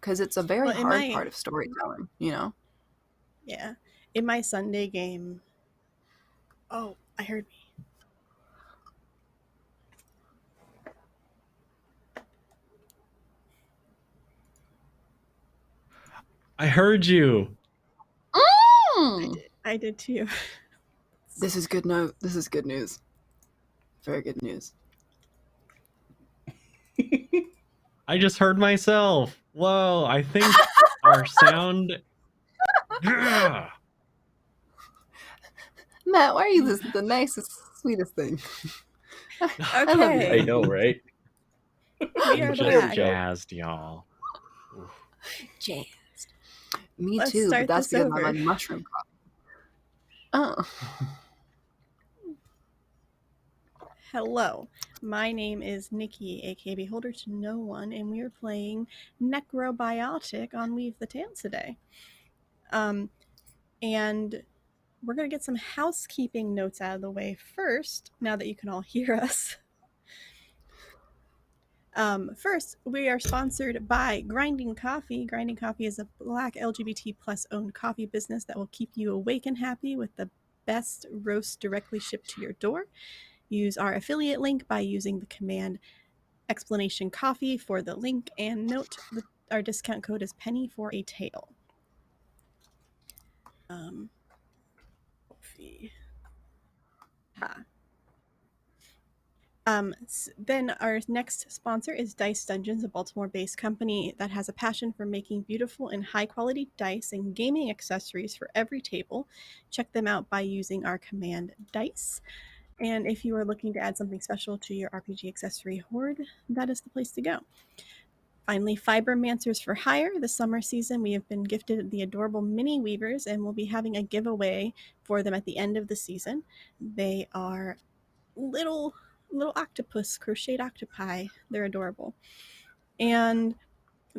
because it's a very Well, hard part of storytelling, you know? Yeah. In my Sunday game... Oh, I heard me. I heard you. I did too. This is good. No, this is good news. Very good news. I just heard myself. Whoa, I think our sound. Yeah. Matt, why are you the nicest, sweetest thing? I love you. Okay. I know, right? We are Just back. jazzed, y'all. Oof. Jazzed. Me Let's too, but start that's this because I'm over. a mushroom coffee. Oh. Hello, my name is Nikki, aka Beholder to No One, and we are playing Necrobiotic on Weave the Tale today. And we're going to get some housekeeping notes out of the way first, now that you can all hear us. First, we are sponsored by Grinding Coffee. Grinding Coffee is a Black LGBT plus owned coffee business that will keep you awake and happy with the best roast directly shipped to your door. Use our affiliate link by using the command !coffee for the link, and note that our discount code is penny for a tale. Then our next sponsor is Dice Dungeons, a Baltimore-based company that has a passion for making beautiful and high-quality dice and gaming accessories for every table. Check them out by using our command DICE. And if you are looking to add something special to your RPG accessory hoard, that is the place to go. Finally, Fibermancers for Hire. This summer season, we have been gifted the adorable mini weavers, and we'll be having a giveaway for them at the end of the season. They are little octopus, crocheted octopi. They're adorable. And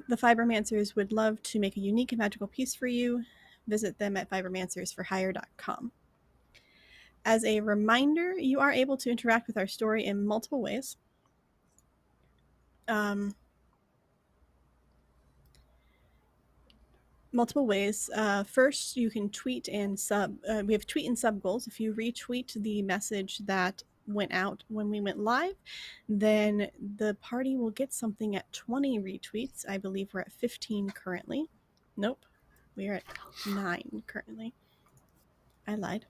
the Fibermancers would love to make a unique and magical piece for you. Visit them at fibermancersforhire.com. As a reminder, you are able to interact with our story in multiple ways. First, you can tweet and sub. We have tweet and sub goals. If you retweet the message that went out when we went live, then the party will get something at 20 retweets. I believe we're at 15 currently. Nope, we are at 9 currently. I lied.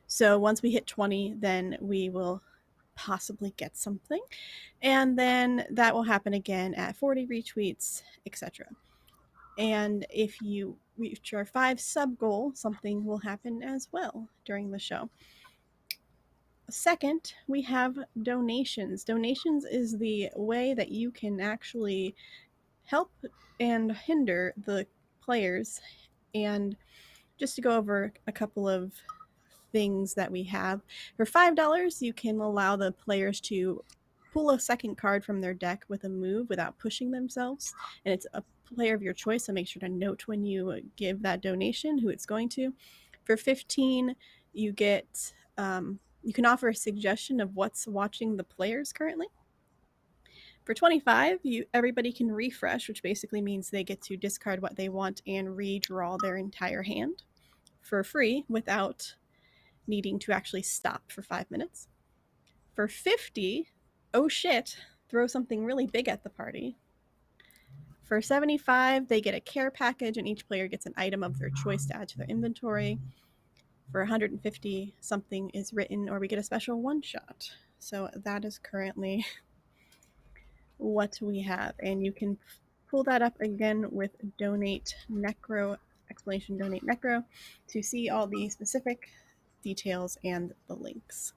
So once we hit 20, then we will possibly get something, and then that will happen again at 40 retweets, etc. And if you reach our 5 sub goal, something will happen as well during the show. Second, we have donations. Donations is the way that you can actually help and hinder the players. And just to go over a couple of things that we have, for $5, you can allow the players to pull a second card from their deck with a move without pushing themselves, and it's a player of your choice, so make sure to note when you give that donation who it's going to. For 15, you get you can offer a suggestion of what's watching the players currently. For 25, everybody can refresh, which basically means they get to discard what they want and redraw their entire hand for free without needing to actually stop for 5 minutes. For 50, oh shit, throw something really big at the party. For 75, they get a care package, and each player gets an item of their choice to add to their inventory. For 150, something is written, or we get a special one-shot. So that is currently what we have, and you can pull that up again with Donate Necro, explanation Donate Necro, to see all the specific details and the links.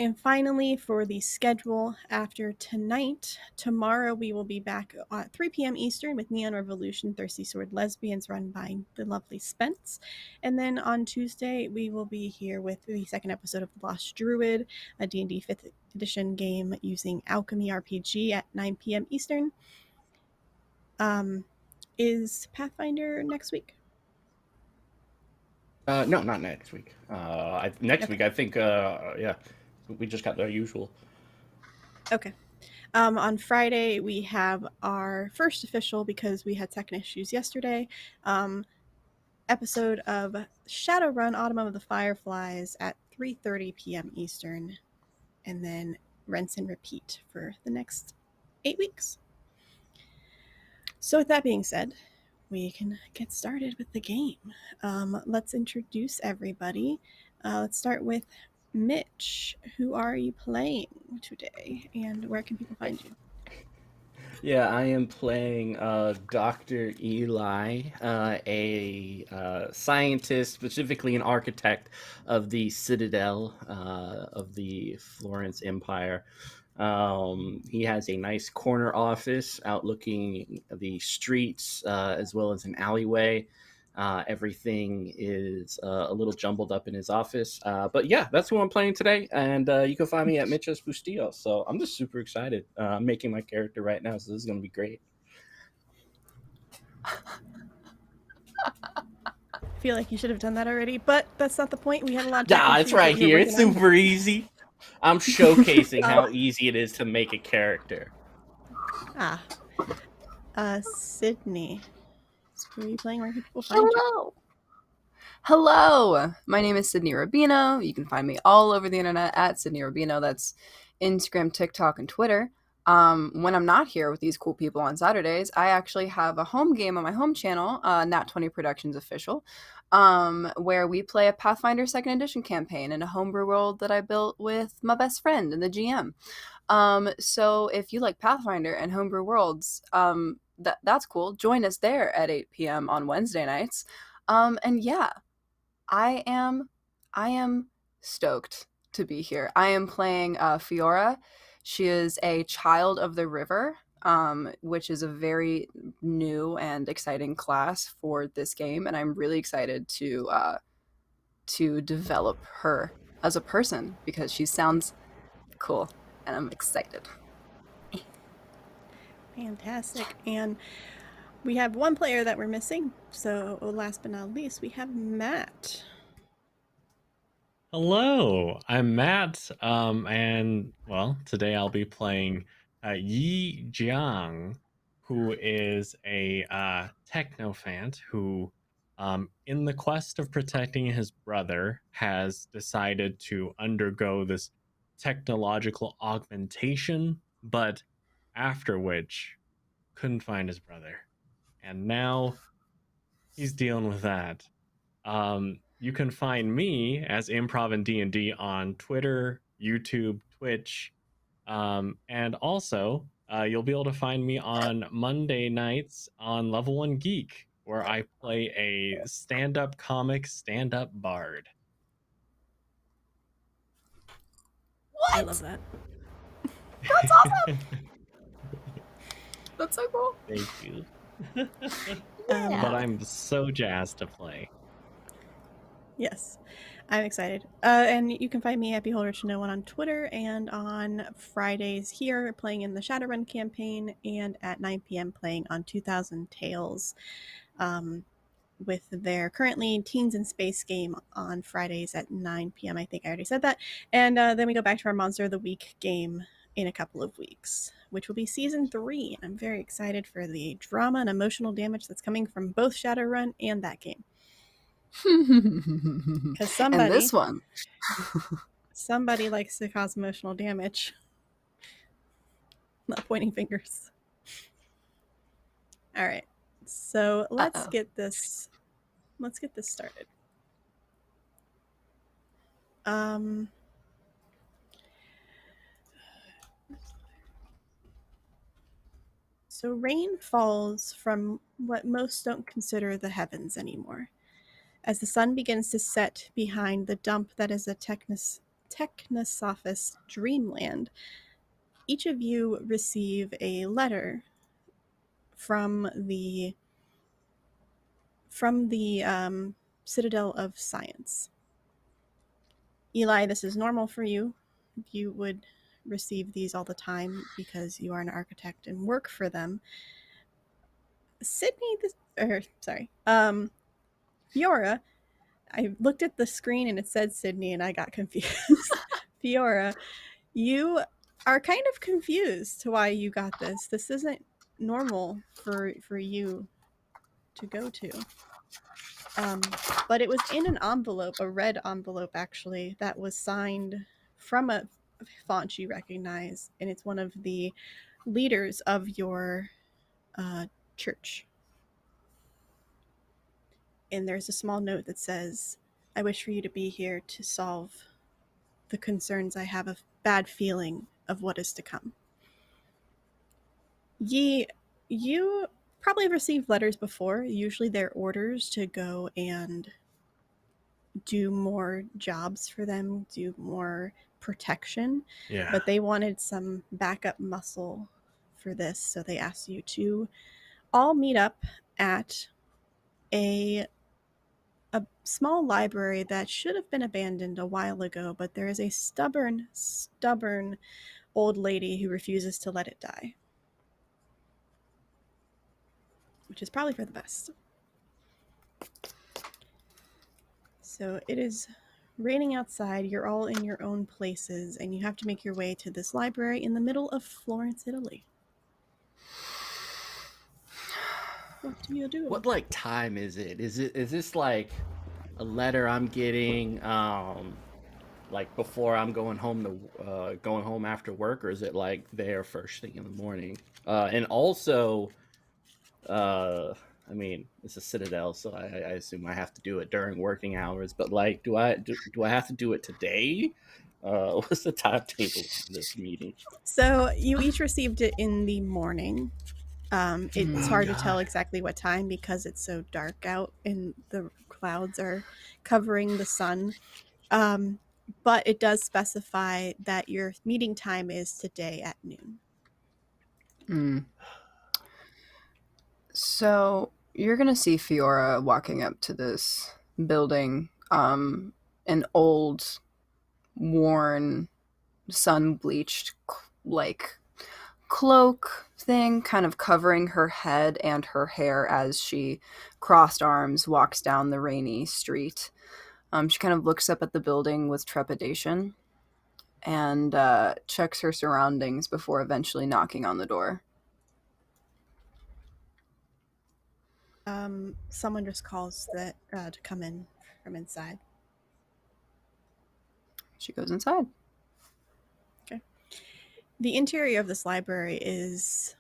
And finally, for the schedule after tonight, tomorrow we will be back at 3 p.m. Eastern with Neon Revolution, Thirsty Sword Lesbians, run by the lovely Spence. And then on Tuesday, we will be here with the second episode of The Lost Druid, a D&D 5th edition game using Alchemy RPG at 9 p.m. Eastern. Is Pathfinder next week? No, not next week. Next week, I think, yeah, we just got the usual. Okay. On Friday, we have our first official, because we had second issues yesterday, episode of Shadowrun Autumn of the Fireflies at 3:30 p.m. Eastern, and then rinse and repeat for the next 8 weeks. So with that being said, we can get started with the game. Let's introduce everybody. Let's start with Mitch. Who are you playing today, and where can people find you? Yeah, I am playing Dr. Eli, a scientist, specifically an architect of the Citadel of the Florence Empire. He has a nice corner office outlooking the streets as well as an alleyway. Everything is a little jumbled up in his office. But yeah, that's who I'm playing today. And you can find me at Mitch's Bustillo. So I'm just super excited. I'm making my character right now. So this is going to be great. I feel like you should have done that already, but that's not the point. We had a lot of Nah, it's right here. It's super easy. I'm showcasing how easy it is to make a character. Sydney. Who are you playing? Where can people find you? Hello, my name is Sydney Rubino. You can find me all over the internet at Sydney Rubino. That's Instagram, TikTok, and Twitter. When I'm not here with these cool people on Saturdays, I actually have a home game on my home channel, Nat20 Productions Official, where we play a Pathfinder 2nd Edition campaign in a homebrew world that I built with my best friend and the GM. So if you like Pathfinder and homebrew worlds, that's cool. Join us there at 8 p.m. on Wednesday nights. And yeah, I am stoked to be here. I am playing Fiora. She is a child of the river, which is a very new and exciting class for this game, and I'm really excited to develop her as a person because she sounds cool, and I'm excited. Fantastic. And we have one player that we're missing. So last but not least, we have Matt. Hello, I'm Matt, and well, today I'll be playing Jiang, who is a technophant who, in the quest of protecting his brother, has decided to undergo this technological augmentation, but after which couldn't find his brother, and now he's dealing with that. You can find me as Improv and D&D on Twitter, YouTube, Twitch, and also you'll be able to find me on Monday nights on Level 1 Geek, where I play a stand-up comic, stand-up bard. I love that. That's awesome. That's so cool. Thank you. Yeah. But I'm so jazzed to play. Yes, I'm excited. And you can find me at Beholder1 on Twitter and on Fridays here playing in the Shadowrun campaign and at 9 p.m. playing on 2000 Tales with their currently Teens in Space game on Fridays at 9 p.m. I think I already said that. And then we go back to our Monster of the Week game in a couple of weeks, which will be season 3. I'm very excited for the drama and emotional damage that's coming from both Shadowrun and that game. Because somebody, and this one, somebody likes to cause emotional damage. Not pointing fingers. All right, so let's get this started. So rain falls from what most don't consider the heavens anymore. As the sun begins to set behind the dump that is a Technosophist dreamland, each of you receive a letter from the Citadel of Science. Eli, this is normal for you. You would receive these all the time because you are an architect and work for them. Fiora, I looked at the screen and it said Sydney and I got confused. Fiora, you are kind of confused to why you got this. This isn't normal for you to go to. But it was in an envelope, a red envelope actually, that was signed from a font you recognize, and it's one of the leaders of your church. And there's a small note that says, "I wish for you to be here to solve the concerns I have, a bad feeling of what is to come." You probably received letters before. Usually they're orders to go and do more jobs for them, do more protection, Yeah. but they wanted some backup muscle for this, so they asked you to all meet up at a a small library that should have been abandoned a while ago, but there is a stubborn old lady who refuses to let it die, which is probably for the best. So it is raining outside. You're all in your own places, and you have to make your way to this library in the middle of Florence, Italy. What do you do? What like time is it? Is this like a letter I'm getting like before I'm going home after work, or is it like there first thing in the morning? And also, I mean, it's a citadel, so I assume I have to do it during working hours. But like, do I have to do it today? What's the timetable of this meeting? So you each received it in the morning. It's Oh hard to tell God. exactly what time because it's so dark out and the clouds are covering the sun. Um, but it does specify that your meeting time is today at noon. Mm. So you're gonna see Fiora walking up to this building, an old, worn, sun bleached like cloak thing kind of covering her head and her hair as she crossed arms walks down the rainy street. She kind of looks up at the building with trepidation and checks her surroundings before eventually knocking on the door. Someone just calls that to come in from inside. She goes inside. Okay. The interior of this library is,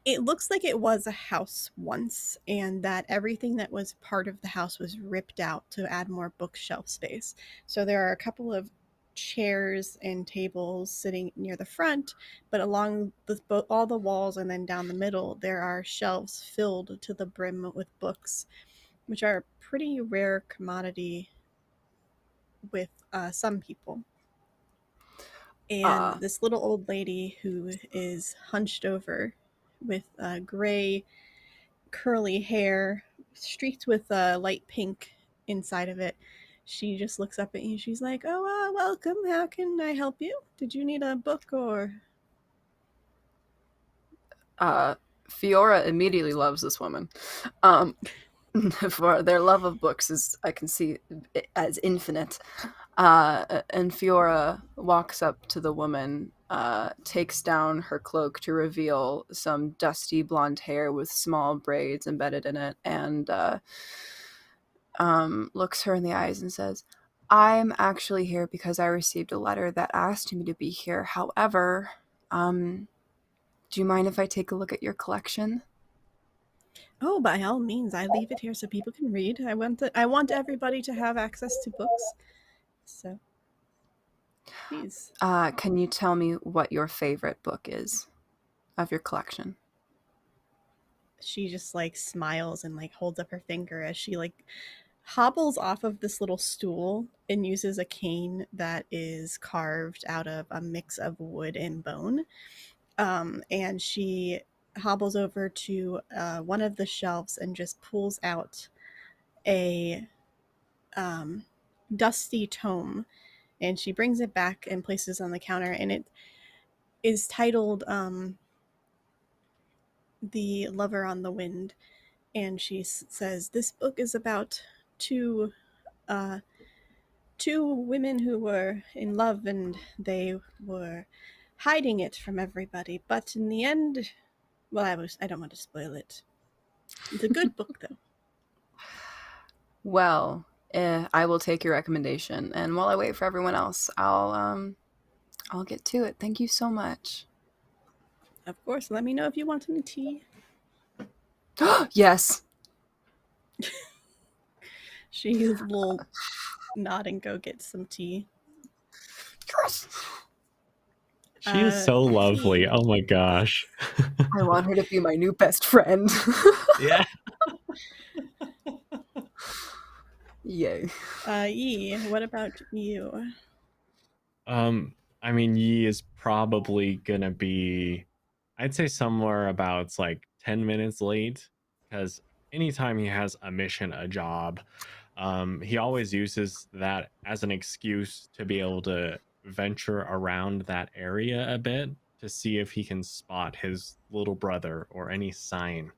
it looks like it was a house once, and that everything that was part of the house was ripped out to add more bookshelf space. So there are a couple of chairs and tables sitting near the front, but along all the walls and then down the middle, there are shelves filled to the brim with books, which are a pretty rare commodity with some people. And Uh, this little old lady who is hunched over with gray curly hair streaked with light pink inside of it, she just looks up at you. She's like, "Oh, welcome. How can I help you? Did you need a book or?" uh, Fiora immediately loves this woman. Um, for their love of books is, I can see, as infinite. And Fiora walks up to the woman, takes down her cloak to reveal some dusty blonde hair with small braids embedded in it, and looks her in the eyes and says, "I'm actually here because I received a letter that asked me to be here. However, um, do you mind if I take a look at your collection?" Oh, by all means, I leave it here so people can read. I want everybody to have access to books. So, please. Can you tell me what your favorite book is of your collection? She just like smiles and like holds up her finger as she like hobbles off of this little stool and uses a cane that is carved out of a mix of wood and bone. And she hobbles over to one of the shelves and just pulls out a um, dusty tome, and she brings it back and places it on the counter, and it is titled "The Lover on the Wind." And she says, "This book is about two uh, two women who were in love and they were hiding it from everybody. But in the end, well, I don't want to spoil it. It's a good book, though. Well, I will take your recommendation, and while I wait for everyone else, I'll get to it. Thank you so much. Of course, let me know if you want any tea. Yes. She will nod and go get some tea. Yes. She is so lovely. Tea. Oh my gosh. I want her to be my new best friend. Yeah. Yay. Yi, what about you? I mean, Yi is probably gonna be, I'd say somewhere about like 10 minutes late, because anytime he has a mission, a job, he always uses that as an excuse to be able to venture around that area a bit to see if he can spot his little brother or any sign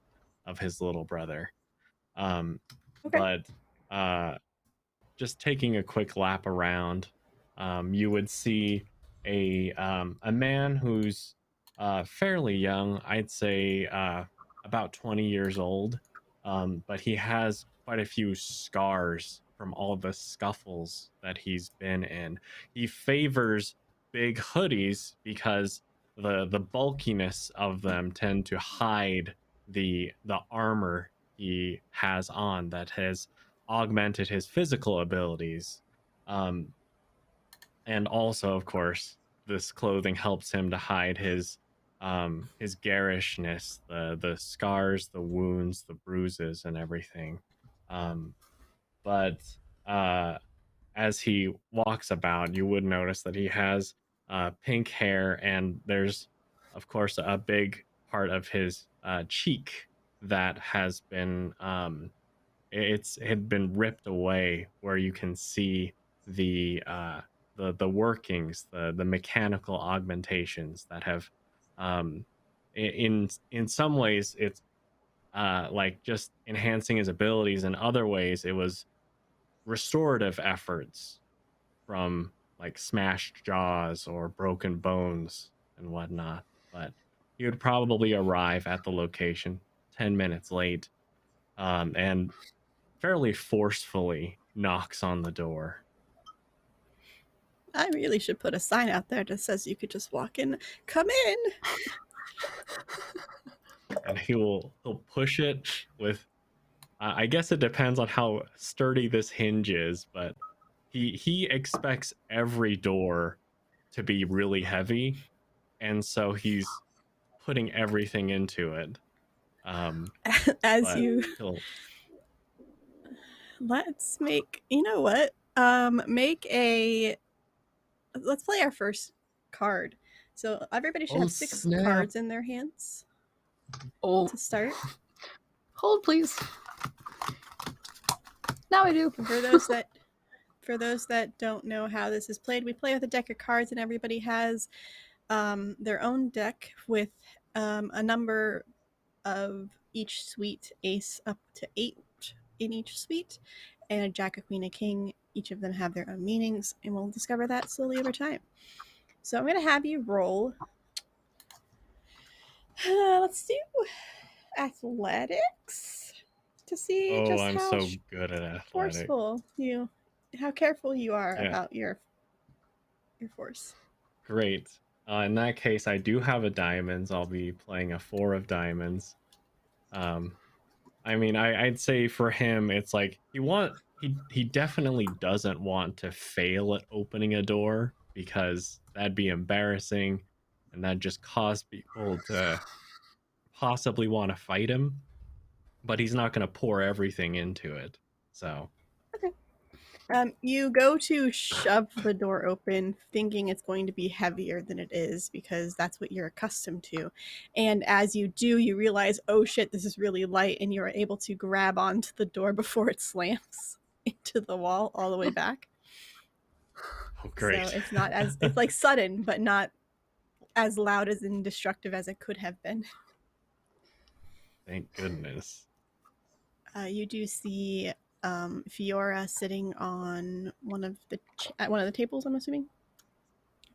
of his little brother. Um, Okay. but just taking a quick lap around, you would see a man who's fairly young. I'd say about 20 years old, but he has quite a few scars from all the scuffles that he's been in. He favors big hoodies because the bulkiness of them tend to hide the armor he has on that has augmented his physical abilities. Um, and also, of course, this clothing helps him to hide his garishness, the scars, the wounds, the bruises, and everything. Um, but as he walks about, you would notice that he has pink hair, and there's, of course, a big part of his cheek that has been it's had been ripped away, where you can see the the workings, the mechanical augmentations that have um in some ways it's like just enhancing his abilities. In other ways it was restorative efforts from like smashed jaws or broken bones and whatnot. But he would probably arrive at the location 10 minutes late, and fairly forcefully knocks on the door. I really should put a sign out there that says you could just walk in. Come in. And he'll push it with I guess it depends on how sturdy this hinge is, but he expects every door to be really heavy, and so he's putting everything into it. As But you he'll let's make you know what? Make a let's play our first card. So everybody should oh have 6 snap. cards in their hands Oh, to start. hold please. Now I do. For those that don't know how this is played, we play with a deck of cards, and everybody has their own deck with a number of each suite, ace up to 8 in each suite, and a jack, a queen, a king. Each of them have their own meanings, and we'll discover that slowly over time. So I'm going to have you roll. Let's do athletics to see Oh, just I'm how so good at athletic. forceful how careful you are Yeah, about your force. great. In that case, I do have a diamonds. I'll be playing a 4 of diamonds. Um, I mean, I'd say for him, it's like he definitely doesn't want to fail at opening a door, because that'd be embarrassing, and that just cause people to possibly want to fight him. But he's not going to pour everything into it. So Okay. You go to shove the door open, thinking it's going to be heavier than it is because that's what you're accustomed to. And as you do, you realize, oh shit, this is really light, and you're able to grab onto the door before it slams into the wall all the way back. oh, So great. it's like sudden, but not as loud as and destructive as it could have been. Thank goodness. You do see Fiora sitting on one of the tables. I'm assuming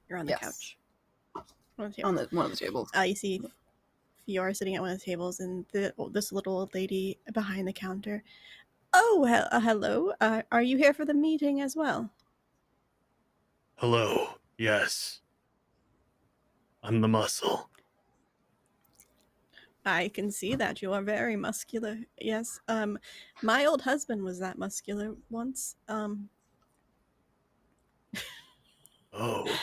you're on the Yes. couch. One of the On tables. one of the tables. You see Fiora sitting at one of the tables, and this little old lady behind the counter. Oh, hello. Are you here for the meeting as well? Hello. Yes. I'm the muscle. I can see that you are very muscular. Yes. My old husband was that muscular once. Oh.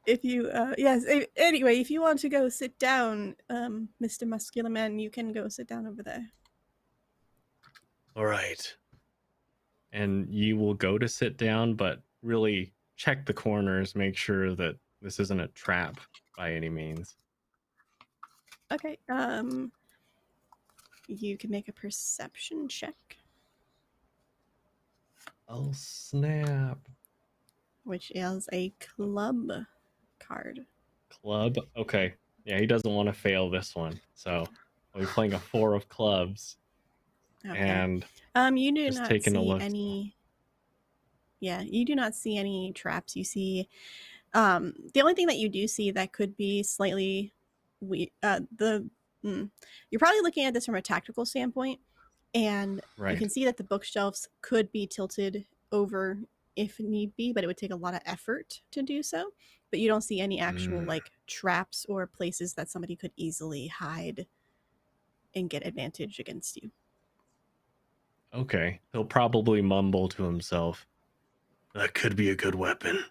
If you, yes. Anyway, if you want to go sit down, Mr. Muscular Man, you can go sit down over there. All right. And you will go to sit down, but really check the corners, make sure that this isn't a trap by any means. Okay. You can make a perception check. Oh, snap. Which is a club card. Club? Okay. Yeah, he doesn't want to fail this one. So I'll be playing a 4 of clubs. Okay. And you do just not taking a see look. any. Yeah, you do not see any traps. You see, the only thing that you do see that could be slightly, you're probably looking at this from a tactical standpoint, and Right. you can see that the bookshelves could be tilted over if need be, but it would take a lot of effort to do so. But you don't see any actual like traps or places that somebody could easily hide and get advantage against you. Okay. He'll probably mumble to himself. That could be a good weapon.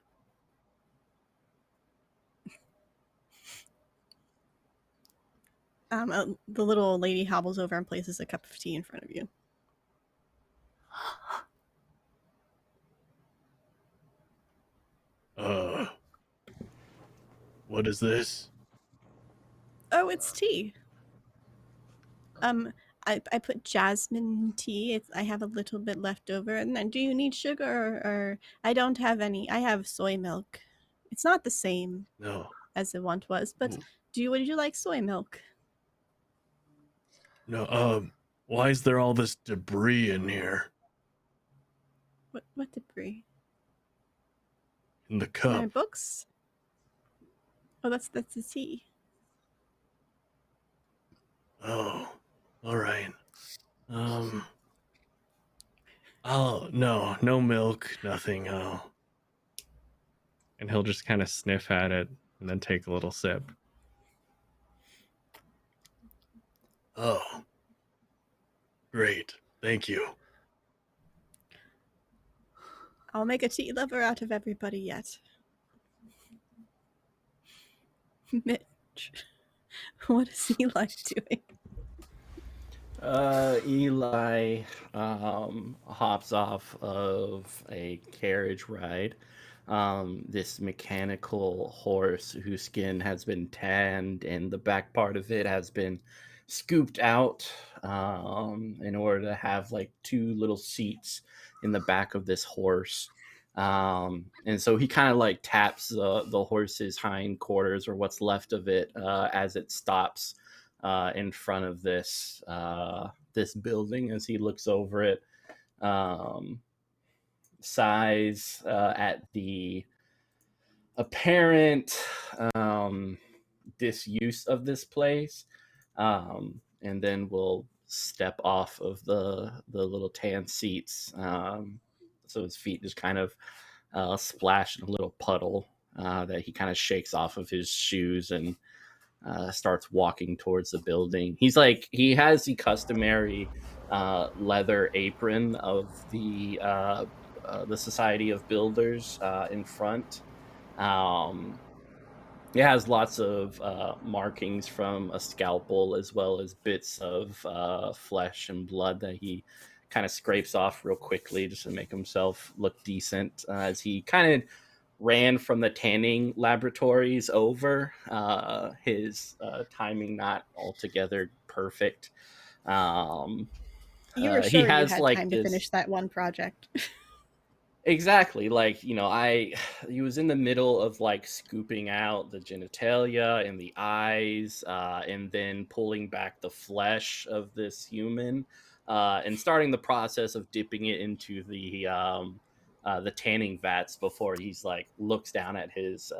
The little lady hobbles over and places a cup of tea in front of you. What is this? Oh, it's tea. I put jasmine tea. I have a little bit left over. And then, do you need sugar or I don't have any. I have soy milk. It's not the same No. as it once was, but would you like soy milk? No, why is there all this debris in here? What debris? In the cup. My books? Oh, that's the tea. Oh, all right. Oh, no milk, nothing. Oh. And he'll just kind of sniff at it and then take a little sip. Oh, great. Thank you. I'll make a tea lover out of everybody yet. Mitch, what is Eli doing? Eli hops off of a carriage ride. This mechanical horse whose skin has been tanned and the back part of it has been scooped out in order to have like 2 little seats in the back of this horse. And so he kind of like taps the horse's hind quarters or what's left of it as it stops in front of this this building as he looks over it, sighs at the apparent disuse of this place, and then we'll step off of the little tan seats, so his feet just kind of splash in a little puddle that he kind of shakes off of his shoes and starts walking towards the building. He has the customary leather apron of the Society of Builders in front. It has lots of markings from a scalpel as well as bits of flesh and blood that he kind of scrapes off real quickly just to make himself look decent as he kind of ran from the tanning laboratories over. His timing not altogether perfect. You were He sure you has had like time this... to finish that one project. Exactly. Like, he was in the middle of like scooping out the genitalia and the eyes, and then pulling back the flesh of this human, and starting the process of dipping it into the tanning vats before he's like looks down at his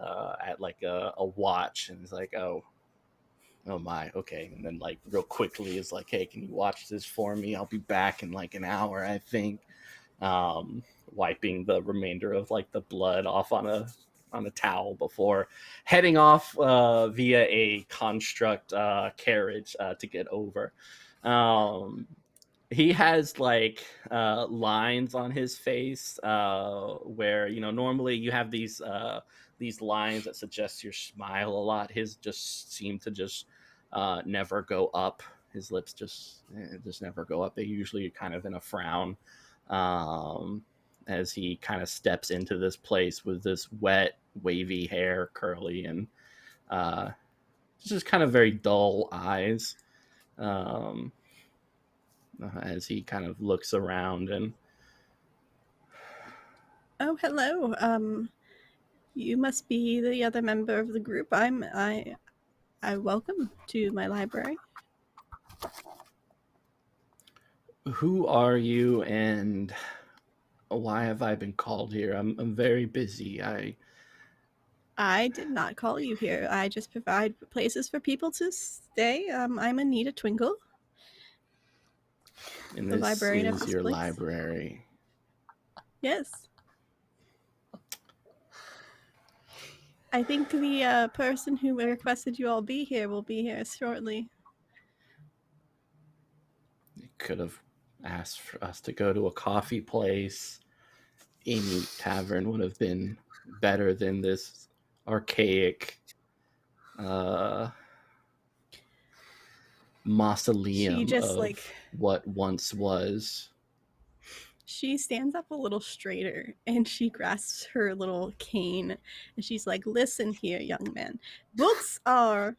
at like a watch and is like, oh my, okay. And then like real quickly is like, hey, can you watch this for me? I'll be back in like an hour, I think. Wiping the remainder of like the blood off on a towel before heading off via a construct carriage to get over. Um, he has like lines on his face where normally you have these lines that suggest your smile a lot. His just seem to just never go up. His lips just never go up. They usually kind of in a frown, um, as he kind of steps into this place with this wet, wavy hair, curly, and uh, just kind of very dull eyes. Um, as he kind of looks around and Oh, hello. You must be the other member of the group. I welcome to my library. who are you and why have I been called here? I'm very busy. I did not call you here. I just provide places for people to stay. I'm Anita Twinkle, And the this librarian of is this your place. library. Yes. I think the person who requested you all be here will be here shortly. You could have asked for us to go to a coffee place. Any tavern would have been better than this archaic mausoleum just, of what once was. She stands up a little straighter and she grasps her little cane and she's like, "Listen here, young man. Books are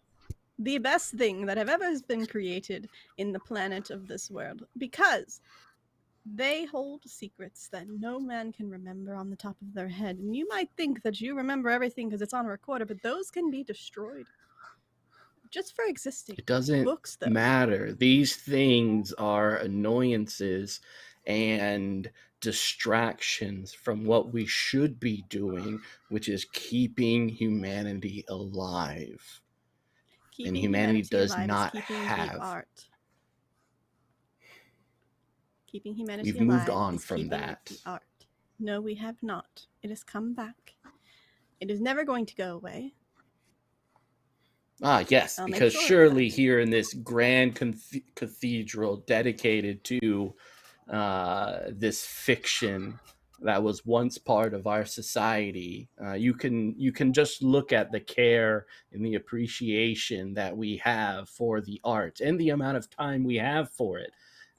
the best thing that have ever been created in the planet of this world because they hold secrets that no man can remember on the top of their head. And you might think that you remember everything because it's on a recorder, but those can be destroyed just for existing. It doesn't Books, though. matter. These things are annoyances and distractions from what we should be doing, which is keeping humanity alive. And Keeping humanity humanity does alive is not keeping the have. art. Keeping humanity We've moved alive on is from keeping that. the art. No, we have not. It has come back. It is never going to go away. Ah, yes, I'll make because sure of surely that. here in this grand cathedral dedicated to this fiction that was once part of our society, you can just look at the care and the appreciation that we have for the art and the amount of time we have for it,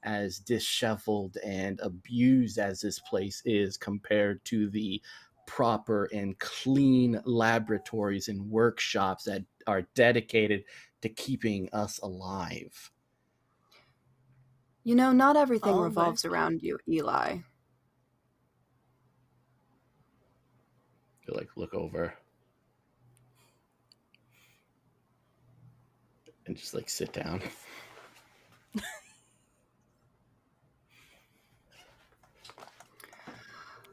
as disheveled and abused as this place is compared to the proper and clean laboratories and workshops that are dedicated to keeping us alive. Not everything All revolves work. around you, Eli. You like look over and just like sit down.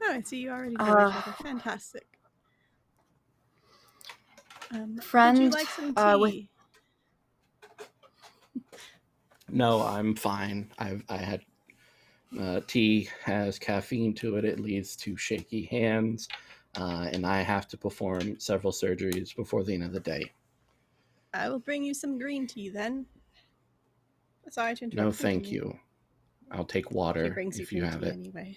Oh, I see you already know each other. Fantastic. Would you Friend, like some with tea? No, I'm fine. I had tea has caffeine to it. It leads to shaky hands, and I have to perform several surgeries before the end of the day. I will bring you some green tea then. Sorry to No, interrupt. thank Continue. you. I'll take She water brings you if you green have tea it. anyway.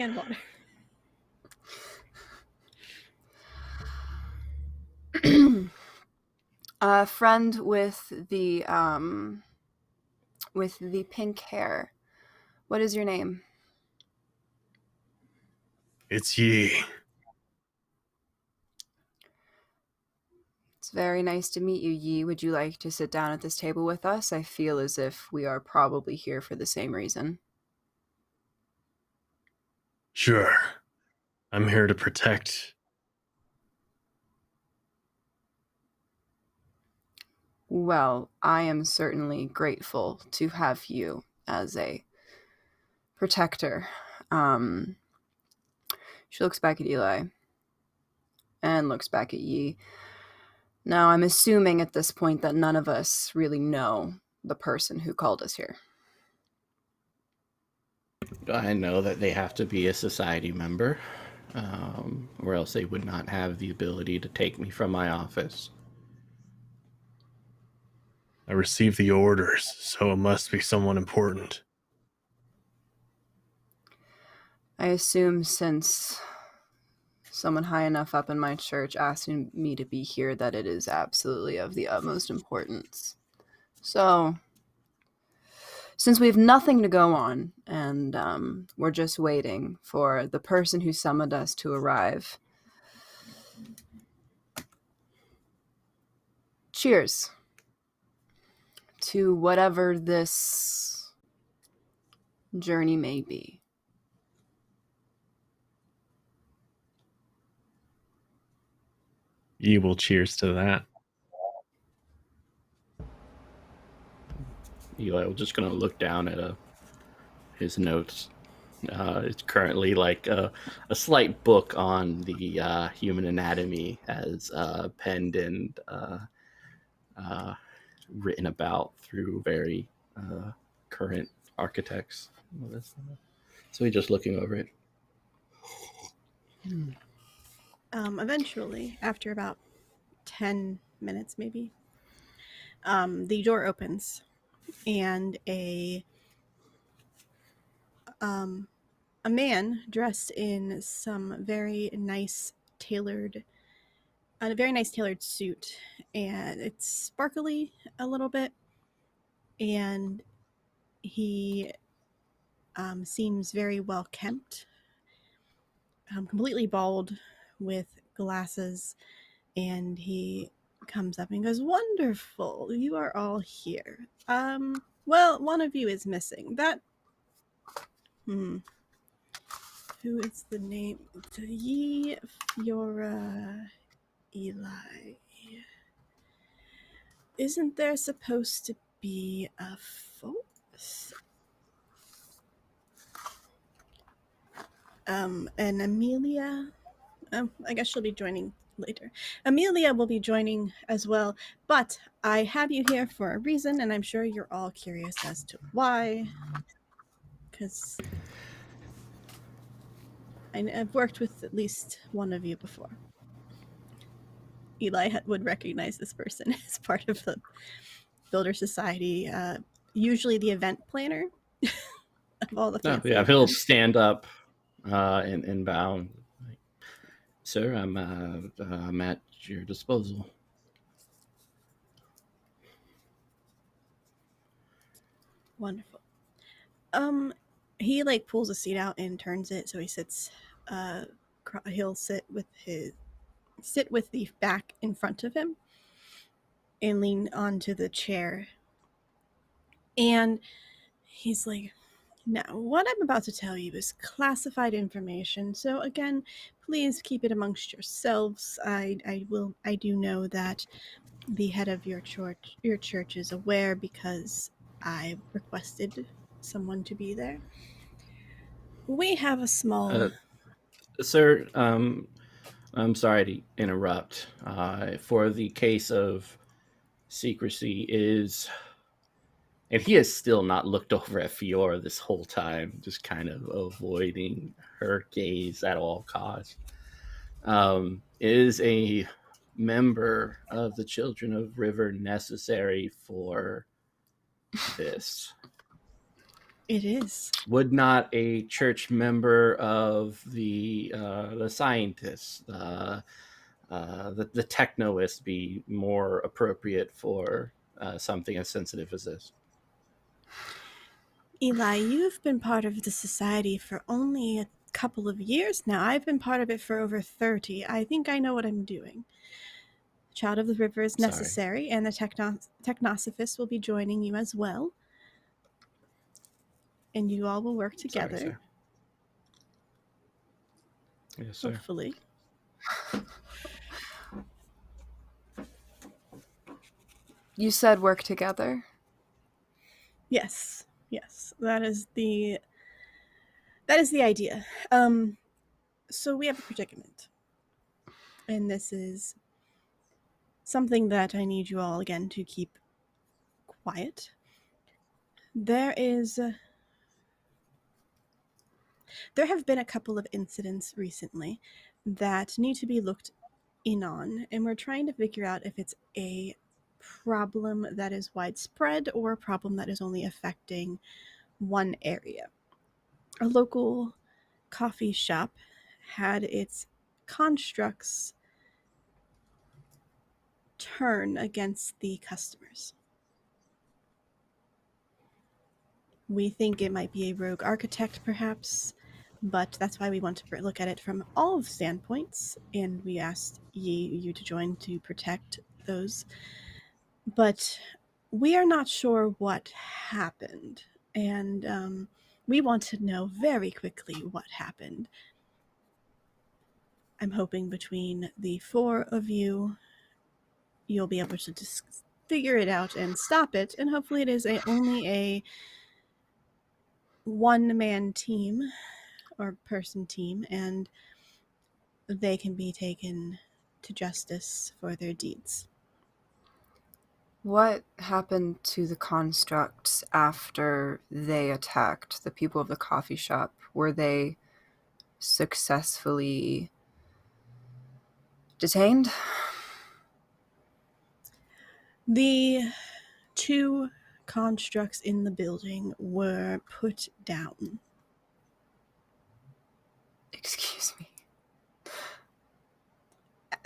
And water. friend with the pink hair. What is your name? It's Yi. It's very nice to meet you, Yi. Would you like to sit down at this table with us? I feel as if we are probably here for the same reason. Sure. I'm here to protect. Well, I am certainly grateful to have you as a protector. She looks back at Eli and looks back at Yi. Now, I'm assuming at this point that none of us really know the person who called us here. I know that they have to be a society member, or else they would not have the ability to take me from my office. I received the orders, so it must be someone important. I assume since someone high enough up in my church asking me to be here that it is absolutely of the utmost importance. So, since we have nothing to go on, and we're just waiting for the person who summoned us to arrive, cheers to whatever this journey may be. Ye will cheers to that. Eli was just going to look down at his notes. It's currently like a slight book on the human anatomy as penned and written about through very current architects. So he's just looking over it. Eventually, after about 10 minutes maybe, the door opens and a man dressed in some a very nice tailored suit, and it's sparkly a little bit, and he seems very well kempt, completely bald with glasses, and he comes up and goes, "Wonderful, you are all here. Well, one of you is missing. That who is the name? Ye Fiora Eli. Isn't there supposed to be a fourth? And Amelia, I guess she'll be joining later. Amelia will be joining as well, but I have you here for a reason, and I'm sure you're all curious as to why. Because I've worked with at least one of you before. Eli would recognize this person as part of the Builder Society, usually the event planner of all the fancy Yeah, he'll events. stand up and bow. Sir, I'm at your disposal. Wonderful. He like pulls a seat out and turns it so he sits. He'll sit with the back in front of him and lean onto the chair. And he's like, "Now, what I'm about to tell you is classified information. So again, please keep it amongst yourselves. I do know that the head of your church is aware because I requested someone to be there. We have a small Sir, I'm sorry to interrupt. For the case of secrecy is, and he has still not looked over at Fiora this whole time, just kind of avoiding her gaze at all costs. Is a member of the Children of River necessary for this? It is. Would not a church member of the scientists, the technoist, be more appropriate for something as sensitive as this? Eli, you've been part of the society for only a couple of years now. I've been part of it for over 30. I think I know what I'm doing. Child of the River is necessary, and the Technosophist will be joining you as well. And you all will work together. Sorry, sir. Yes, sir. Hopefully. You said work together? Yes. That is the idea. So we have a predicament. And this is something that I need you all again to keep quiet. There have been a couple of incidents recently that need to be looked in on, and we're trying to figure out if it's a problem that is widespread or a problem that is only affecting one area. A local coffee shop had its constructs turn against the customers. We think it might be a rogue architect, perhaps, but that's why we want to look at it from all standpoints, and we asked you to join to protect those. But we are not sure what happened, and we want to know very quickly what happened. I'm hoping between the four of you, you'll be able to just figure it out and stop it, and hopefully it is only a one-man team or person team, and they can be taken to justice for their deeds. What happened to the constructs after they attacked the people of the coffee shop? Were they successfully detained? The two constructs in the building were put down. Excuse me.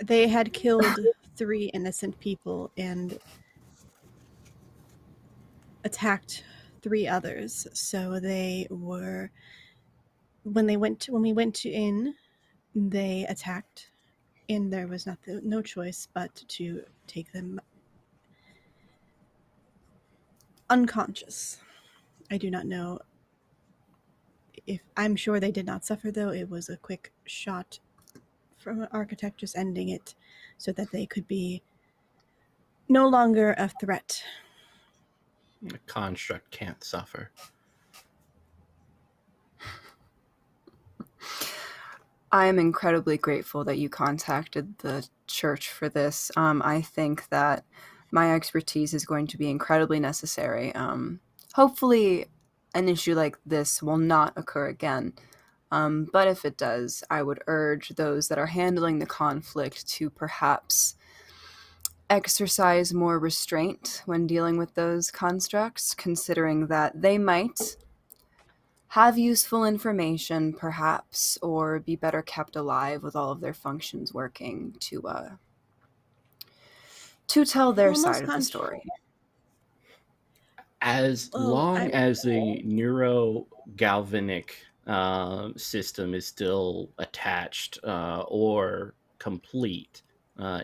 They had killed 3 innocent people and attacked 3 others. So they were, when we went in, they attacked, and there was no choice but to take them unconscious. I do not know if, I'm sure they did not suffer, though. It was a quick shot from an architect, just ending it so that they could be no longer a threat. The construct can't suffer. I am incredibly grateful that you contacted the church for this. I think that my expertise is going to be incredibly necessary. Hopefully, an issue like this will not occur again. But if it does, I would urge those that are handling the conflict to perhaps exercise more restraint when dealing with those constructs, considering that they might have useful information, perhaps, or be better kept alive with all of their functions working to tell their side of the story. As long as the neurogalvanic system is still attached or complete,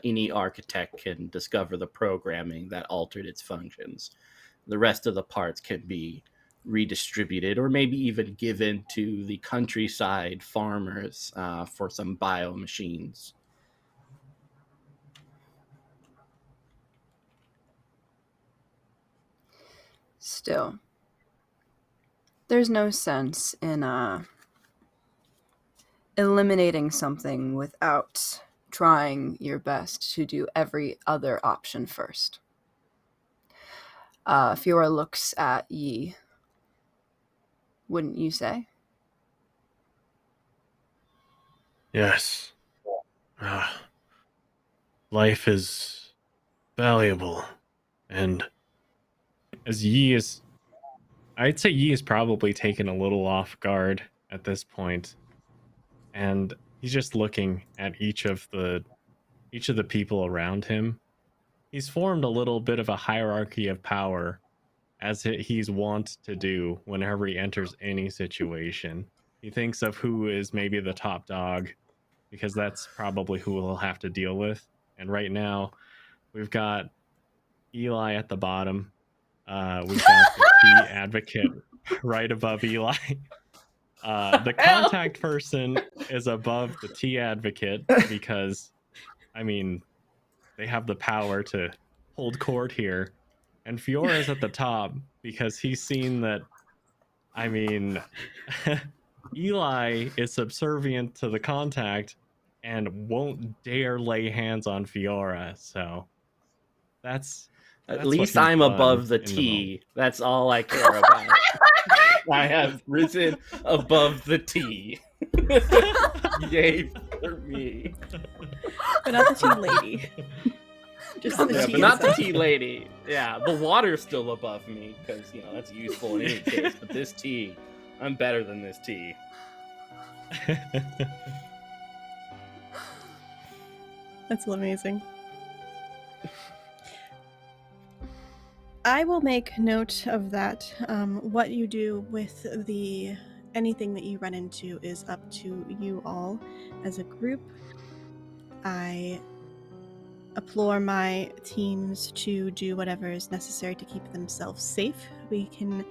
any architect can discover the programming that altered its functions. The rest of the parts can be redistributed or maybe even given to the countryside farmers for some bio machines. Still, there's no sense in eliminating something without trying your best to do every other option first. Fiora looks at Yi. Wouldn't you say? Yes. Life is valuable. And as I'd say Yi is probably taken a little off guard at this point. And he's just looking at each of the people around him. He's formed a little bit of a hierarchy of power, as he's wont to do whenever he enters any situation. He thinks of who is maybe the top dog, because that's probably who he'll have to deal with. And right now, we've got Eli at the bottom. We've got the key advocate right above Eli. The contact person is above the tea advocate because, I mean, they have the power to hold court here. And Fiora is at the top because he's seen that, I mean, Eli is subservient to the contact and won't dare lay hands on Fiora. So that's At what least he's I'm done above the in the moment. T. That's all I care about. I have risen above the T. Yay for me. But not the tea lady. Just the Yeah, tea but not the itself. tea lady. Yeah, the water's still above me because that's useful in any case. But this tea, I'm better than this tea. That's amazing. I will make note of that. What you do with anything that you run into is up to you all as a group. I implore my teams to do whatever is necessary to keep themselves safe. We can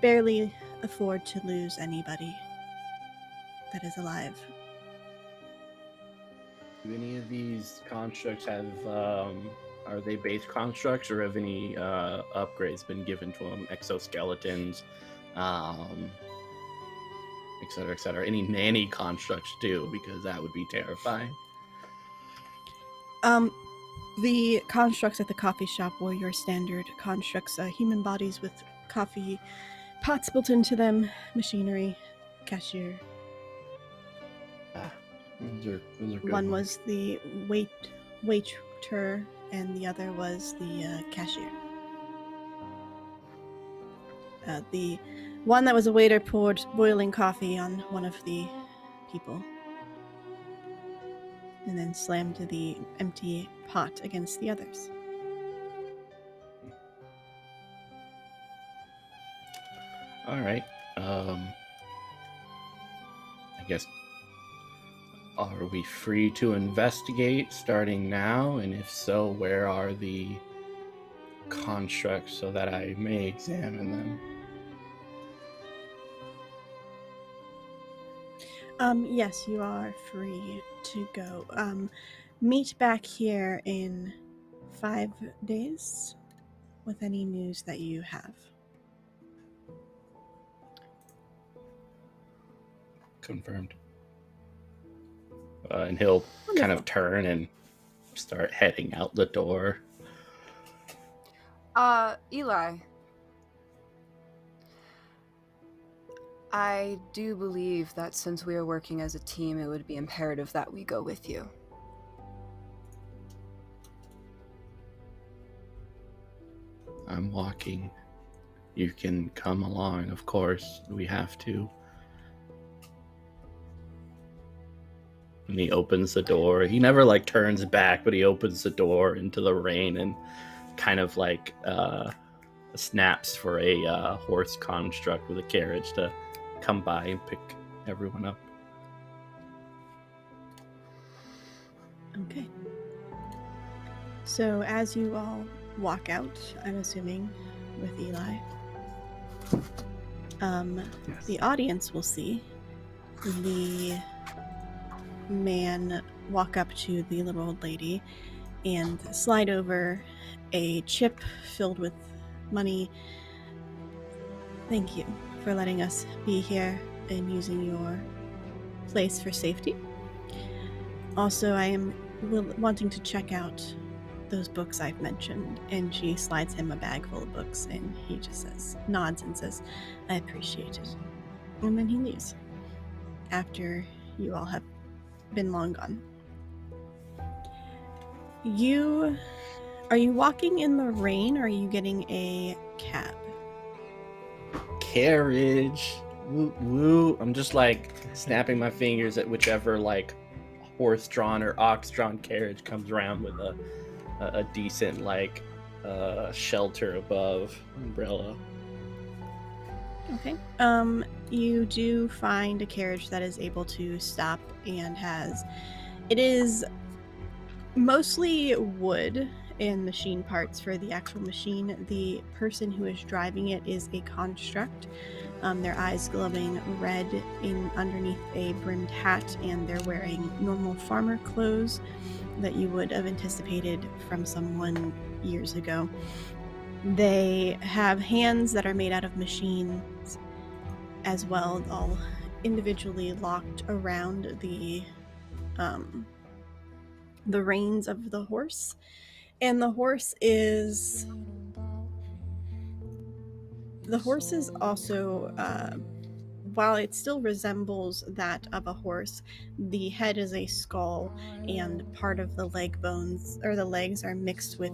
barely afford to lose anybody that is alive. Do any of these constructs have, are they base constructs or have any upgrades been given to them? Exoskeletons, et cetera, et cetera. Any nanny constructs do, because that would be terrifying. The constructs at the coffee shop were your standard constructs, human bodies with coffee pots built into them, machinery, cashier. Those are good One ones. was the waiter, and the other was the cashier. The one that was a waiter poured boiling coffee on one of the people, and then slammed the empty pot against the others. All right. I guess, are we free to investigate starting now? And if so, where are the constructs so that I may examine them? Yes, you are free to go. Meet back here in 5 days with any news that you have. Confirmed. And he'll kind of turn and start heading out the door. Eli. I do believe that since we are working as a team, it would be imperative that we go with you. I'm walking. You can come along, of course. We have to. And he opens the door. He never turns back, but he opens the door into the rain and kind of snaps for a horse construct with a carriage to come by and pick everyone up. Okay. So as you all walk out, I'm assuming with Eli, Yes. the audience will see the man walk up to the little old lady and slide over a chip filled with money. Thank you for letting us be here and using your place for safety. Also, I am wanting to check out those books I've mentioned. And she slides him a bag full of books, and he just nods and says, I appreciate it. And then he leaves after you all have been long gone. Are you walking in the rain, or are you getting a cab? Carriage. Woo woo. I'm just snapping my fingers at whichever horse-drawn or ox-drawn carriage comes around with a decent shelter above, umbrella. Okay. You do find a carriage that is able to stop and it is mostly wood and machine parts for the actual machine. The person who is driving it is a construct. their eyes glowing red underneath a brimmed hat, and they're wearing normal farmer clothes that you would have anticipated from someone years ago. They have hands that are made out of machines as well, all individually locked around the reins of the horse. And the horse is also, while it still resembles that of a horse, the head is a skull, and part of the leg bones, or the legs, are mixed with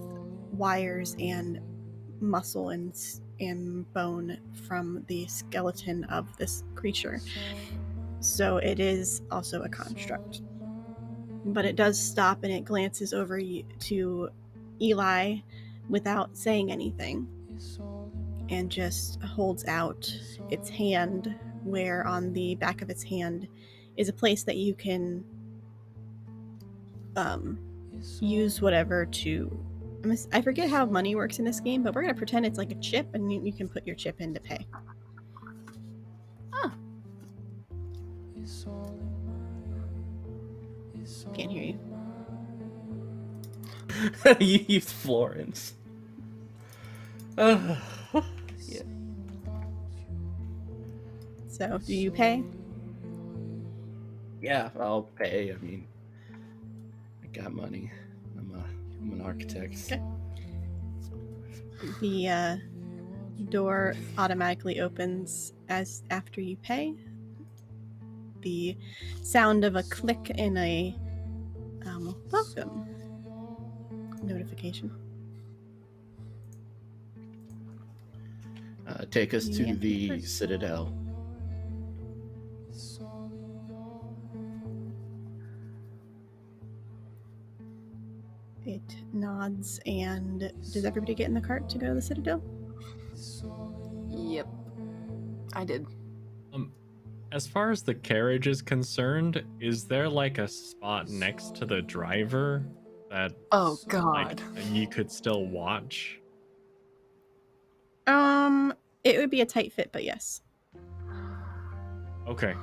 wires and muscle and bone from the skeleton of this creature. So it is also a construct. But it does stop, and it glances over to Eli without saying anything, and just holds out its hand, where on the back of its hand is a place that you can use whatever to... I forget how money works in this game, but we're going to pretend it's like a chip, and you can put your chip in to pay. Huh. Can't hear you. You used Florence. Yeah. So, do you pay? Yeah, I'll pay. I mean, I got money. I'm an architect. Okay. The door automatically opens after you pay. The sound of a click and a welcome notification. Take us Yeah. to the Citadel. It nods, and does everybody get in the cart to go to the Citadel? Yep. I did. As far as the carriage is concerned, is there like a spot next to the driver that Oh God. you could still watch? It would be a tight fit, but yes. Okay.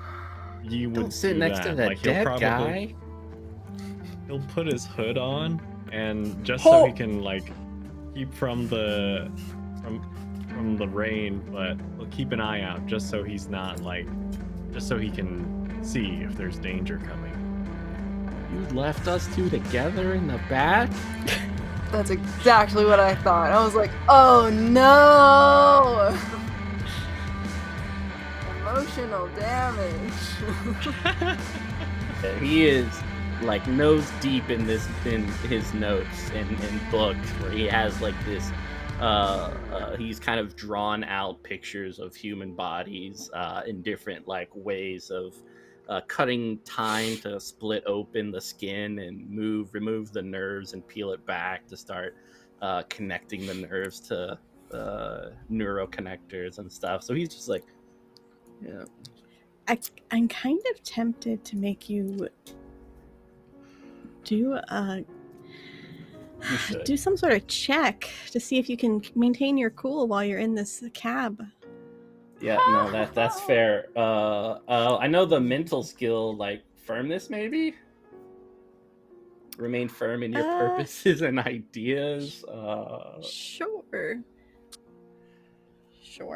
You would Don't sit do next to that. that Like, he'll dead probably guy. he'll put his hood on, and just so he can like keep from the rain, but he'll keep an eye out just so he's not like, just so he can see if there's danger coming. You left us two together in the back? That's exactly what I thought. I was like, oh no! Emotional damage. He is like nose deep in his notes and books, where he has like this he's kind of drawn out pictures of human bodies in different like ways of cutting time to split open the skin and remove the nerves and peel it back to start connecting the nerves to neuroconnectors and stuff. So he's just like, yeah. I'm kind of tempted to make you do some sort of check to see if you can maintain your cool while you're in this cab. Yeah, no, that's fair. I know the mental skill, like firmness, maybe. Remain firm in your purposes and ideas. Sure.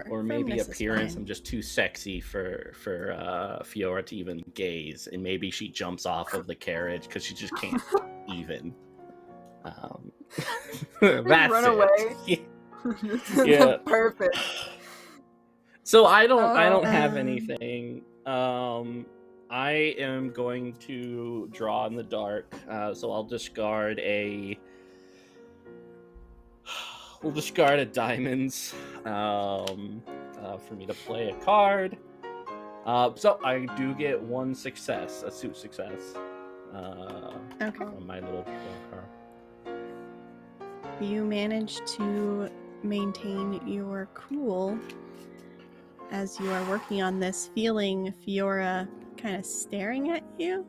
Or maybe Firmness appearance. I'm just too sexy for Fiora to even gaze, and maybe she jumps off of the carriage because she just can't even. That's Run away. Yeah. Perfect. So I don't have anything. I am going to draw in the dark. So I'll discard a. We'll discard a diamonds for me to play a card. So I do get one success, a suit success. Okay. On my little card. You manage to maintain your cool as you are working on this, feeling Fiora kind of staring at you.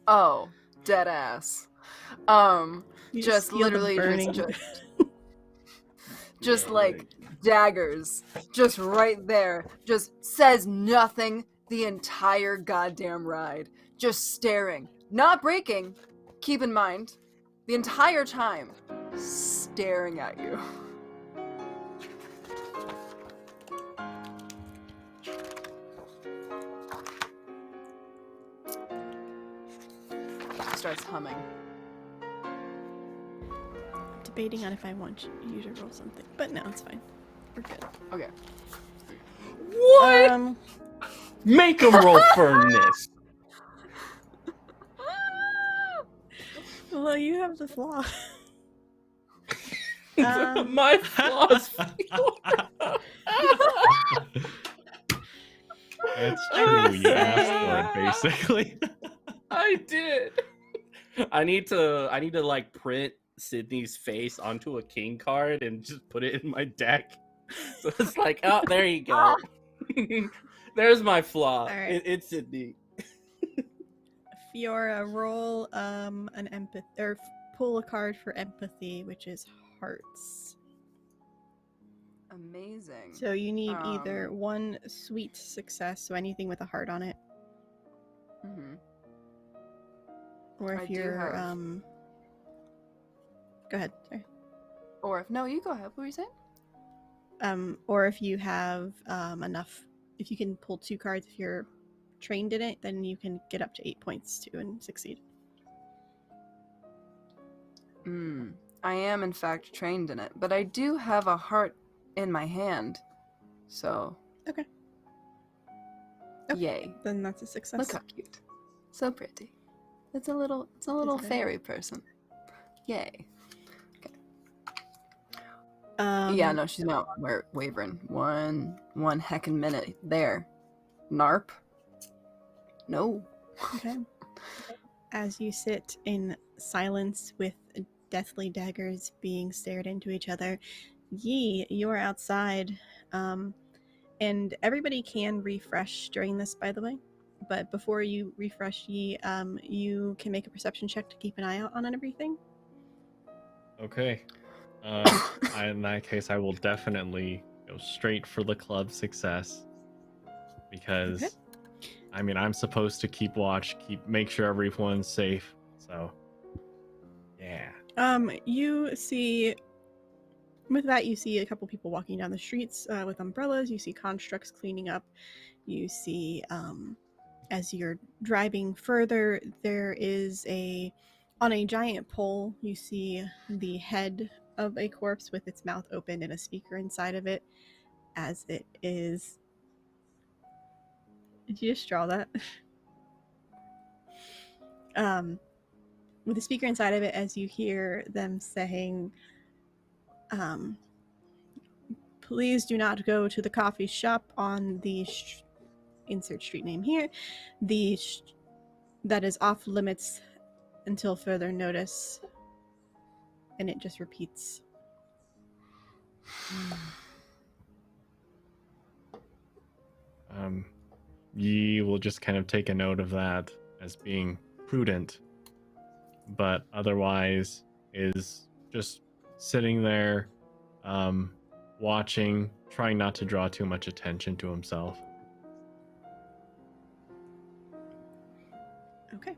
Oh, dead ass. You Just feel the literally burning. just Yeah, like daggers, just right there, just says nothing the entire goddamn ride, just staring, not breaking, keep in mind, the entire time, staring at you. Starts humming. Debating on if I want you to roll something, but no, it's fine. We're good. Okay. What? Make him roll firmness. Well, you have the flaw. My flaws. It's true. You asked for it, basically. I did. I need to like print Sydney's face onto a king card and just put it in my deck. So it's like, oh, there you go. There's my flaw. Right. It's Sydney. Fiora, roll an empathy, or pull a card for empathy, which is hearts. Amazing. So you need either one sweet success, so anything with a heart on it, or if you're go ahead. Sorry. Or if no, you go ahead. What were you saying? Or if you have enough, if you can pull 2 cards, if you're trained in it, then you can get up to 8 points too and succeed. I am in fact trained in it, but I do have a heart in my hand, so Okay. Yay! Then that's a success. Look how cute, so pretty. It's a little fairy person. Yay! Yeah, no, she's not wavering. One heckin' minute there. Narp. No. Okay. As you sit in silence with deathly daggers being stared into each other, Yi, you're outside, and everybody can refresh during this, by the way. But before you refresh, Yi, you can make a perception check to keep an eye out on everything. Okay. In that case, I will definitely go straight for the club success because, Okay. I mean, I'm supposed to keep watch, make sure everyone's safe. So, yeah. You see, with that, you see a couple people walking down the streets with umbrellas. You see constructs cleaning up. You see, as you're driving further, there is on a giant pole, you see the head of a corpse with its mouth open and a speaker inside of it, as it is. Did you just draw that? With the speaker inside of it, as you hear them saying, please do not go to the coffee shop on the insert street name here, that is off limits until further notice. And it just repeats. Yi will just kind of take a note of that as being prudent, but otherwise is just sitting there, watching, trying not to draw too much attention to himself. Okay.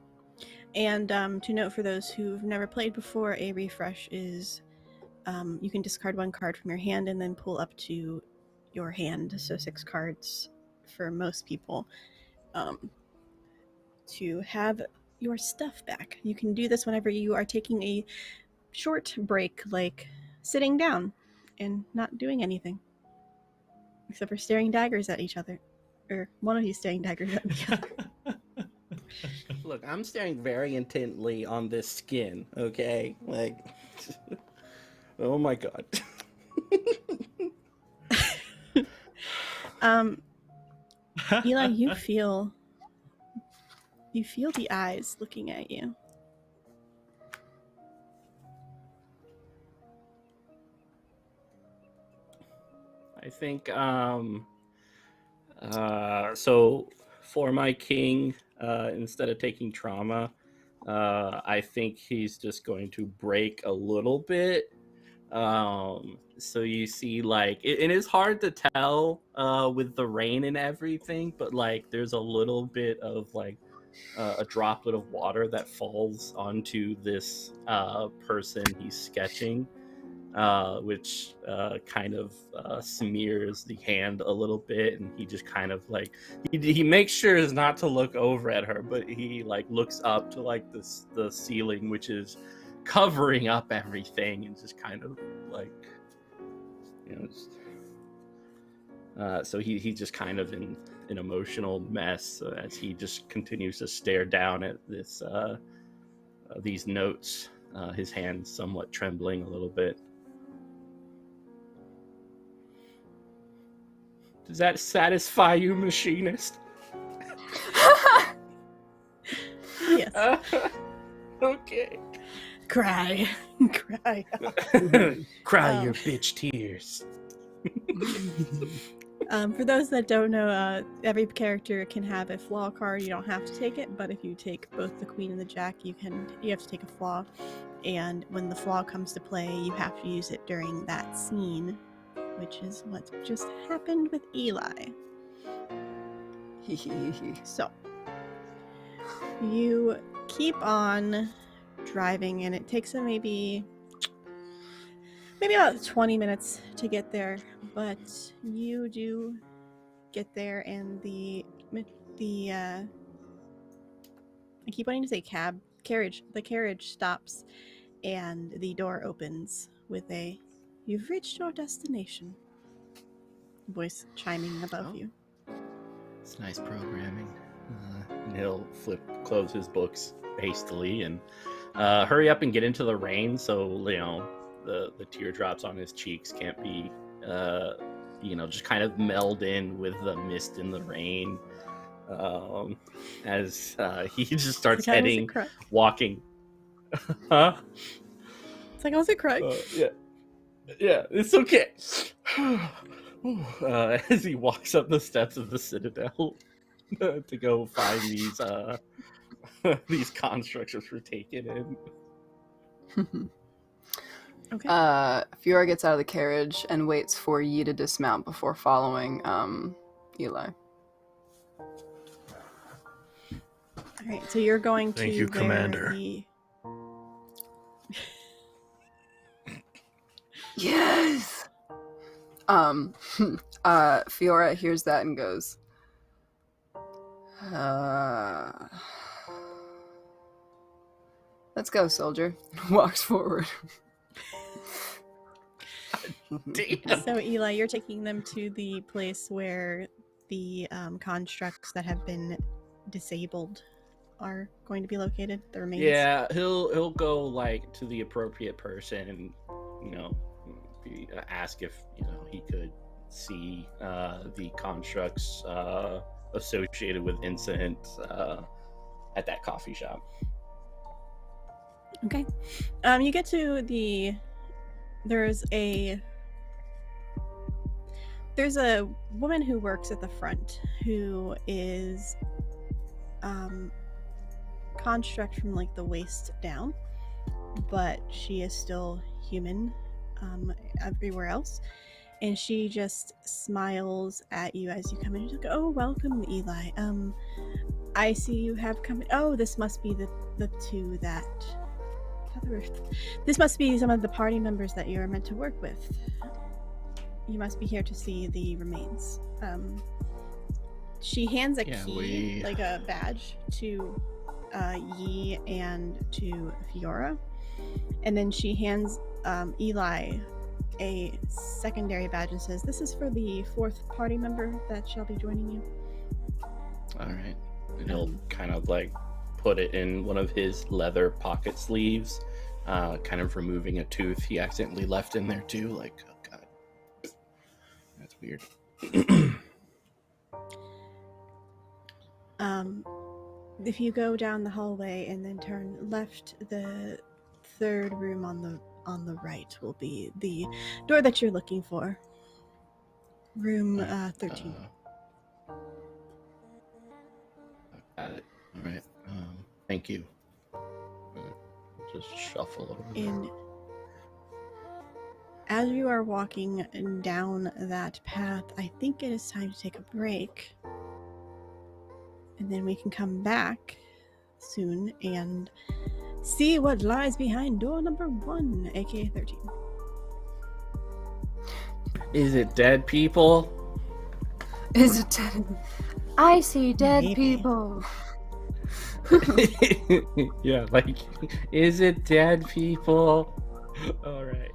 And to note for those who've never played before, a refresh is you can discard 1 card from your hand and then pull up to your hand, so 6 cards for most people, to have your stuff back. You can do this whenever you are taking a short break, like sitting down and not doing anything except for staring daggers at each other, or one of you staring daggers at the other. Look, I'm staring very intently on this skin, okay? Like, oh my god. Eli, you feel the eyes looking at you. I think so for my king, instead of taking trauma, I think he's just going to break a little bit, So you see, like, it is hard to tell with the rain and everything, but like there's a little bit of like a droplet of water that falls onto this person he's sketching, which kind of smears the hand a little bit, and he just kind of like he makes sure not to look over at her, but he like looks up to like the ceiling, which is covering up everything, and just kind of like, you know, so he's just kind of in an emotional mess as he just continues to stare down at this these notes, his hand somewhat trembling a little bit. Does that satisfy you, Machinist? Yes. Okay. Cry. Cry. Cry your bitch tears. For those that don't know, every character can have a flaw card. You don't have to take it, but if you take both the queen and the jack, you have to take a flaw. And when the flaw comes to play, you have to use it during that scene, which is what just happened with Eli. So you keep on driving, and it takes him maybe about 20 minutes to get there, but you do get there, and the I keep wanting to say carriage. The carriage stops, and the door opens with a "You've reached your destination" voice chiming above you. It's nice programming. And he'll close his books hastily and hurry up and get into the rain, so you know the teardrops on his cheeks can't be just kind of meld in with the mist in the rain. As he just starts walking. Huh? It's like I was crying. Yeah, it's okay. As he walks up the steps of the Citadel to go find these these constructs which were taken in. Okay. Fiora gets out of the carriage and waits for Yi to dismount before following Eli. All right, so you're going to Thank you, Commander. Yes. Fiora hears that and goes, "Let's go, soldier." Walks forward. Damn. So Eli, you're taking them to the place where the constructs that have been disabled are going to be located. The remains. Yeah, he'll go like to the appropriate person and ask if he could see the constructs associated with incident at that coffee shop. Okay. You get to there's a woman who works at the front who is construct from like the waist down, but she is still human everywhere else, and she just smiles at you as you come in. She's like, "Oh, welcome, Eli. I see you have come in. Oh, this must be the two that this must be some of the party members that you're meant to work with. You must be here to see the remains." She hands a key, like a badge, to Yi and to Fiora, and then she hands Eli a secondary badge and says, "This is for the 4th party member that shall be joining you." All right. And he'll kind of like put it in one of his leather pocket sleeves, kind of removing a tooth he accidentally left in there too. Like, oh god, that's weird. If you go down the hallway and then turn left, the 3rd room on the right will be the door that you're looking for. Room 13. Got it. All right. Thank you. Just shuffle over. And as you are walking down that path, I think it is time to take a break. And then we can come back soon and see what lies behind door number 1, aka 13. Is it dead people? Is it dead? I see dead Maybe. people. Yeah, like, is it dead people? All right.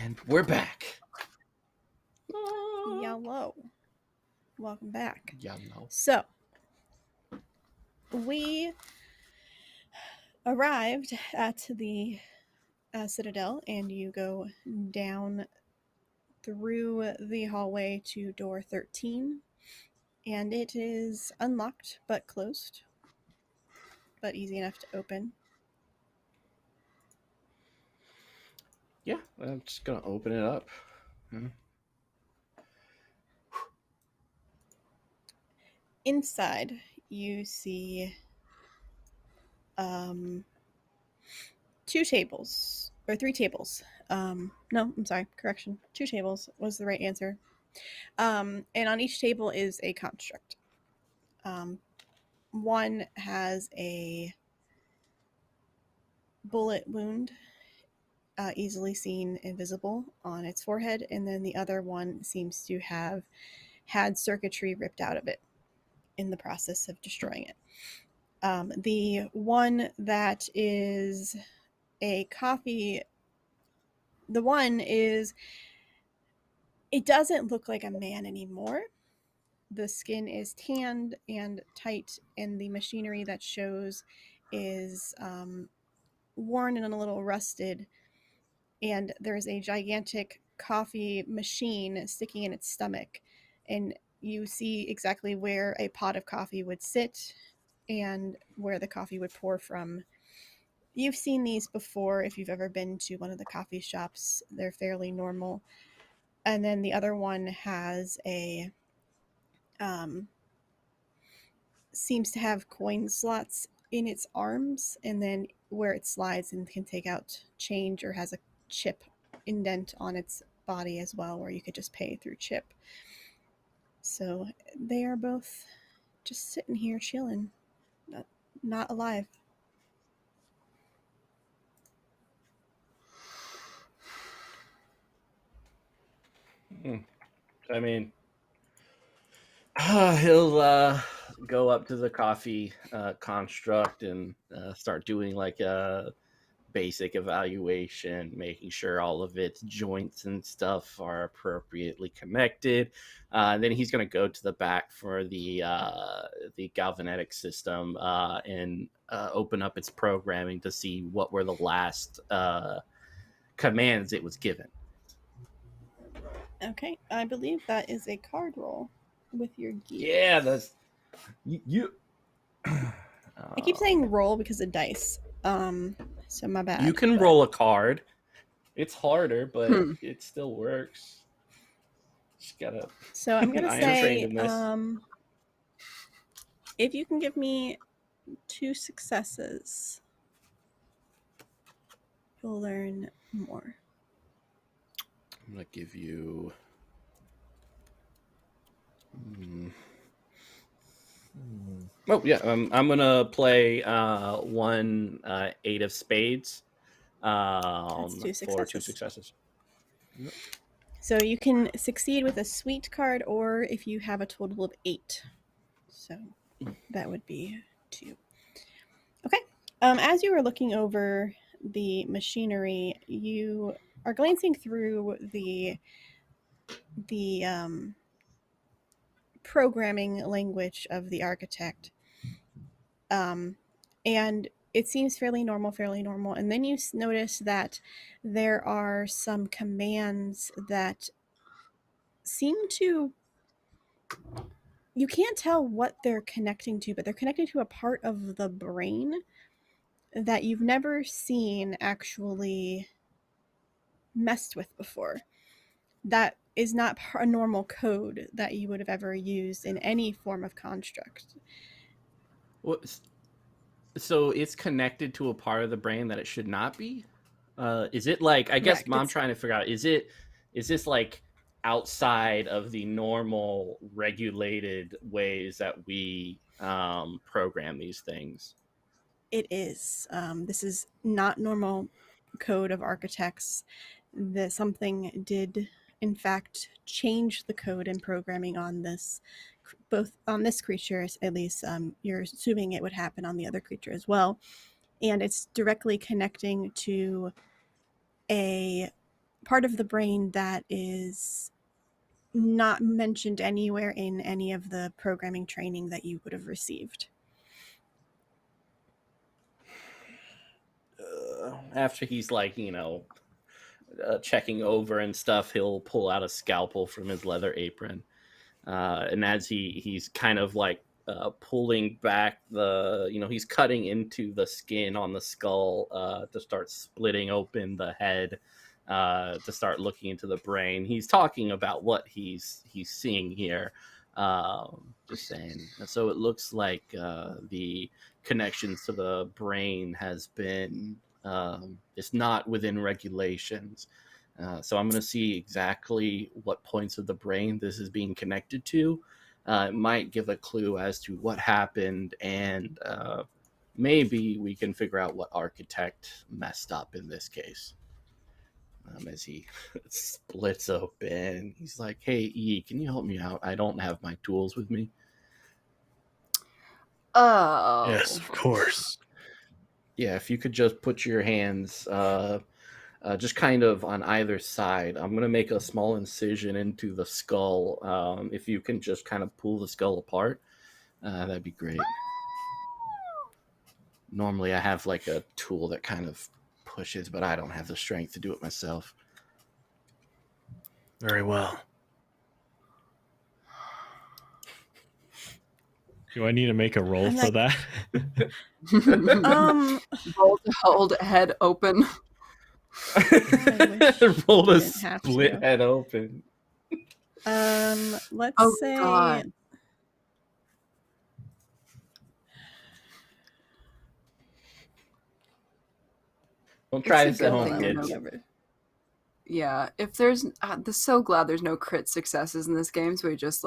And we're back. Yellow. Welcome back. Yellow. So, we arrived at the Citadel, and you go down through the hallway to door 13, and it is unlocked but closed, but easy enough to open. Yeah, I'm just gonna open it up. Inside, you see two tables, or three tables. No, I'm sorry, correction. Two tables was the right answer. And on each table is a construct. One has a bullet wound, easily seen invisible on its forehead, and then the other one seems to have had circuitry ripped out of it in the process of destroying it. The one that is a coffee, the one is, it doesn't look like a man anymore. The skin is tanned and tight, and the machinery that shows is worn and a little rusted. And there's a gigantic coffee machine sticking in its stomach. And you see exactly where a pot of coffee would sit and where the coffee would pour from. You've seen these before if you've ever been to one of the coffee shops. They're fairly normal. And then the other one has a seems to have coin slots in its arms, and then where it slides and can take out change, or has a chip indent on its body as well, where you could just pay through chip. So they are both just sitting here chilling, not alive. I mean, he'll go up to the coffee construct and start doing like a basic evaluation, making sure all of its joints and stuff are appropriately connected. Then he's going to go to the back for the galvanetic system and open up its programming to see what were the last commands it was given. Okay, I believe that is a card roll with your gear. Yeah, that's you. I keep saying roll because of dice. So my bad. You can roll a card. It's harder, but it still works. Just gotta. So I'm gonna I am say, trained in this. if you can give me 2 successes, you'll learn more. I'm gonna give you. Oh yeah, I'm gonna play 1 8 of spades. That's 2 for 2 successes. successes. Yep. So you can succeed with a sweet card, or if you have a total of 8. So that would be 2. Okay. As you are looking over the machinery, you are glancing through the programming language of the architect, and it seems fairly normal. And then you notice that there are some commands that seem to, you can't tell what they're connecting to, but they're connected to a part of the brain that you've never seen actually messed with before. That is not a normal code that you would have ever used in any form of construct. So it's connected to a part of the brain that it should not be? Is it like, I guess I'm trying to figure out, is this like outside of the normal regulated ways that we program these things? It is. This is not normal code of architects. That something did, in fact, change the code and programming on this, both on this creature, at least. You're assuming it would happen on the other creature as well. And it's directly connecting to a part of the brain that is not mentioned anywhere in any of the programming training that you would have received. After he's like, checking over and stuff, he'll pull out a scalpel from his leather apron. And as he's kind of like pulling back he's cutting into the skin on the skull to start splitting open the head, to start looking into the brain. He's talking about what he's seeing here. Just saying. So it looks like the connections to the brain has been it's not within regulations. So I'm going to see exactly what points of the brain this is being connected to. It might give a clue as to what happened, and maybe we can figure out what architect messed up in this case. As he splits open, he's like, "Hey, E, can you help me out? I don't have my tools with me." Oh. Yes, of course. Yeah, if you could just put your hands just kind of on either side. I'm going to make a small incision into the skull. If you can just kind of pull the skull apart, that'd be great. Normally I have like a tool that kind of pushes, but I don't have the strength to do it myself. Very well. Do I need to make a roll for that? Roll to hold head open. Roll to didn't have split to. head open. Let's Oh, say God. Don't try It's this a at good home, thing there there's we kids. go. Yeah, if there's, so glad there's no crit successes in this game, so he just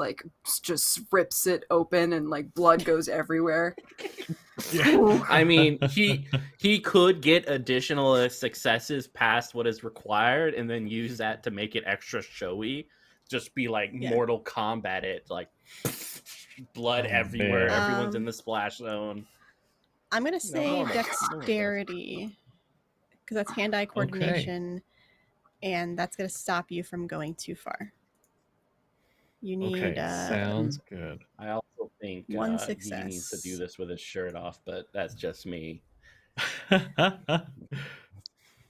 rips it open and like blood goes everywhere. Yeah. I mean, he could get additional successes past what is required, and then use that to make it extra showy. Just be like Mortal Kombat, it like blood everywhere. man. Everyone's in the splash zone. I'm gonna say normal dexterity, because that's hand-eye coordination, and that's gonna stop you from going too far. You need sounds good. I also think one he needs to success. do this with his shirt off, but that's just me.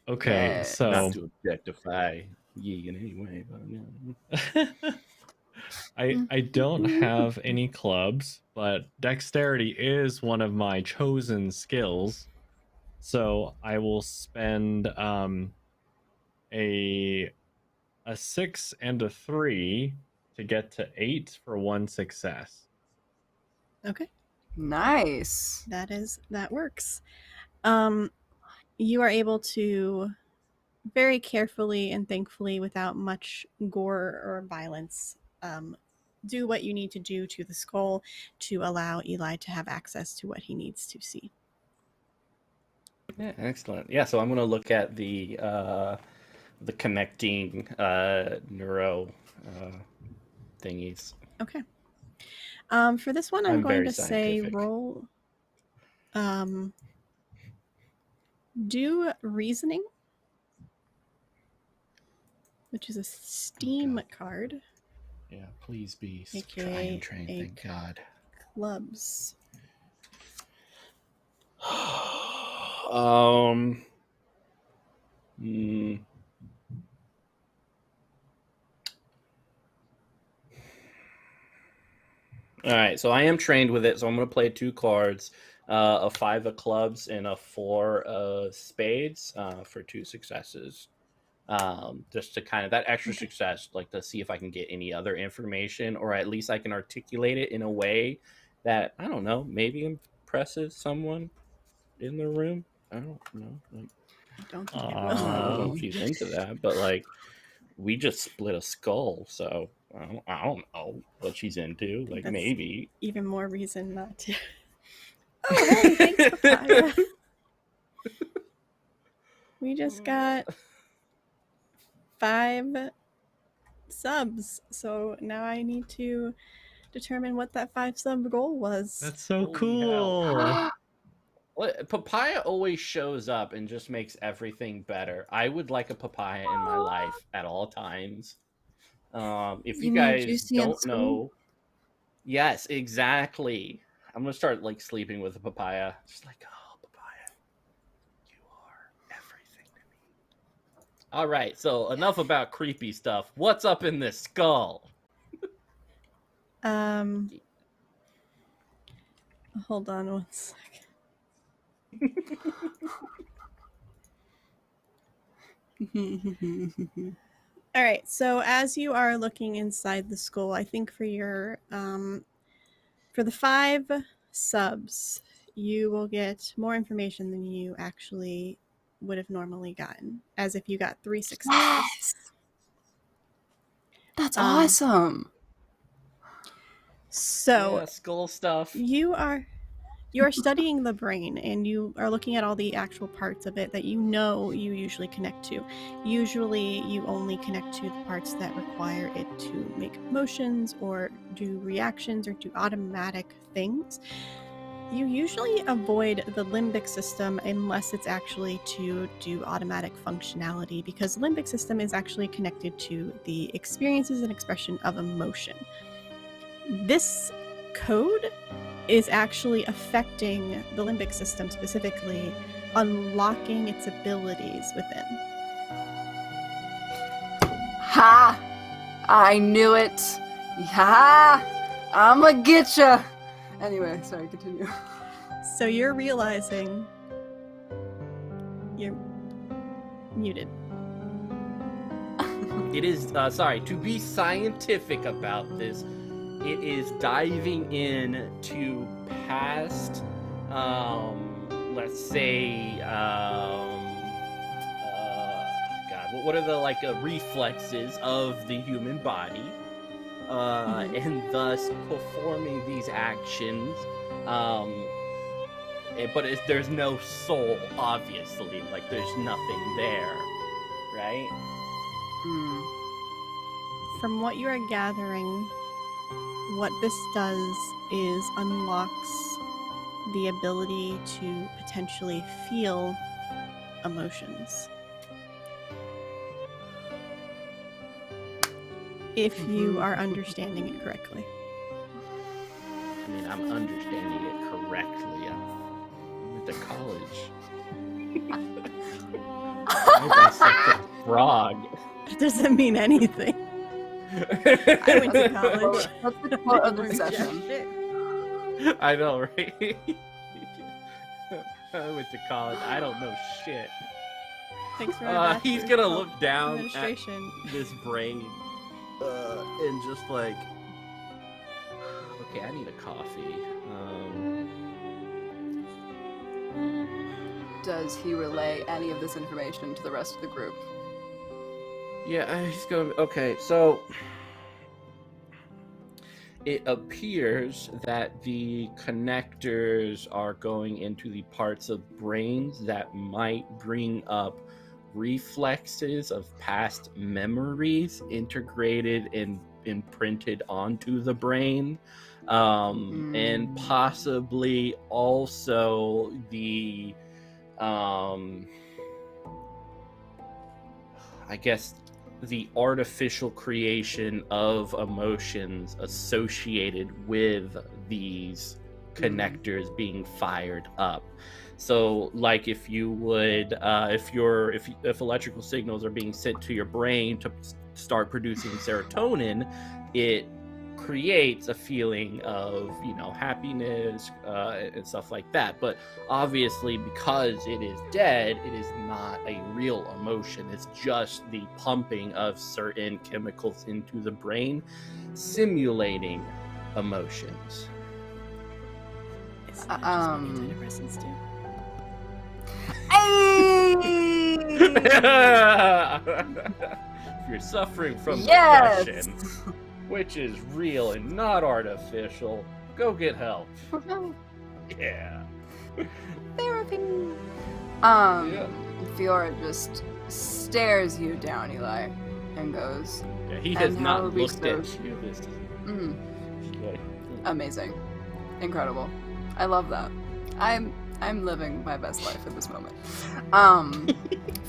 Okay, Yeah. so Not to objectify Yi in any way, but I don't have any clubs, but dexterity is one of my chosen skills. So I will spend a 6 and a 3 to get to 8 for one success. Okay. Nice. That works. You are able to very carefully and thankfully, without much gore or violence, do what you need to do to the skull to allow Eli to have access to what he needs to see. yeah, excellent. Yeah, so I'm gonna look at the connecting neuro thingies. Okay. For this one, I'm I'm going very to say scientific. roll. Do reasoning, which is a Steam God. card. Yeah, please be AKA try and train. a Thank God. Clubs. All right, so I am trained with it, so I'm going to play 2 cards, a 5 of clubs and a 4 of spades for 2 successes. Just to kind of that extra success, like to see if I can get any other information, or at least I can articulate it in a way that, I don't know, maybe impresses someone in the room. I don't know. Like, I don't think it I will. don't know if she's into that, but like, we just split a skull, so I don't know what she's into. Like, That's maybe. even more reason not to. Oh, hey, thanks, Papaya. We just got 5 subs, so now I need to determine what that 5 sub goal was. That's so Holy cool. hell. Well, papaya always shows up and just makes everything better. I would like a papaya in my life at all times. If you You mean guys juicy and don't sweet? know, yes, exactly. I'm gonna start like sleeping with a papaya. Just like, oh, papaya, you are everything to me. All right, so enough about creepy stuff. What's up in this skull? Hold on one second. All right. So as you are looking inside the skull, I think for your for the 5 subs, you will get more information than you actually would have normally gotten, as if you got 3 successes. Yes! That's Um, awesome. So Yeah, skull stuff. you are studying the brain, and you are looking at all the actual parts of it that you usually connect to. Usually you only connect to the parts that require it to make motions or do reactions or do automatic things. You usually avoid the limbic system unless it's actually to do automatic functionality, because the limbic system is actually connected to the experiences and expression of emotion. This code is actually affecting the limbic system, specifically unlocking its abilities within. Ha! I knew it. Ha! I'ma get ya. Anyway, sorry, continue. So you're realizing you're muted. It is, to be scientific about this, it is diving in to past, let's say, God, what are the, like, reflexes of the human body, and thus performing these actions, but there's no soul, obviously, like, there's nothing there, right? From what you are gathering, what this does is unlocks the ability to potentially feel emotions. If you are understanding it correctly. I mean, I'm understanding it correctly. I went to college. I dissected a frog. It doesn't mean anything. I went to college. That's the quote of the session. I know, right? I went to college. I don't know shit. Thanks for he's gonna look down at administration. this brain and just like, okay, I need a coffee. Does he relay any of this information to the rest of the group? Yeah, he's going. Okay, so it appears that the connectors are going into the parts of brains that might bring up reflexes of past memories integrated and imprinted onto the brain, and possibly also the I guess the artificial creation of emotions associated with these connectors being fired up. So, like, if you would, if electrical signals are being sent to your brain to start producing serotonin, it creates a feeling of, happiness and stuff like that. But obviously, because it is dead, it is not a real emotion. It's just the pumping of certain chemicals into the brain, simulating emotions. It's not just what antidepressants do. If you're suffering from depression, which is real and not artificial, go get help. Yeah. Therapy. Yeah. Fiora just stares you down, Eli, and goes, Yeah, he has And not how looked at research- you this mm, like, amazing. Incredible. I love that. I'm I'm living my best life at this moment.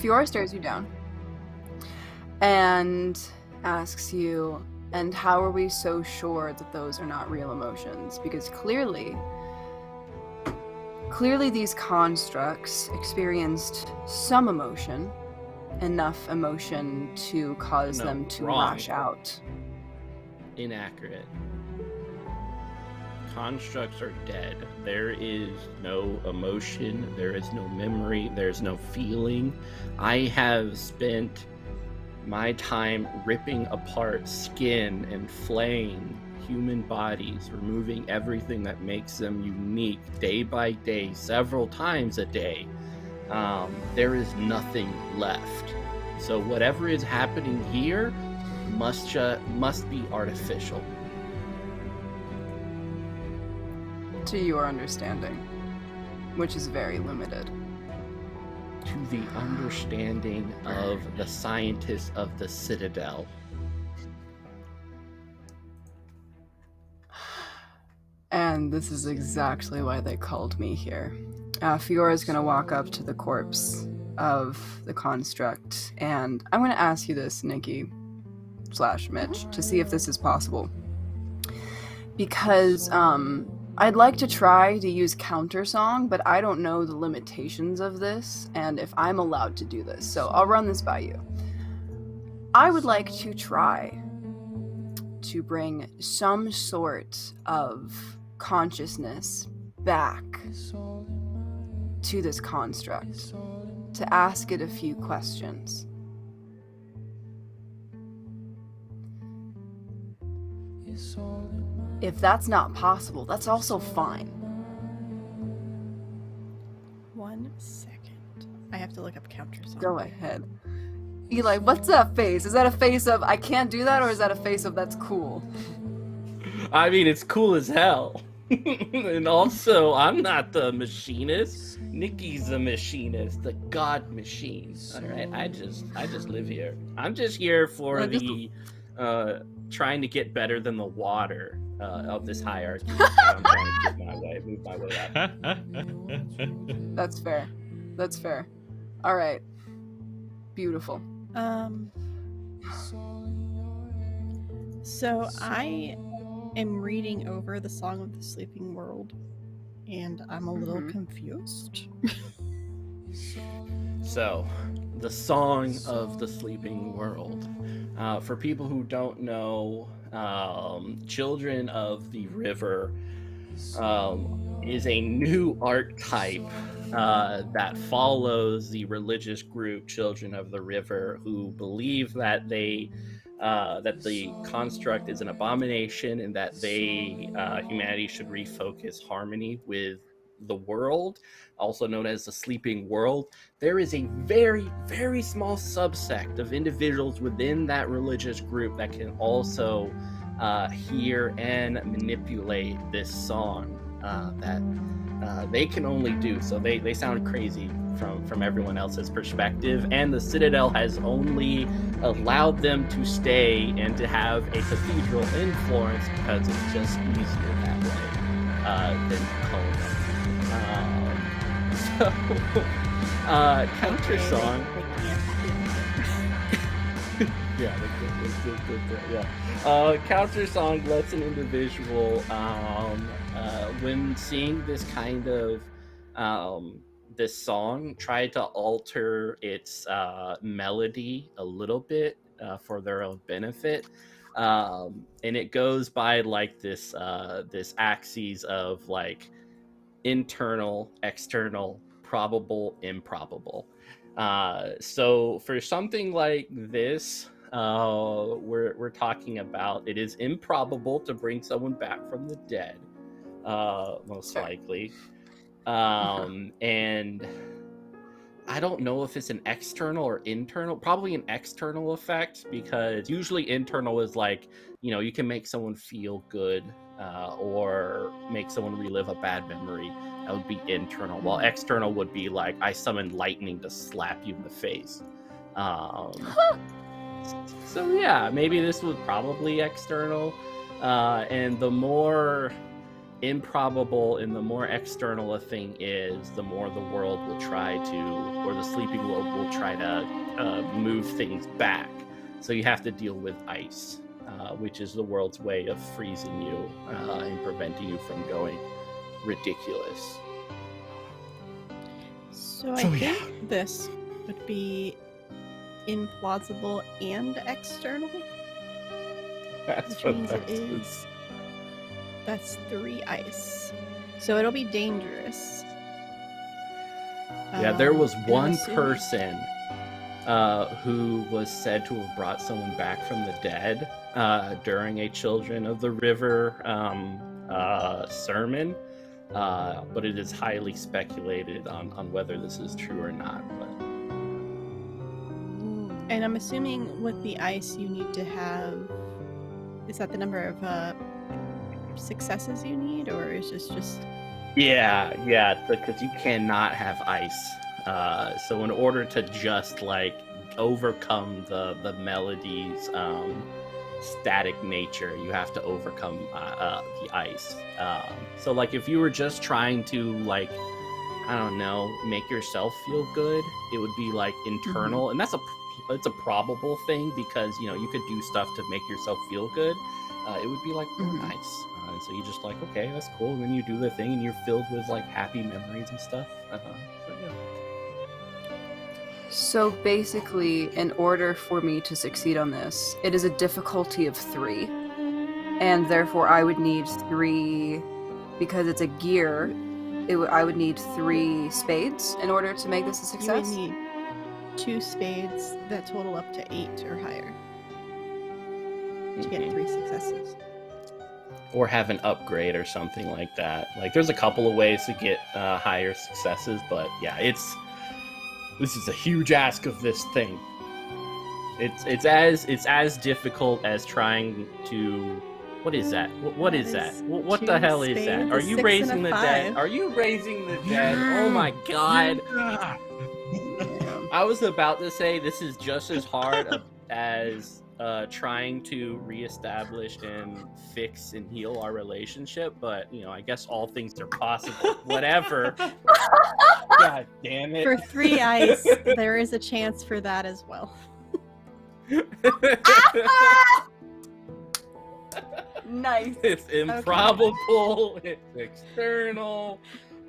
Fiora stares you down and asks you, and how are we so sure that those are not real emotions? Because clearly these constructs experienced some emotion, enough emotion to cause them to lash out. Inaccurate. Constructs are dead. There is no emotion, there is no memory, there's no feeling. I have spent my time ripping apart skin and flaying human bodies, removing everything that makes them unique day by day, several times a day. There is nothing left. So whatever is happening here must be artificial. To your understanding, which is very limited. To the understanding of the scientists of the Citadel. And this is exactly why they called me here. Fiora's gonna walk up to the corpse of the construct, and I'm gonna ask you this, Nikki/Mitch, to see if this is possible. Because I'd like to try to use countersong, but I don't know the limitations of this and if I'm allowed to do this. So I'll run this by you. I would like to try to bring some sort of consciousness back to this construct, to ask it a few questions. If that's not possible, that's also fine. 1 second. I have to look up countersong. Go ahead. Eli, what's that face? Is that a face of I can't do that, or is that a face of that's cool? I mean, it's cool as hell. And also, I'm not the machinist. Nikki's the machinist, the god machine. All right, I just live here. I'm just here for the trying to get better than the water of this hierarchy. I'm trying to get my way, move my way up. That's fair. That's fair. All right. Beautiful. So I am reading over the Song of the Sleeping World, and I'm a little confused. So, the Song of the Sleeping World. For people who don't know, Children of the River is a new archetype that follows the religious group Children of the River, who believe that that the construct is an abomination and that humanity should refocus harmony with the world, also known as the sleeping world. There is a very, very small subsect of individuals within that religious group that can also hear and manipulate this song that they can only do. So they sound crazy from everyone else's perspective, and the Citadel has only allowed them to stay and to have a cathedral in Florence because it's just easier that way than Cologne. Counter song. Counter song lets an individual, when seeing this kind of this song, try to alter its melody a little bit for their own benefit, and it goes by like this axes of like internal, external, probable, improbable. So for something like this, we're talking about it is improbable to bring someone back from the dead, most likely. And I don't know if it's an external or internal, probably an external effect, because usually internal is like, you can make someone feel good or make someone relive a bad memory. That would be internal, while external would be like, I summoned lightning to slap you in the face. So yeah, maybe this was probably external. And the more improbable and the more external a thing is, the more the world will try to, or the sleeping world will try to move things back. So you have to deal with ice, which is the world's way of freezing you and preventing you from going ridiculous. So I think this would be implausible and external, which means it is. That's 3 ice. So it'll be dangerous. Yeah, there was one assuming... person who was said to have brought someone back from the dead during a Children of the River sermon. But it is highly speculated on whether this is true or not. But... And I'm assuming with the ice you need to have... Is that the number of successes you need, or is this just... Yeah, because you cannot have ice. So in order to just like overcome the melody's static nature, you have to overcome the ice. So like if you were just trying to like, I don't know, make yourself feel good, it would be like internal, and it's a probable thing because you know you could do stuff to make yourself feel good. It would be like nice. And so you just like, okay, that's cool. And then you do the thing and you're filled with like happy memories and stuff. So basically, in order for me to succeed on this, it is a difficulty of 3. And therefore I would need 3, because it's a gear, I would need 3 spades in order to make this a success? You would need 2 spades that total up to 8 or higher to get 3 successes. Or have an upgrade or something like that. Like there's a couple of ways to get higher successes, but yeah, this is a huge ask of this thing. It's as difficult as trying to... What is that? What is that? What the hell is that? Are you raising the dead? Are you raising the dead? Oh my god. I was about to say this is just as hard as trying to reestablish and fix and heal our relationship, but you know, I guess all things are possible. Whatever. God damn it. For 3 ice, there is a chance for that as well. Nice. It's improbable. Okay. It's external.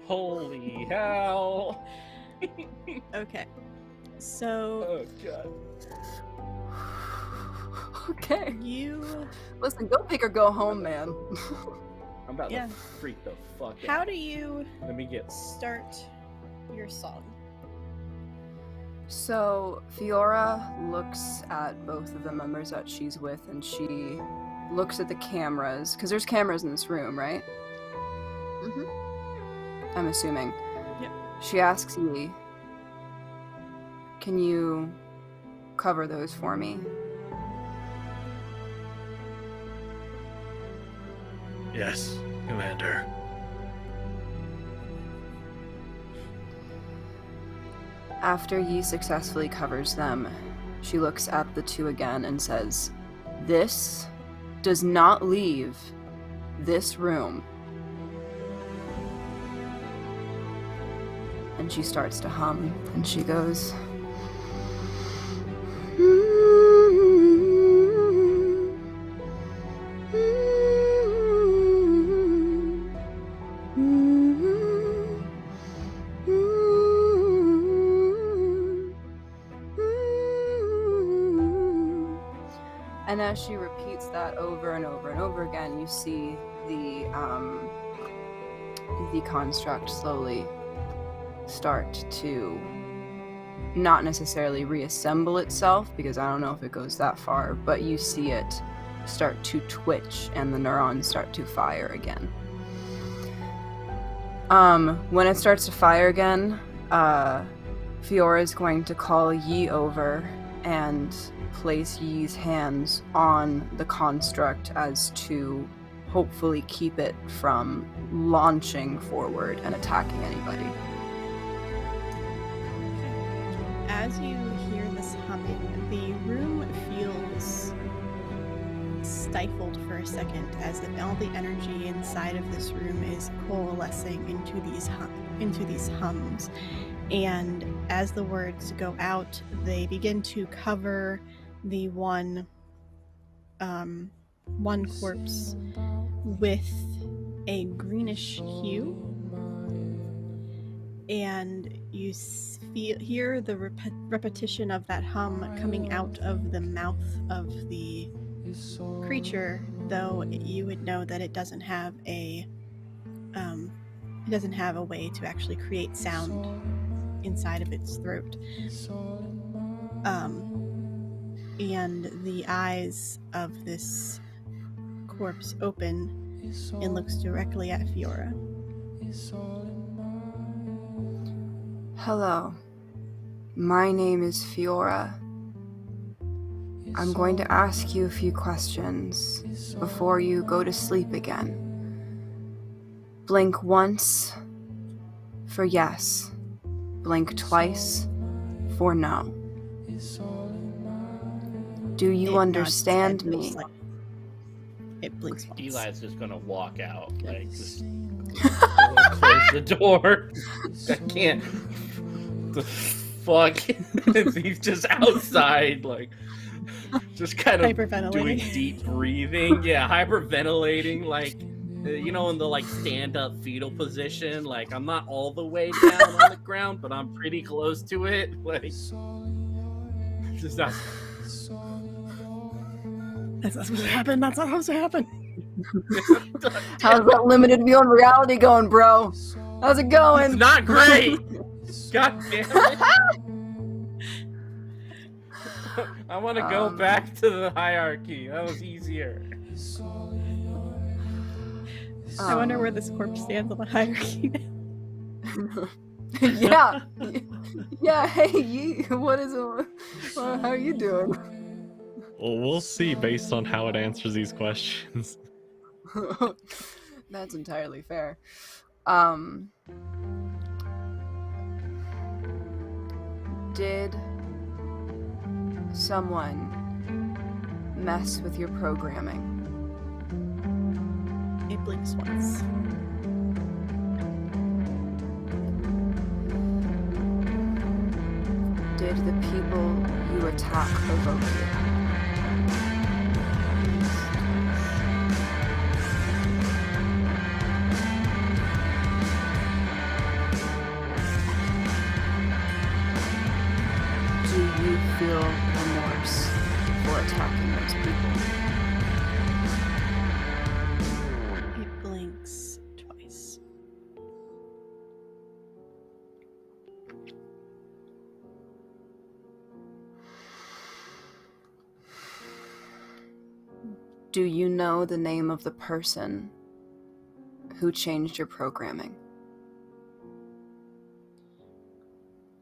Holy hell. Okay. So. Oh god. Okay. You... Listen, go big or go home, man. I'm about to freak the fuck out. How do you... Let me get... start your song? So, Fiora looks at both of the members that she's with, and she looks at the cameras, because there's cameras in this room, right? Mm-hmm. I'm assuming. Yep. She asks Eli, can you cover those for me? Yes, Commander. After Yi successfully covers them, she looks at the 2 again and says, "This does not leave this room." And she starts to hum, and she goes, and as she repeats that over and over and over again, you see the construct slowly start to not necessarily reassemble itself, because I don't know if it goes that far, but you see it start to twitch and the neurons start to fire again. When it starts to fire again, Fiora is going to call Yi over and place Yi's hands on the construct as to hopefully keep it from launching forward and attacking anybody. As you hear this humming, the room feels stifled for a second as all the energy inside of this room is coalescing into these hums. And as the words go out, they begin to cover the one corpse with a greenish hue, and you hear the repetition of that hum coming out of the mouth of the creature, though you would know that it doesn't have a way to actually create sound inside of its throat. And the eyes of this corpse open and looks directly at Fiora. Hello. My name is Fiora. I'm going to ask you a few questions before you go to sleep again. Blink once for yes. Blink twice for no. Do you understand me? It blinks once. Eli's just gonna walk out, like, just close the door. I can't. The fuck? He's just outside, like, just kind of doing deep breathing. Yeah, hyperventilating, like, in the, like, stand-up fetal position. Like, I'm not all the way down on the ground, but I'm pretty close to it. Like, just not. That's not supposed to happen. That's not supposed to happen. How's that limited view on reality going, bro? How's it going? It's not great. God damn it. I want to go back to the hierarchy. That was easier. I wonder where this corpse stands on the hierarchy now. Yeah. Yeah, hey, what is it? How are you doing? Well, we'll see based on how it answers these questions. That's entirely fair. Did someone mess with your programming? It blinks once. Did the people you attack provoke you? Do you feel remorse for attacking those people? It blinks twice. Do you know the name of the person who changed your programming?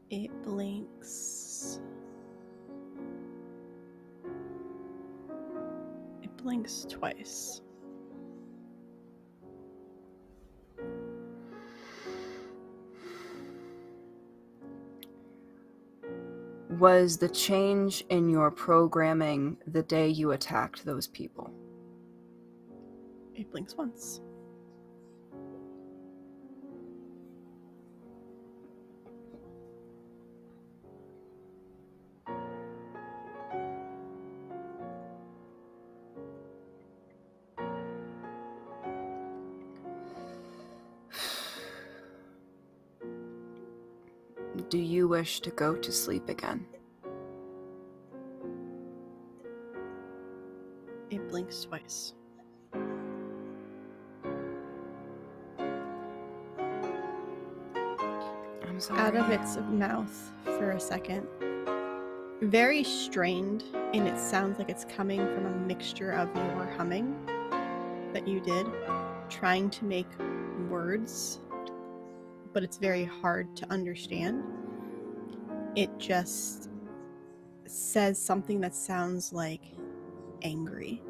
It blinks. It blinks twice. Was the change in your programming the day you attacked those people? It blinks once. Do you wish to go to sleep again? It blinks twice. I'm sorry. Out of its mouth for a second, very strained, and it sounds like it's coming from a mixture of your humming that you did, trying to make words, but it's very hard to understand. It just says something that sounds like angry.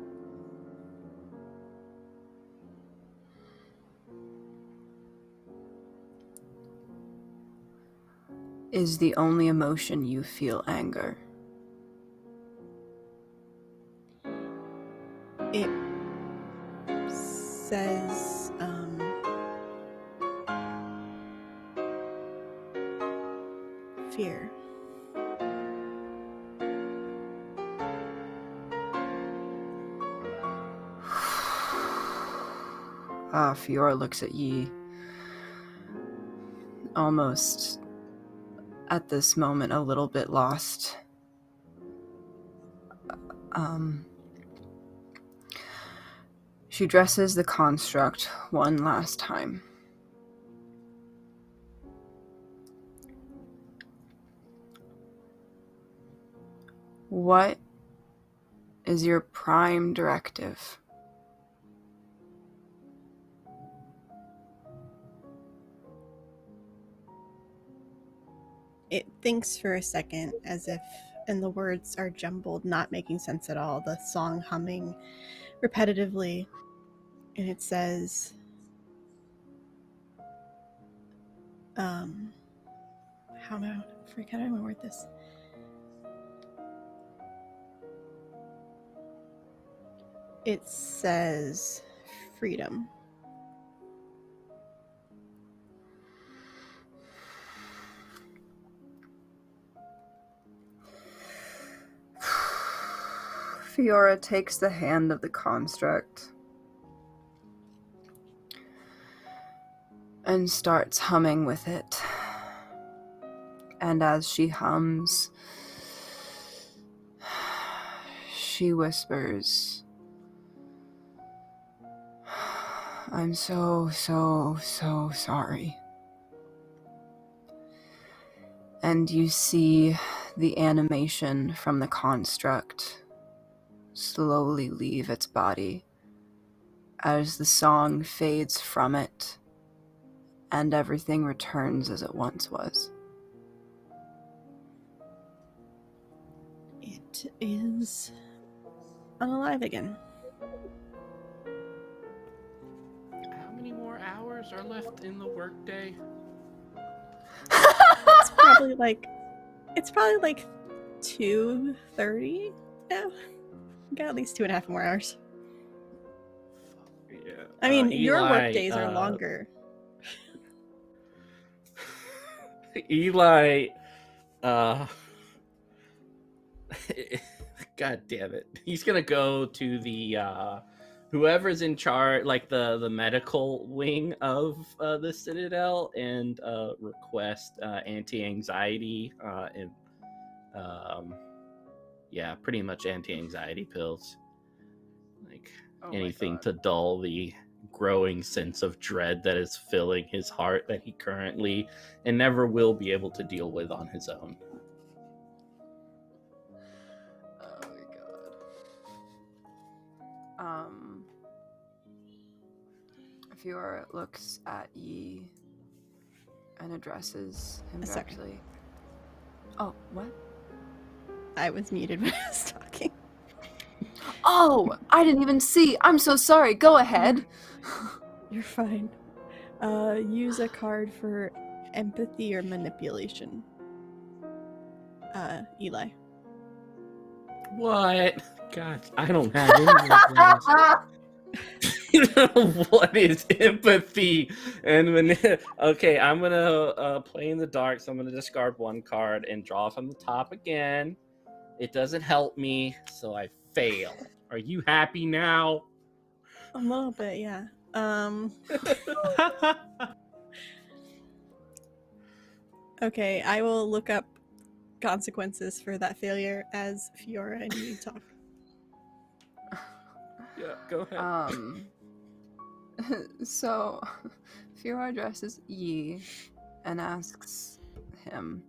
Is the only emotion you feel anger? fear. Fiora looks at Yi, almost at this moment a little bit lost. She dresses the construct one last time. What is your prime directive? It thinks for a second as if, and the words are jumbled, not making sense at all, the song humming repetitively, and it says, how do I word this? It says freedom. Fiora takes the hand of the construct and starts humming with it. And as she hums, she whispers, "I'm so sorry." And you see the animation from the construct slowly leave its body as the song fades from it and everything returns as it once was. It is unalive again. How many more hours are left in the workday? It's probably like 2:30 now. We got at least 2.5 more hours. Yeah. I mean, your Eli, work days are longer. Eli, God damn it. He's gonna go to the whoever's in charge, like the medical wing of the Citadel, and request anti-anxiety and yeah, pretty much anti-anxiety pills. Like anything to dull the growing sense of dread that is filling his heart that he currently and never will be able to deal with on his own. Oh my god. Fiora looks at Yi and addresses him directly. Oh, what? I was muted when I was talking. Oh, I didn't even see. I'm so sorry. Go ahead. You're fine. Use a card for empathy or manipulation. Eli. What? God, I don't have any of those. What is empathy? And when okay, I'm gonna play in the dark, so I'm gonna discard one card and draw from the top again. It doesn't help me, so I fail. Are you happy now? A little bit, yeah. Okay, I will look up consequences for that failure as Fiora and you talk. Yeah, go ahead. So Fiora addresses Yi and asks him,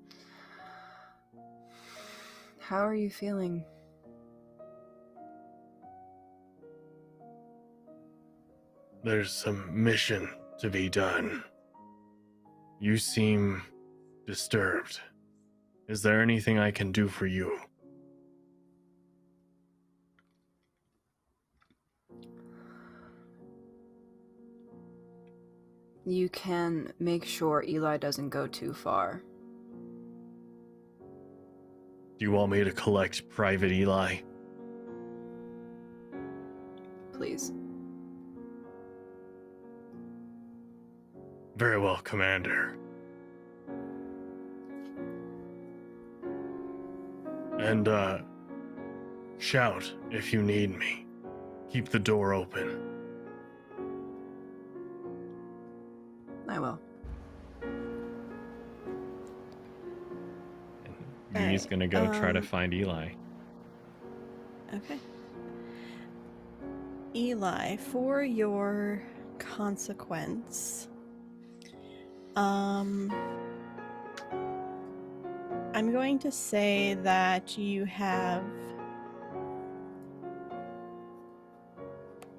"How are you feeling?" There's some mission to be done. You seem disturbed. Is there anything I can do for you? You can make sure Eli doesn't go too far. Do you want me to collect Private Eli? Please. Very well, Commander. And, shout if you need me. Keep the door open. I will. And he's gonna go try to um, find Eli. Okay. Eli, for your consequence, I'm going to say that you have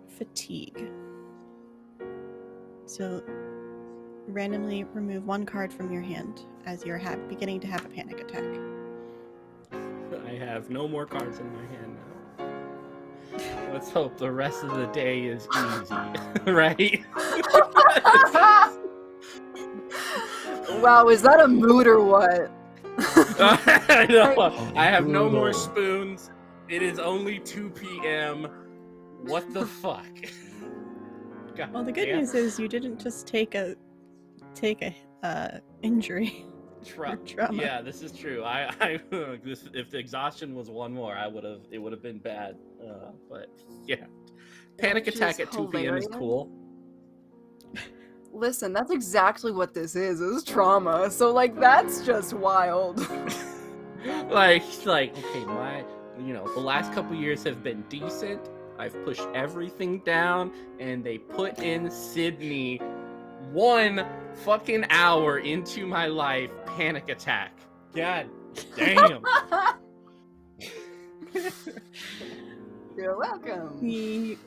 fatigue. So randomly remove one card from your hand as you're beginning to have a panic attack. I have no more cards in my hand now. Let's hope the rest of the day is easy, right? Wow, is that a mood or what? I know. I have no more spoons. It is only 2 p.m. What the fuck? God Well, the good damn. news is you didn't just take a injury. Trauma. Yeah, this is true. If the exhaustion was one more, it would have been bad. But yeah, panic Which attack is at 2 p.m. is hilarious. cool. Listen, that's exactly what this is trauma. So, like, that's just wild. like okay, the last couple years have been decent. I've pushed everything down, and they put in Sydney 1 fucking hour into my life. Panic attack. God damn. You're welcome. You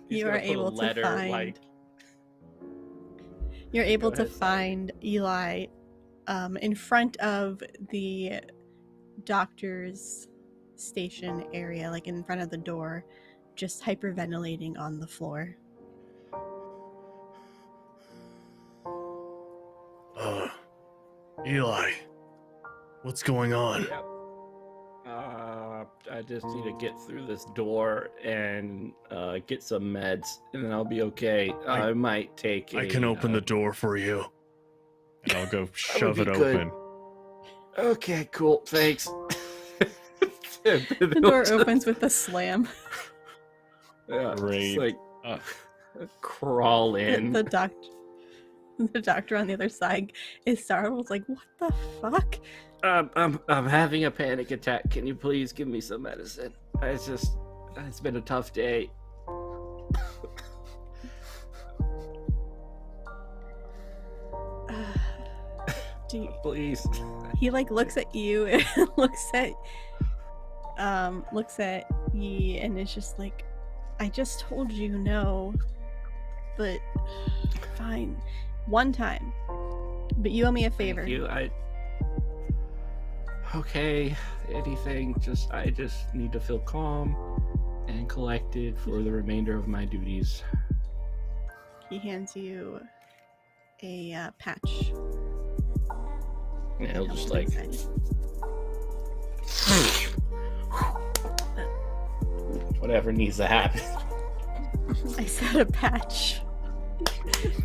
He's are gonna put a able letter, to find. like, You're able Go to ahead, find Eli in front of the doctor's station area, like in front of the door, just hyperventilating on the floor. Eli, what's going on? Yep. I just need to get through this door and get some meds, and then I'll be okay. I might take. I can open the door for you. And I'll go shove it be good. open. Okay, cool. Thanks. The door opens with a slam. Yeah, Great. just like crawl in. The doctor on the other side is startled, like, "What the fuck?" I'm having a panic attack. Can you please give me some medicine? It's been a tough day. Please. He like looks at you and looks at Yi and is just like, "I just told you no, but fine, one time, but you owe me a favor." Thank you. Okay, anything. I just need to feel calm and collected for the remainder of my duties. He hands you a patch. And he'll just like whatever needs to happen. I said a patch.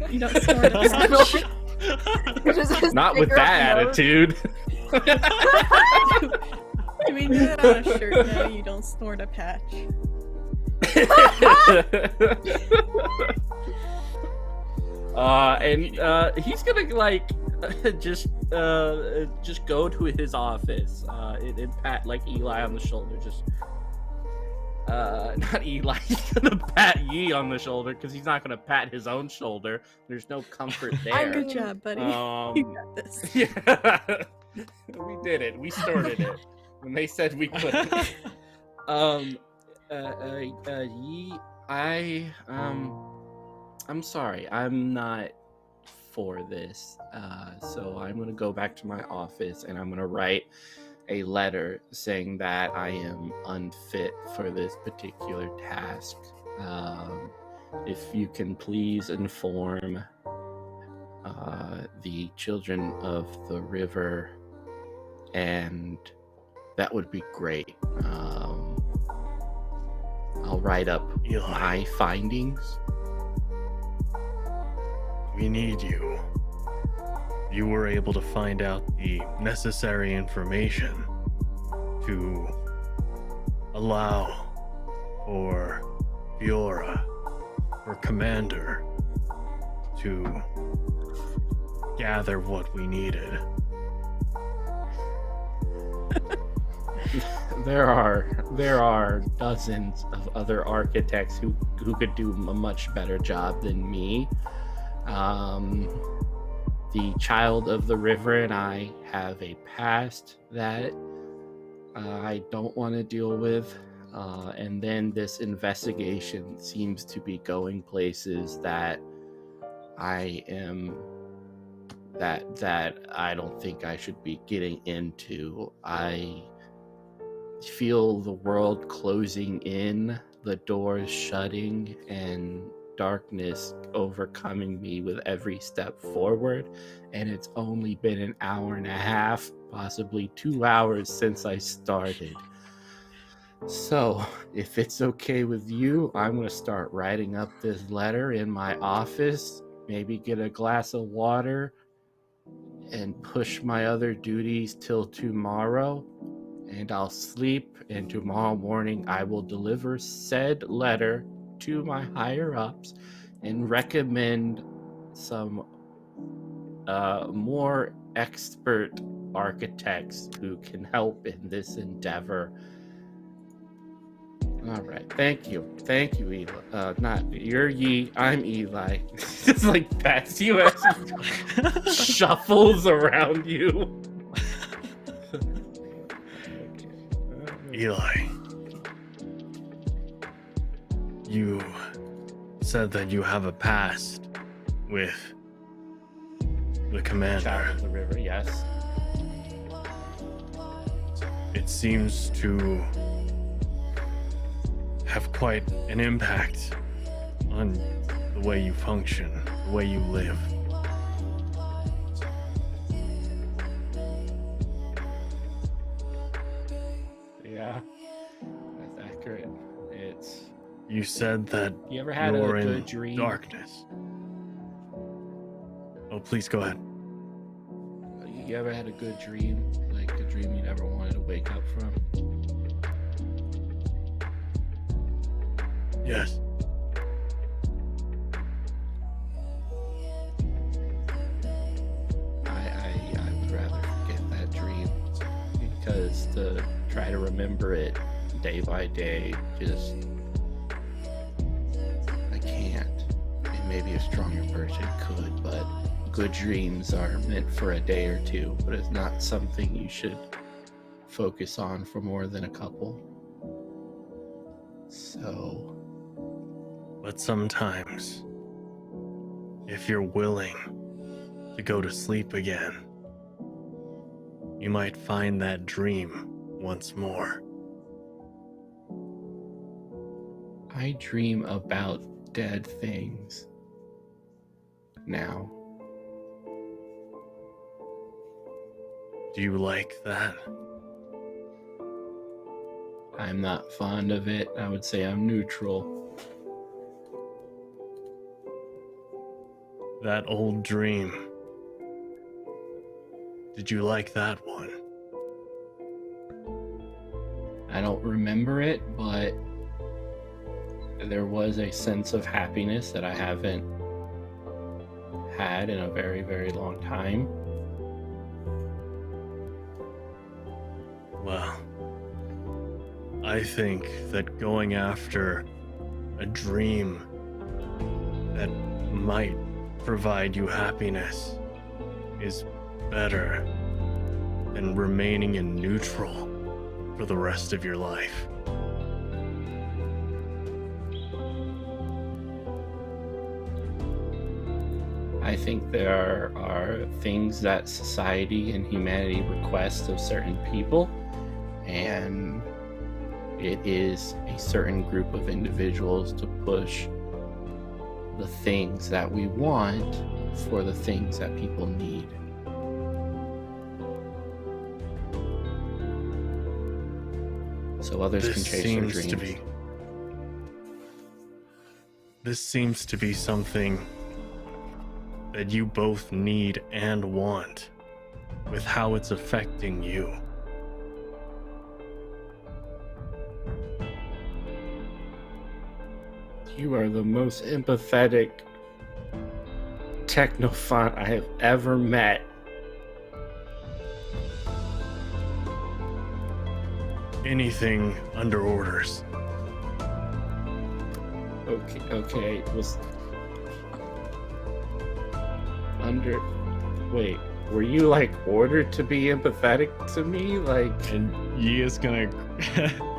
You don't snort a patch. Not with that attitude. I mean, you have on a shirt now. You don't snort a patch. And he's gonna like just go to his office and pat like Eli on the shoulder. Just not Eli. He's gonna pat Yi on the shoulder because he's not gonna pat his own shoulder. There's no comfort there. Good job, buddy. You got this. Yeah, we did it. We started it when they said we couldn't. Yi, I'm sorry. I'm not for this. So I'm gonna go back to my office and I'm gonna write a letter saying that I am unfit for this particular task. If you can please inform the children of the river, and that would be great. I'll write up Eli, my findings. we need you. You were able to find out the necessary information to allow for Fiora, for Commander, to gather what we needed. There are dozens of other architects who could do a much better job than me. The Child of the River and I have a past that I don't want to deal with. And then this investigation seems to be going places that I don't think I should be getting into. I feel the world closing in, the doors shutting, and darkness overcoming me with every step forward. And it's only been an hour and a half, possibly 2 hours since I started. So, if it's okay with you, I'm going to start writing up this letter in my office, maybe get a glass of water, and push my other duties till tomorrow. And I'll sleep, and tomorrow morning I will deliver said letter to my higher-ups and recommend some more expert architects who can help in this endeavor. All right, thank you, Eli. You're Yi, I'm Eli. Just like pats you as he shuffles around you. Eli, you said that you have a past with the Commander. Child of the River, yes. It seems to have quite an impact on the way you function, the way you live. Yeah, that's accurate. You said that You ever had you're a in good dream? darkness. Oh, please go ahead. You ever had a good dream? Like a dream you never wanted to wake up from? Yes. I would rather forget that dream, because to try to remember it day by day, just I can't. And maybe a stronger person could, but good dreams are meant for a day or two, but it's not something you should focus on for more than a couple. So, But sometimes, if you're willing to go to sleep again, you might find that dream once more. I dream about dead things now. Do you like that? I'm not fond of it. I would say I'm neutral. That old dream. Did you like that one? I don't remember it, but there was a sense of happiness that I haven't had in a very, very long time. Well, I think that going after a dream that might provide you happiness is better than remaining in neutral for the rest of your life. I think there are things that society and humanity request of certain people, and it is a certain group of individuals to push the things that we want for the things that people need. So others can chase their dreams. This seems to be something that you both need and want, with how it's affecting you. You are the most empathetic technophant I have ever met. Anything under orders. Okay, was under. Wait, were you like ordered to be empathetic to me? Like, And Yi is gonna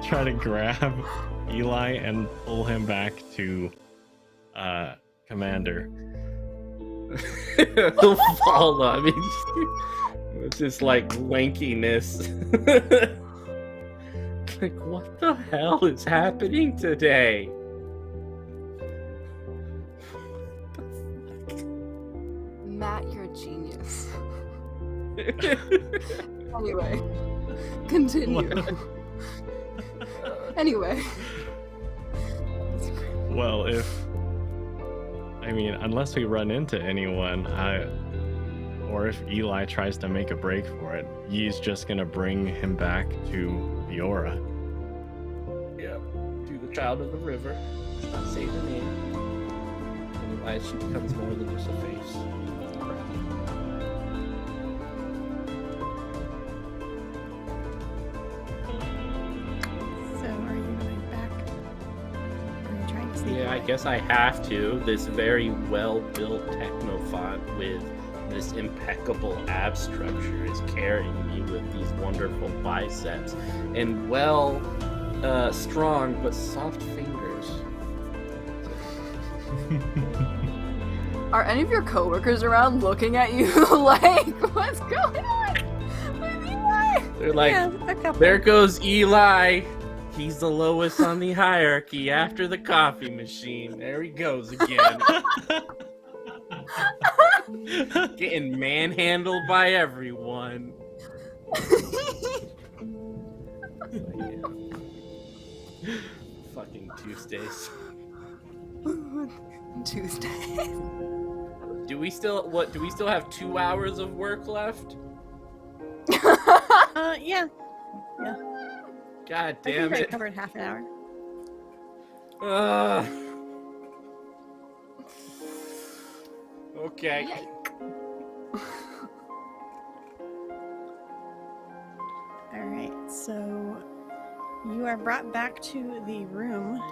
try to grab Eli and pull him back to Commander. he'll fall. I mean, it's just like lankiness. Like, what the hell is happening today? Matt, you're a genius. Anyway, continue. Anyway. Well, unless we run into anyone, or if Eli tries to make a break for it, Yi's just gonna bring him back to Fiora. Yeah, to the child of the river. Not say the name. Otherwise, she becomes more than just a face. So, are you going back? Are you trying to sneak Yeah, I away? guess I have to. This very well-built technophant with this impeccable ab structure is carrying me with these wonderful biceps and strong but soft fingers. Are any of your coworkers around looking at you like, what's going on with Eli? They're like, Yeah, a couple. there goes Eli. He's the lowest on the hierarchy after the coffee machine. There he goes again. Getting manhandled by everyone. Fucking Tuesdays. Tuesday. Do we still have 2 hours of work left? Yeah. God I think damn I it. covered half an hour. Okay. Alright, so you are brought back to the room,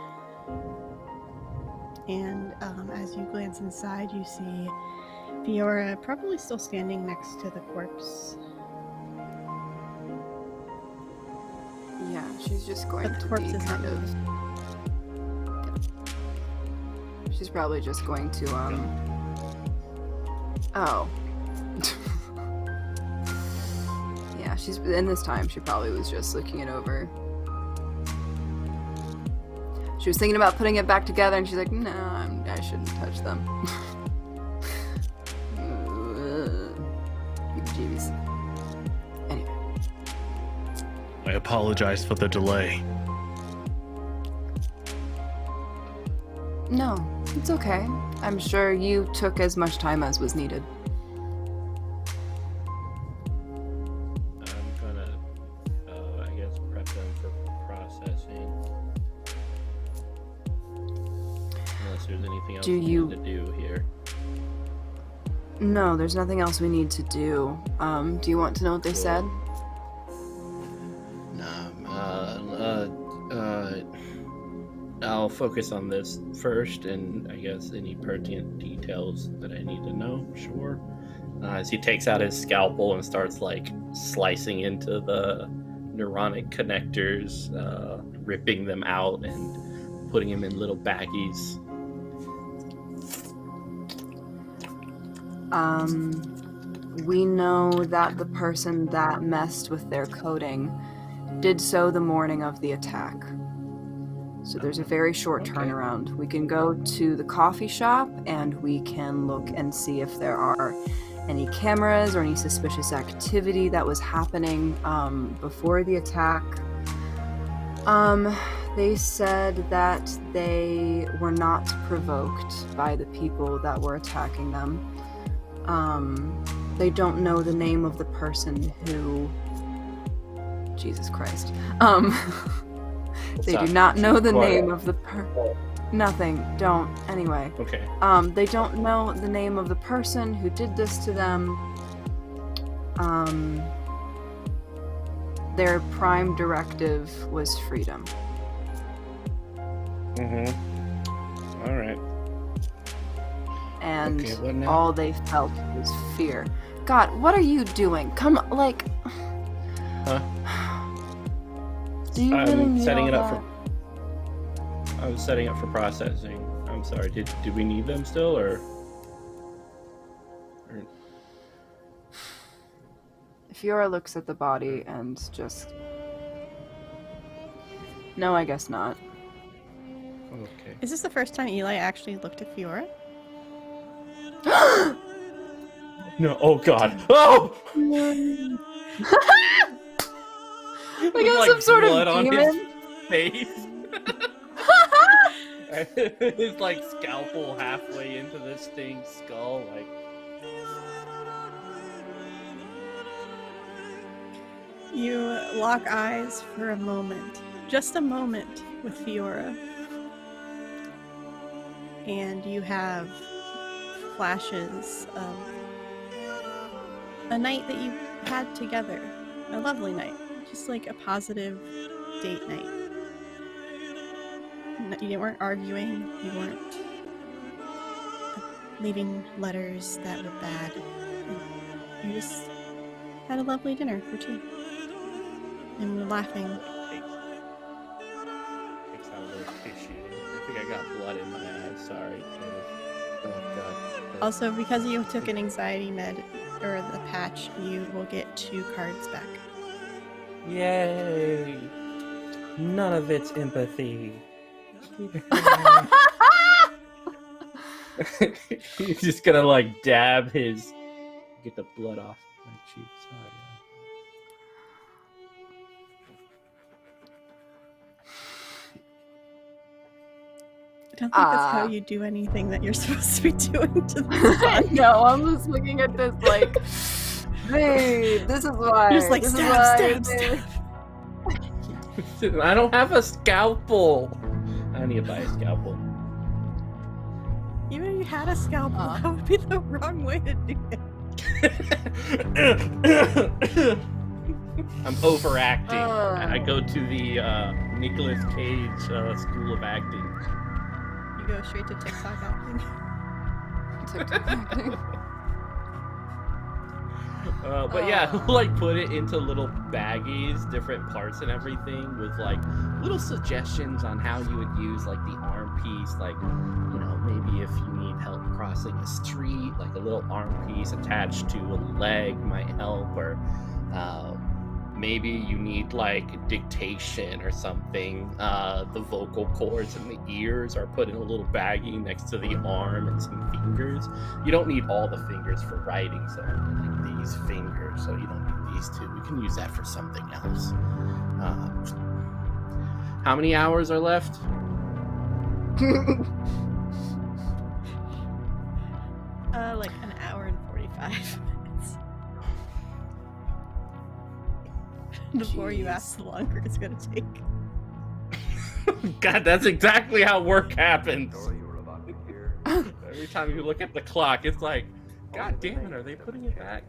and as you glance inside, you see Fiora probably still standing next to the corpse. Yeah, she's just going But the to corpse be is not kind of. She's probably just going to Oh. Yeah, she's in this time. She probably was just looking it over. She was thinking about putting it back together, and she's like, "No, I shouldn't touch them." Jeebies. Anyway. I apologize for the delay. No, it's okay. I'm sure you took as much time as was needed. I'm gonna, I guess, prep them for processing. Unless there's anything else Do we need you- to do here. No, there's nothing else we need to do. Do you want to know what they said? I'll focus on this first, and I guess any pertinent details that I need to know, sure. As he takes out his scalpel and starts, like, slicing into the neuronic connectors, ripping them out and putting them in little baggies. We know that the person that messed with their coding did so the morning of the attack. So there's a very short Okay. turnaround. We can go to the coffee shop and we can look and see if there are any cameras or any suspicious activity that was happening before the attack. They said that they were not provoked by the people that were attacking them. They don't know the name of the person who... Jesus Christ. They do not know the name of the Nothing. Don't. Anyway. Okay. They don't know the name of the person who did this to them. Their prime directive was freedom. Mm-hmm. All right. And Okay, what now? all they felt was fear. God, what are you doing? Come, like... Huh? Do you really I'm need setting all it up that? I was setting up for processing. I'm sorry. Did we need them still, or... Fiora looks at the body and just... No, I guess not. Okay. Is this the first time Eli actually looked at Fiora? No. Oh God. Oh! We got some sort of blood on demon. his face. His like scalpel halfway into this thing's skull, like. You lock eyes for a moment, just a moment, with Fiora. And you have flashes of a night that you had together. A lovely night. Just like a positive date night. You weren't arguing, you weren't leaving letters that were bad. You just had a lovely dinner for two. And we're laughing. Takes out a little tissue. I think I got blood in my eyes. Sorry. Oh God. Also, because you took an anxiety med, or the patch, you will get 2 cards back. Yay! None of it's empathy. He's just gonna like dab his. Get the blood off my cheek. Sorry. I don't think that's how you do anything that you're supposed to be doing to this I body. know, I'm just looking at this like, hey, this is why. You're just like, this stab, is stab, why stab. I don't have a scalpel. I need to buy a scalpel. Even if you had a scalpel, that would be the wrong way to do it. I'm overacting. Oh. I go to the Nicolas Cage School of Acting. You go straight to TikTok acting. TikTok acting. But yeah, like put it into little baggies, different parts and everything, with like little suggestions on how you would use like the arm piece, like, you know, maybe if you need help crossing a street, like a little arm piece attached to a leg might help, or maybe you need like dictation or something. The vocal cords and the ears are put in a little baggie next to the arm, and some fingers. You don't need all the fingers for writing, so like these fingers, so you don't need these two. We can use that for something else. How many hours are left? Like an hour and 45 minutes. The more you ask, the longer it's gonna take. God, that's exactly how work happens. Every time you look at the clock, it's like, God damn it, are they putting it back?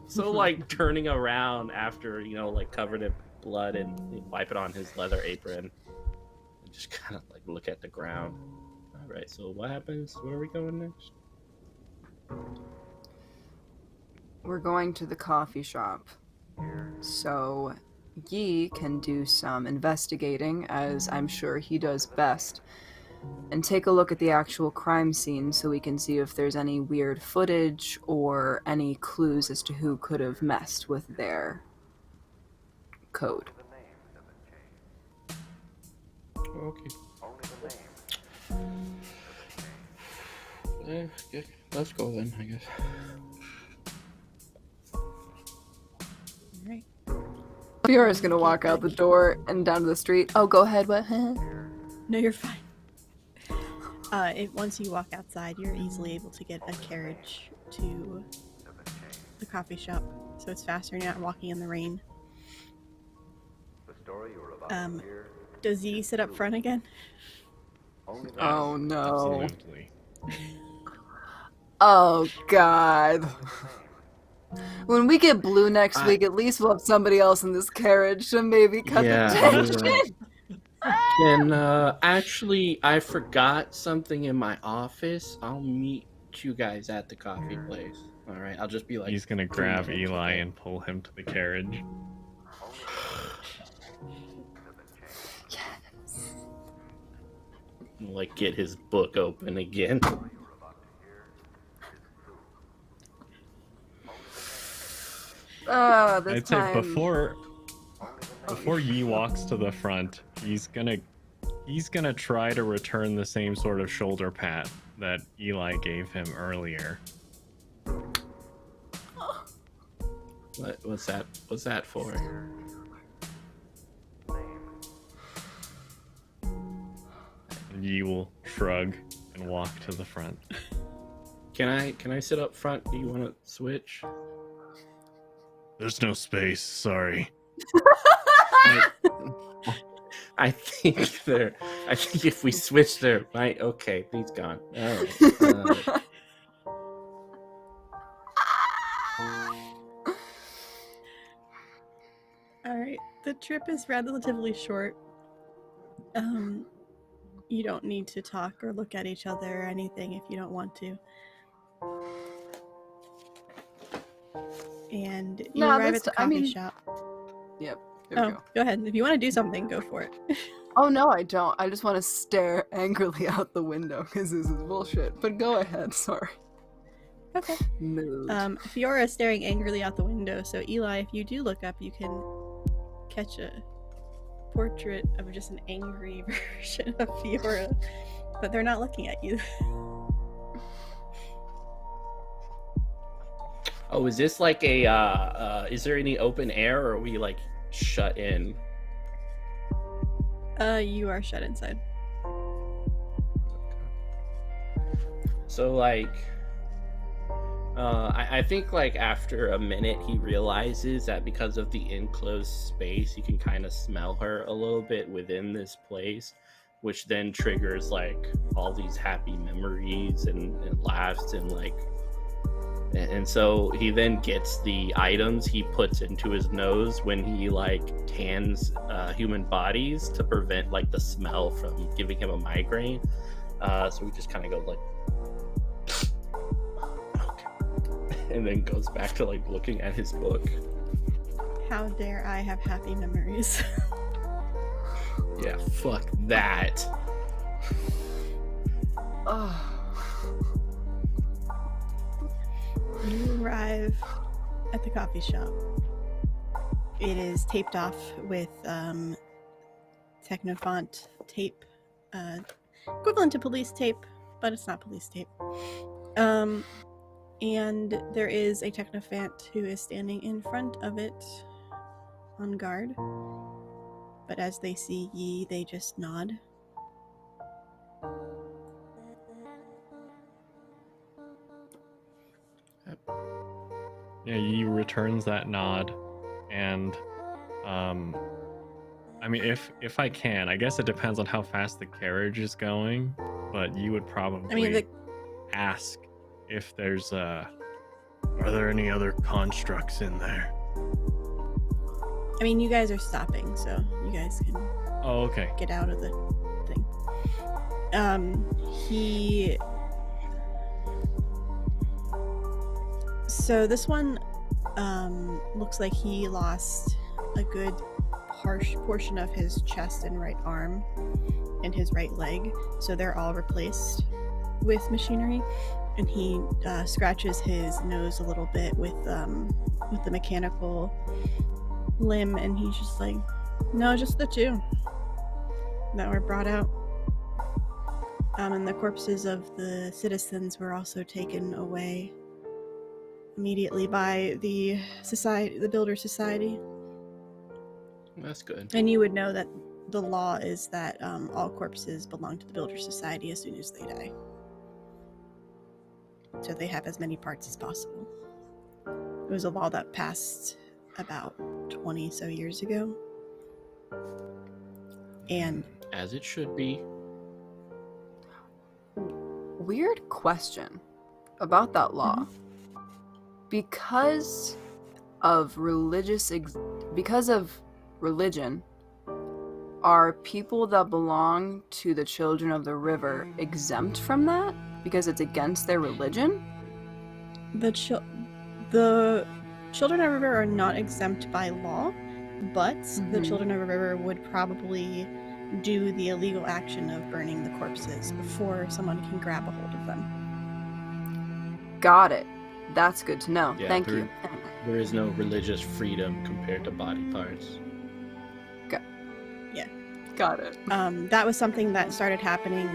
So like turning around after, you know, like covered in blood, and wipe it on his leather apron, and just kind of like look at the ground. All right, so what happens? Where are we going next? We're going to the coffee shop. So Yi can do some investigating, as I'm sure he does best, and take a look at the actual crime scene so we can see if there's any weird footage or any clues as to who could have messed with their code. Okay. Okay. Let's go then, I guess. Alright. Fiora's gonna walk out the door and down to the street. Oh, go ahead, what? No, you're fine. Once you walk outside, you're easily able to get a carriage to the coffee shop, so it's faster and you're not walking in the rain. Does he sit up front again? Oh no. Absolutely. Oh god. When we get blue next I week, at least we'll have somebody else in this carriage to maybe cut the yeah, tension. can actually I forgot something in my office. I'll meet you guys at the coffee place. All right, I'll just be like He's gonna 3 grab minutes, Eli okay? and pull him to the carriage. Like get his book open again. This I'd say time. before Yi walks to the front, he's gonna try to return the same sort of shoulder pat that Eli gave him earlier. What's that? What's that for? And Yi will shrug and walk to the front. Can I sit up front? Do you want to switch? There's no space, sorry. I think if we switch there, right? Okay, he's gone. All right. All right. The trip is relatively short. You don't need to talk or look at each other or anything if you don't want to. And you arrive at the coffee shop. Yep. There we go. Go ahead. If you want to do something, go for it. Oh no, I don't. I just want to stare angrily out the window because this is bullshit. But go ahead. Sorry. Okay. Mood. Fiora is staring angrily out the window. So Eli, if you do look up, you can catch a portrait of just an angry version of Fiora, but they're not looking at you. Oh, is this like a? Is there any open air, or are we like shut in? You are shut inside. So like, I think like after a minute he realizes that because of the enclosed space, you can kind of smell her a little bit within this place, which then triggers like all these happy memories and laughs and like. And so he then gets the items he puts into his nose when he like tans human bodies to prevent like the smell from giving him a migraine. So he just kind of goes like, and then goes back to like looking at his book. How dare I have happy memories? Yeah, fuck that. Oh. You arrive at the coffee shop. It is taped off with Technofont tape, equivalent to police tape, but it's not police tape. And there is a Technofant who is standing in front of it on guard. But as they see Yi, they just nod. Yeah, Yi returns that nod, and I mean, if I can, I guess it depends on how fast the carriage is going, but you would probably ask if there's are there any other constructs in there? I mean, you guys are stopping, so you guys can get out of the thing. So this one looks like he lost a good portion of his chest and right arm and his right leg, so they're all replaced with machinery. And he scratches his nose a little bit with the mechanical limb, and he's just like, no, just the two that were brought out. And the corpses of the citizens were also taken away immediately by the Builder Society. That's good. And you would know that the law is that all corpses belong to the Builder Society as soon as they die. So they have as many parts as possible. It was a law that passed about 20 so years ago. And as it should be. Weird question about that law. Because of religion, are people that belong to the Children of the River exempt from that because it's against their religion? The Children of the River are not exempt by law, but the Children of the River would probably do the illegal action of burning the corpses before someone can grab a hold of them. Got it. That's good to know. Yeah, Thank you. There is no religious freedom compared to body parts. Got it. That was something that started happening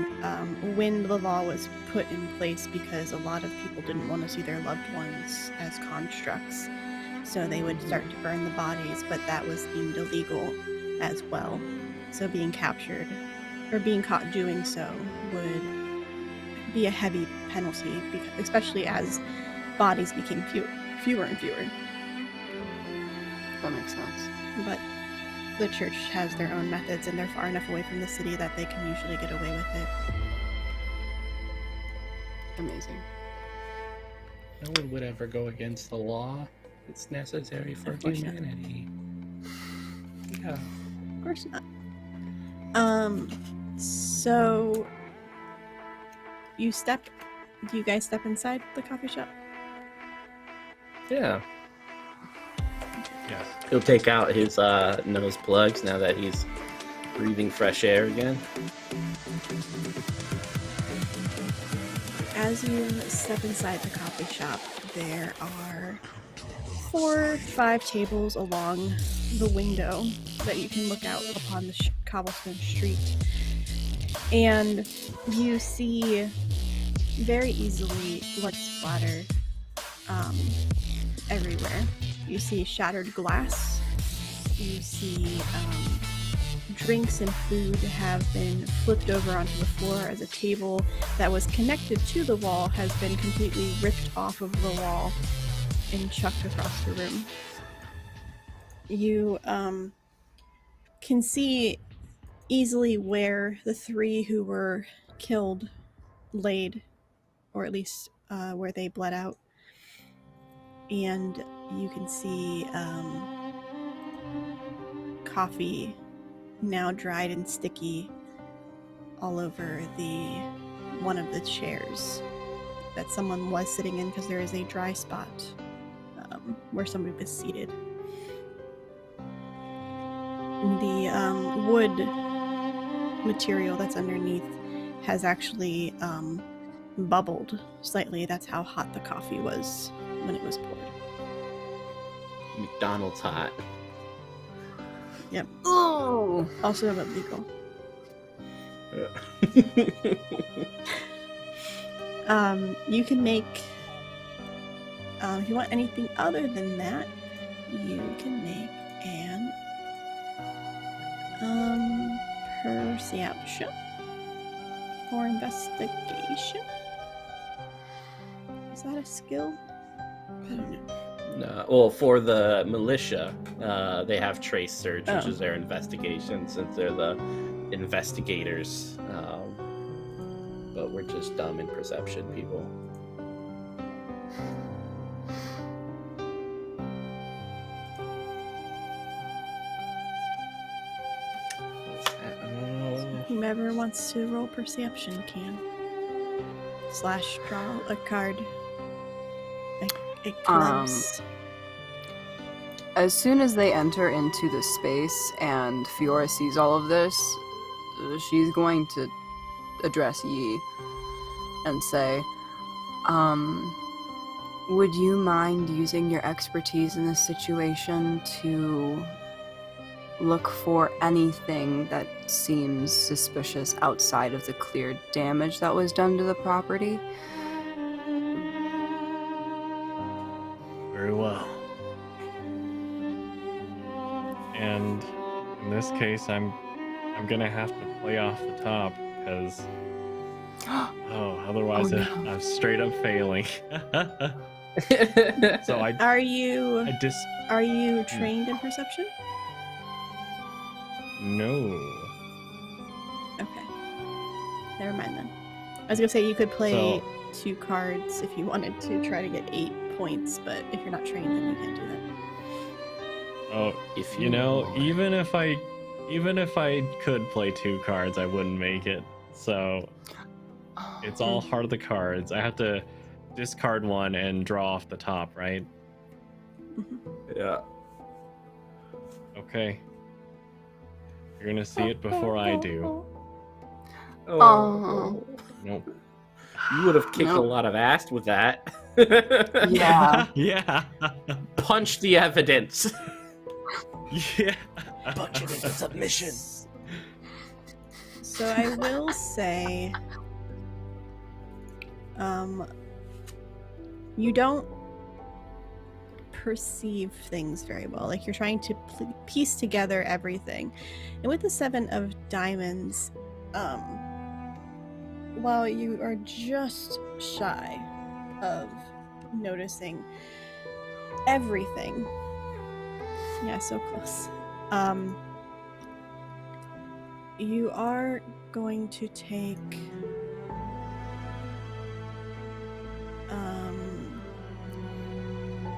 when the law was put in place because a lot of people didn't want to see their loved ones as constructs. So they would start to burn the bodies, but that was deemed illegal as well. So being captured or being caught doing so would be a heavy penalty, especially as bodies became fewer and fewer. That makes sense. But the church has their own methods, and they're far enough away from the city that they can usually get away with it. Amazing. No one would ever go against the law. It's necessary for humanity. Yeah. Of course not. So do you guys step inside the coffee shop? Yeah. Yes. He'll take out his nose plugs now that he's breathing fresh air again. As you step inside the coffee shop, there are 4 or 5 tables along the window that you can look out upon the cobblestone street. And you see very easily blood splatter everywhere. You see shattered glass. You see drinks and food have been flipped over onto the floor as a table that was connected to the wall has been completely ripped off of the wall and chucked across the room. You can see easily where the 3 who were killed laid, or at least where they bled out. And you can see coffee now dried and sticky all over one of the chairs that someone was sitting in, because there is a dry spot where somebody was seated. The wood material that's underneath has actually bubbled slightly. That's how hot the coffee was when it was poured. McDonald's hot. Yep. Oh, Also illegal. You can make, if you want anything other than that, you can make an perception or investigation. Is that a skill? I don't know. No, well, for the militia, they have trace search, which Oh. is their investigation, since they're the investigators. But we're just dumb in perception, people. Whomever wants to roll perception can. / draw a card. A glimpse. As soon as they enter into the space and Fiora sees all of this, she's going to address Yi and say, would you mind using your expertise in this situation to look for anything that seems suspicious outside of the clear damage that was done to the property? Very well. And in this case, I'm gonna have to play off the top because otherwise Oh, no. I'm straight up failing. So Are you I trained in perception? no. Okay. Never mind then. I was gonna say you could play So- 2 cards if you wanted to try to get 8 points, but if you're not trained, then you can't do that. Oh, If you know, want. even if I could play 2 cards, I wouldn't make it. So it's all heart of the cards. I have to discard 1 and draw off the top, right? Yeah. Okay. You're gonna see it before I do. Oh. Nope. You would have kicked No. a lot of ass with that. Yeah. Yeah. Punch the evidence. Yeah. Punch it into submission. So I will say, you don't perceive things very well. Like you're trying to piece together everything. And with the 7 of diamonds, while you are just shy of noticing everything, yeah, so close. You are going to take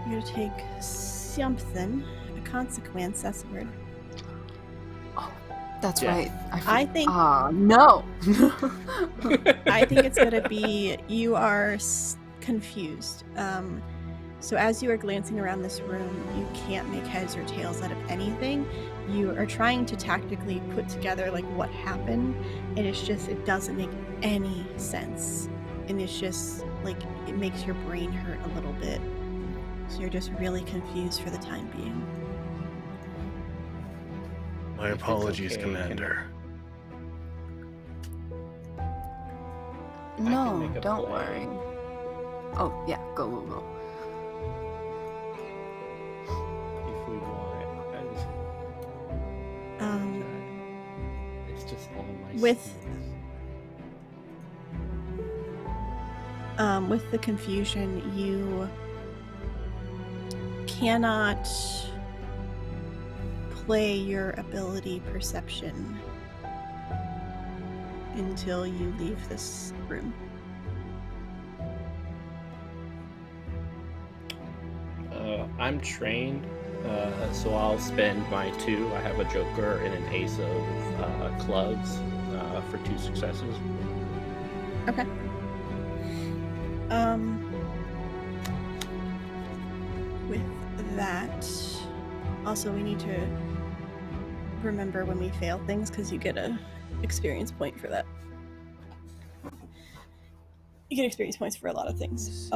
you're gonna take something, a consequence, that's the word. That's Yeah. right. I think no. I think it's gonna be you are confused. So as you are glancing around this room, you can't make heads or tails out of anything. You are trying to tactically put together like what happened, and it's just it doesn't make any sense. And it's just like it makes your brain hurt a little bit. So you're just really confused for the time being. My it's apologies, okay, Commander. No, make a don't play. worry. Oh, yeah, go. If we want it. It's just all my With- skills. With the confusion, you cannot play your ability perception until you leave this room. I'm trained, so I'll spend my 2. I have a joker and an ace of clubs for 2 successes. Okay. With that, also we need to remember when we fail things because you get a experience point for that. You get experience points for a lot of things.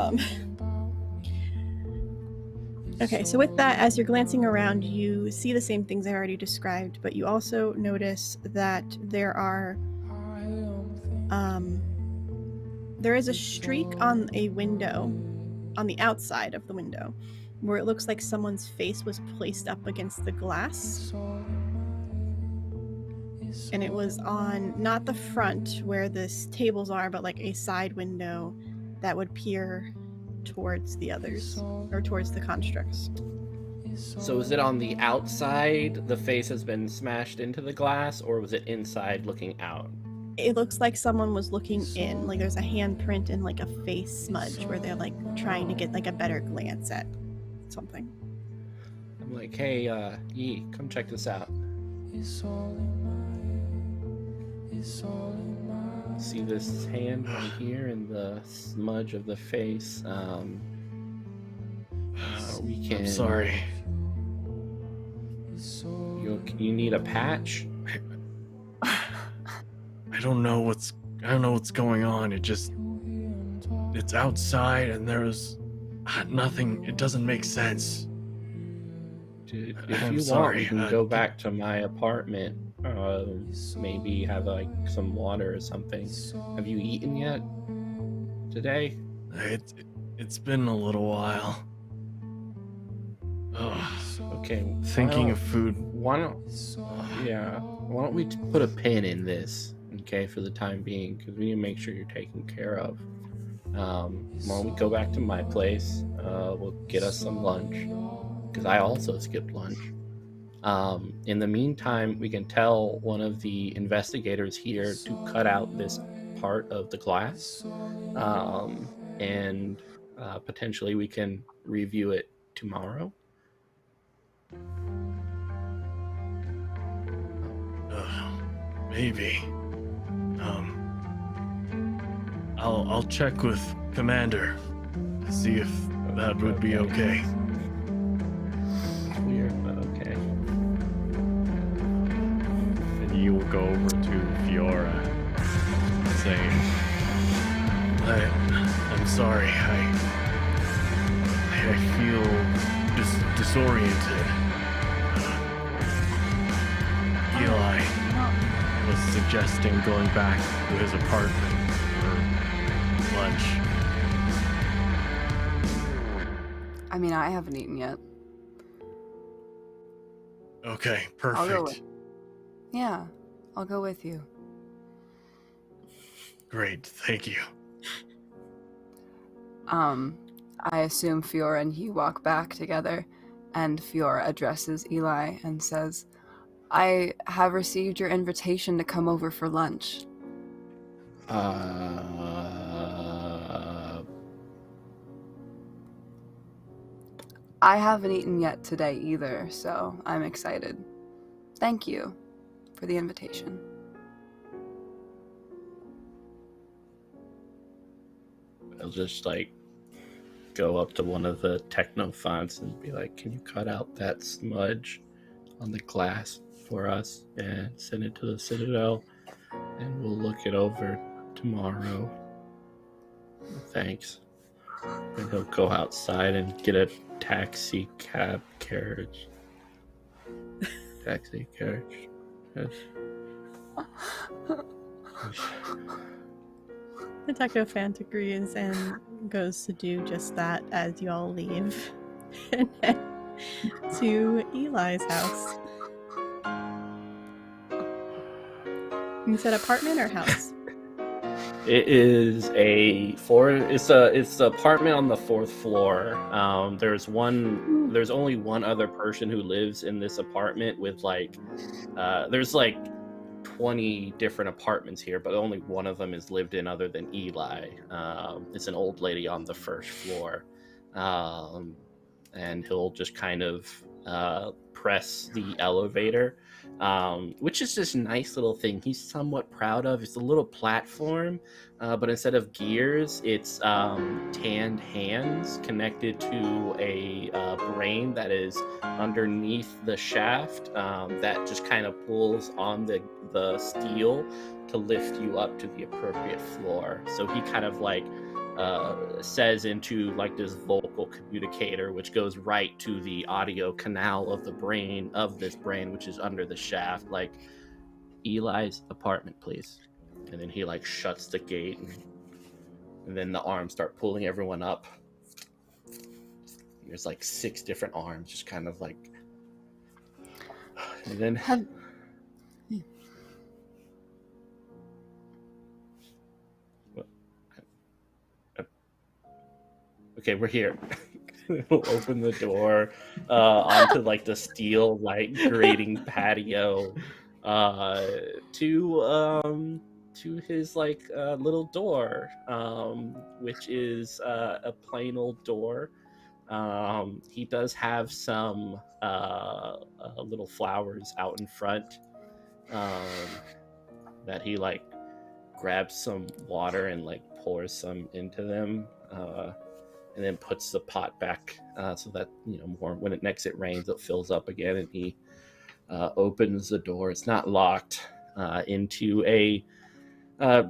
Okay, so with that, as you're glancing around, you see the same things I already described, but you also notice that there is a streak on a window, on the outside of the window, where it looks like someone's face was placed up against the glass. And it was on, not the front where the tables are, but like a side window that would peer towards the others, or towards the constructs. So is it on the outside, the face has been smashed into the glass, or was it inside looking out? It looks like someone was looking in, like there's a handprint and like a face smudge where they're like trying to get like a better glance at something. I'm like, hey, Yi, come check this out. See this hand right here and the smudge of the face. We can. I'm sorry. You need a patch? I don't know what's going on. It's outside and there's nothing. It doesn't make sense. Dude, I'm if you want, sorry, we can go back to my apartment. Maybe have like some water or something. Have you eaten yet today? It's been a little while. Ugh. Okay. Thinking of food. Why don't we put a pin in this, okay, for the time being, because we need to make sure you're taken care of. Why don't we go back to my place? We'll get us some lunch, because I also skipped lunch. In the meantime, we can tell one of the investigators here to cut out this part of the glass, and potentially we can review it tomorrow. Maybe. I'll check with Commander to see if that would be okay. Weird, but okay. And you will go over to Fiora, saying, I'm sorry. I feel disoriented. Eli was suggesting going back to his apartment for lunch. I mean, I haven't eaten yet. Okay, I'll go perfect. Yeah, I'll go with you. Great, thank you. I assume Fiora and he walk back together, and Fiora addresses Eli and says, I have received your invitation to come over for lunch. I haven't eaten yet today either, so I'm excited. Thank you for the invitation. I'll just go up to one of the techno fonts and be like, can you cut out that smudge on the glass for us and send it to the Citadel, and we'll look it over tomorrow. Thanks. And he'll go outside and get a taxi carriage. Yes. The technophant agrees and goes to do just that as you all leave and head to Eli's house. You said apartment or house? It is it's an apartment on the 4th floor. There's only one other person who lives in this apartment with there's 20 different apartments here, but only one of them is lived in other than Eli. It's an old lady on the 1st floor. And he'll just kind of press the elevator, which is this nice little thing he's somewhat proud of. It's a little platform, but instead of gears, it's tanned hands connected to a brain that is underneath the shaft that just kind of pulls on the steel to lift you up to the appropriate floor. So he kind of says into this vocal communicator, which goes right to the audio canal of this brain, which is under the shaft, Eli's apartment, please. And then he shuts the gate, and then the arms start pulling everyone up. There's 6 different arms, just kind of and then okay, we're here. We'll open the door onto the steel grating patio to his little door, which is a plain old door. He does have some little flowers out in front that he grabs some water and pours some into them, and then puts the pot back so that more when next it rains it fills up again, and he opens the door. It's not locked, into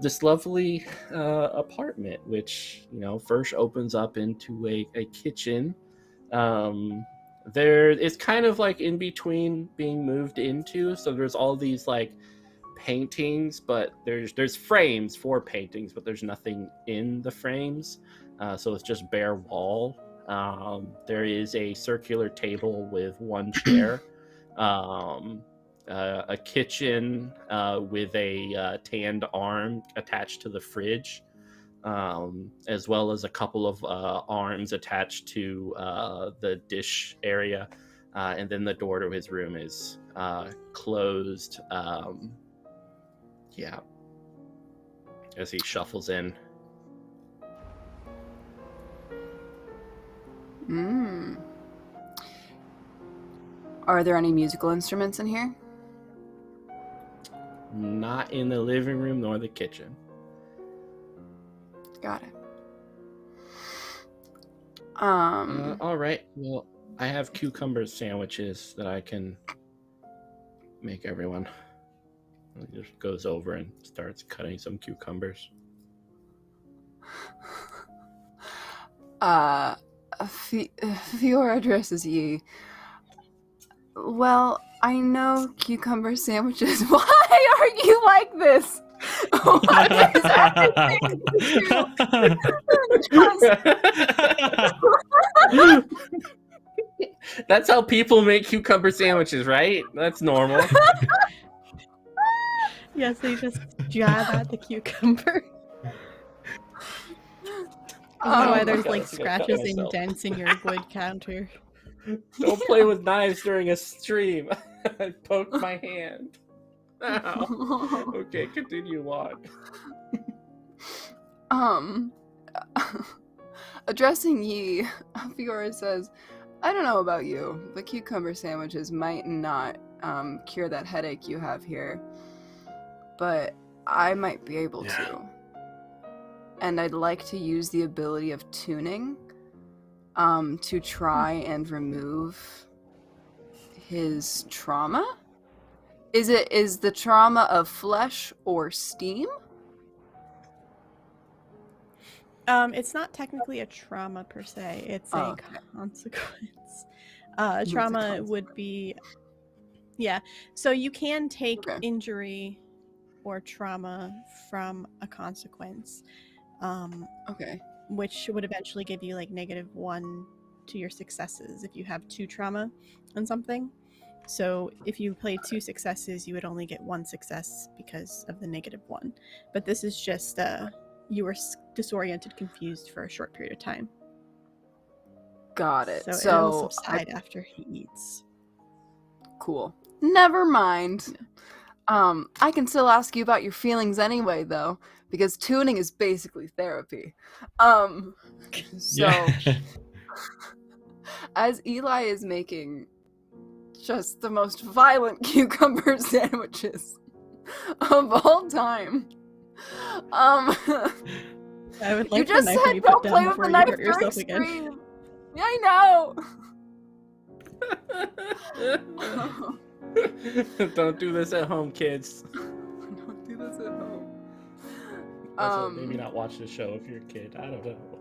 this lovely apartment, which first opens up into a kitchen. There it's kind of in between being moved into, so there's all these paintings, but there's frames for paintings, but there's nothing in the frames, so it's just bare wall. There is a circular table with one chair, a kitchen with a tanned arm attached to the fridge, as well as a couple of arms attached to the dish area, and then the door to his room is closed. as he shuffles in. Are there any musical instruments in here? Not in the living room nor the kitchen. Got it. All right. Well, I have cucumber sandwiches that I can make everyone. He just goes over and starts cutting some cucumbers. Fiora addresses ye. Well, I know cucumber sandwiches. Why are you like this? What is everything you? That's how people make cucumber sandwiches, right? That's normal. Yes, they just jab at the cucumber. That's why there's like scratches and dents in your wood counter. Don't play with knives during a stream. I poked my hand. Ow. Okay, continue on. Addressing ye, Fiora says, I don't know about you, but cucumber sandwiches might not cure that headache you have here, but I might be able to. And I'd like to use the ability of tuning to try and remove his trauma. Is the trauma of flesh or steam? It's not technically a trauma per se. It's a consequence. Trauma would be, yeah. So you can take injury or trauma from a consequence. Which would eventually give you like -1 to your successes if you have 2 trauma on something. So if you play 2 successes, you would only get 1 success because of the -1. But this is just you were disoriented, confused for a short period of time. Got it. So it'll subside after he eats. Cool. Never mind. I can still ask you about your feelings anyway, though, because tuning is basically therapy. As Eli is making just the most violent cucumber sandwiches of all time, I would like you just the knife said you don't put play down with the before you knife hurt during yourself again. stream. Yeah, I know. Don't do this at home, kids. Don't do this at home. Also, maybe not watch the show if you're a kid. I don't know.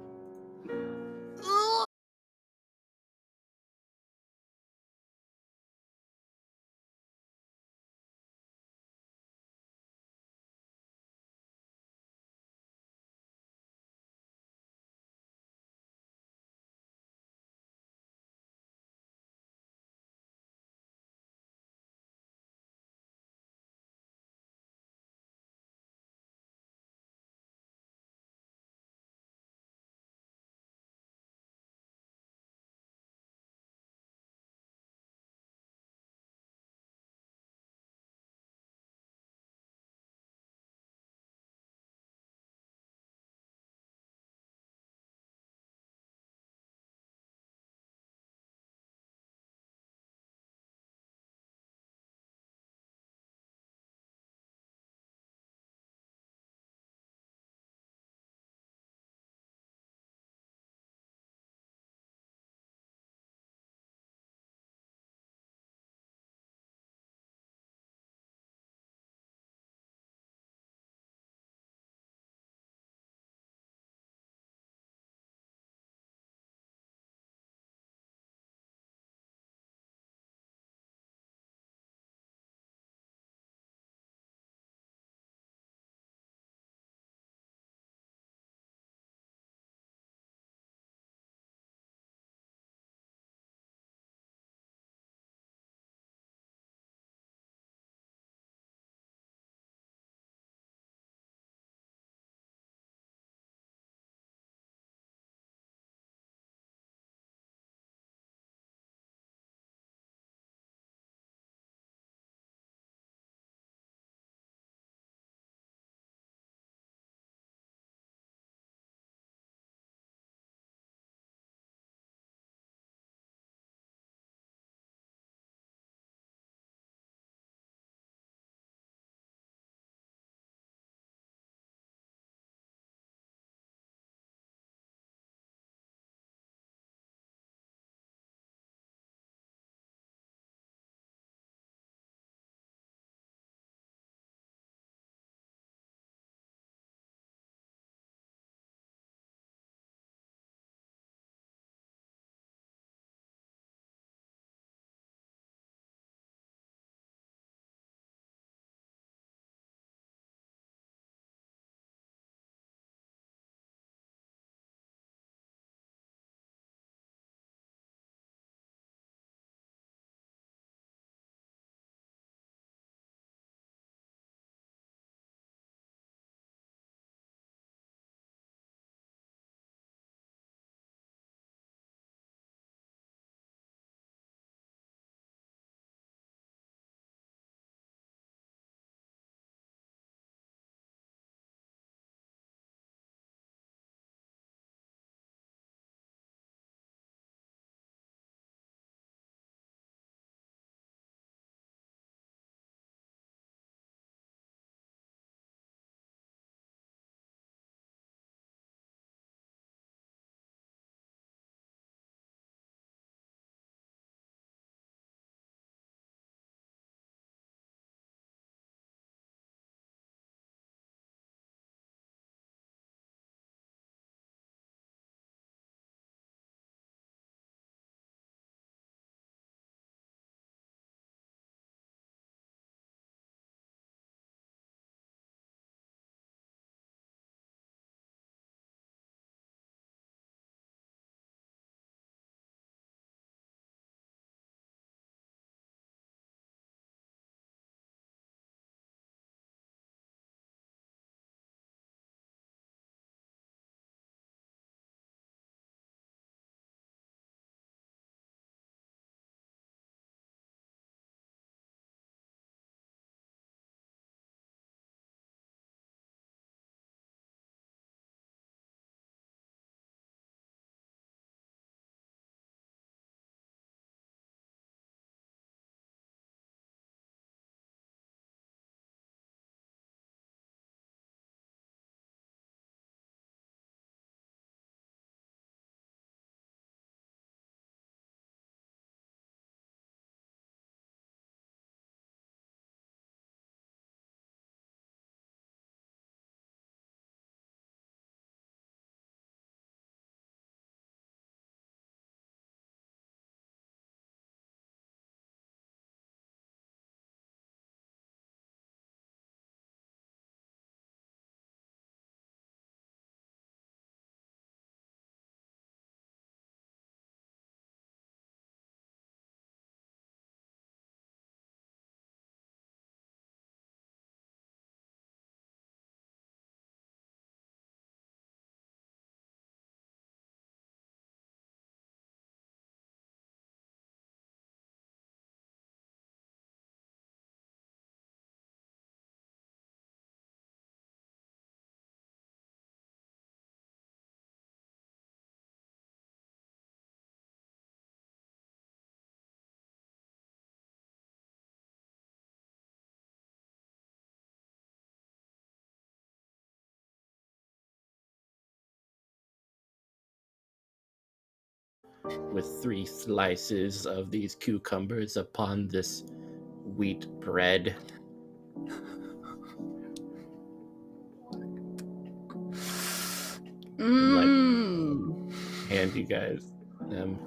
with 3 slices of these cucumbers upon this wheat bread. Mmm. Hand you guys them.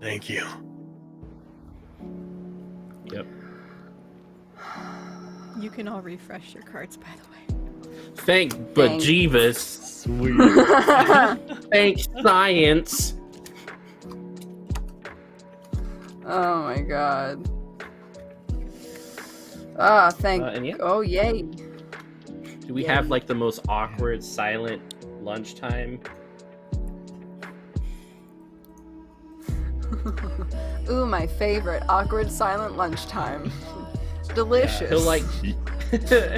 Thank you. Yep. You can all refresh your cards, by the way. Thank Thanks. bejeebus. Sweet. Thank science. Oh my god. Ah, thank. And yeah. Oh yay. Do we have like the most awkward, silent lunchtime? Ooh, my favorite awkward silent lunchtime. Delicious. He'll like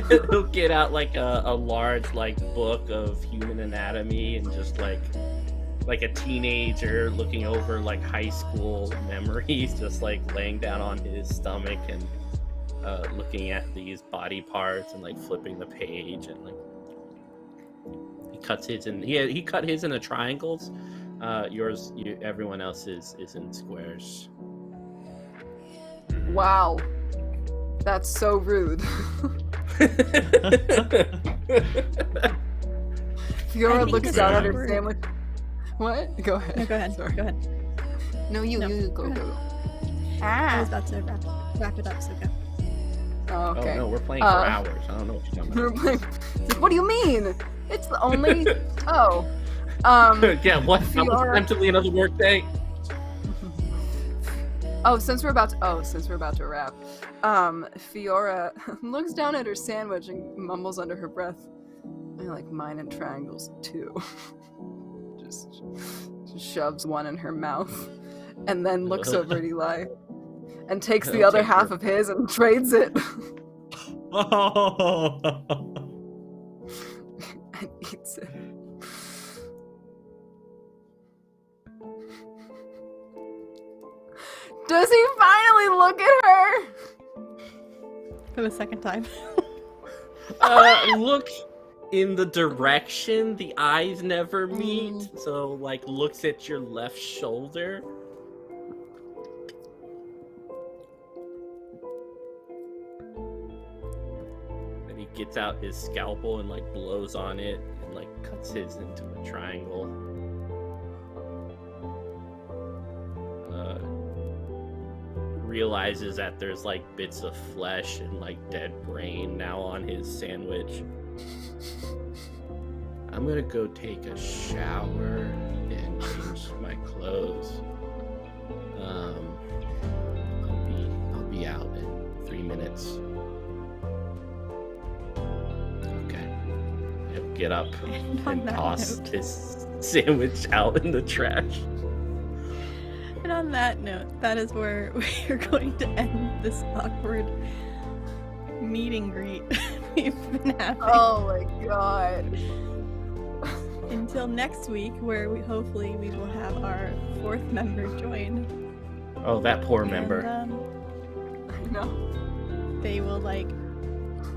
he'll get out like a large like book of human anatomy and just like a teenager looking over like high school memories, just like laying down on his stomach and looking at these body parts and like flipping the page, and like he cuts his in he cut his into triangles. Everyone else is in squares. Wow. That's so rude. Fiora looks this down at her awkward- sandwich. What? Go ahead. No, go ahead. Sorry. Go ahead. No, you go. I was about to wrap it up, so go. Oh, okay. Oh no, we're playing for hours. I don't know what you're talking We're about. playing- What do you mean? It's the only. Oh. Yeah, what? That was Fiora- essentially another work day. Since we're about to wrap, Fiora looks down at her sandwich and mumbles under her breath, "I like mine in triangles too." just shoves one in her mouth, and then looks over at Eli, and takes the I'll other take half her. of his and trades it, Oh. and eats it. Does he finally look at her? For the second time. Look in the direction the eyes never meet. So, like, looks at your left shoulder. Then he gets out his scalpel and, like, blows on it and, like, cuts his into a triangle. Realizes that there's like bits of flesh and like dead brain now on his sandwich. I'm gonna go take a shower and change my clothes. I'll be out in 3 minutes. Okay. He'll get up And on and that toss note- his sandwich out in the trash. And on that note, that is where we are going to end this awkward meet and greet we've been having. Oh my god. Until next week, where we will have our 4th member join. Oh, that poor And, member. I know. they will like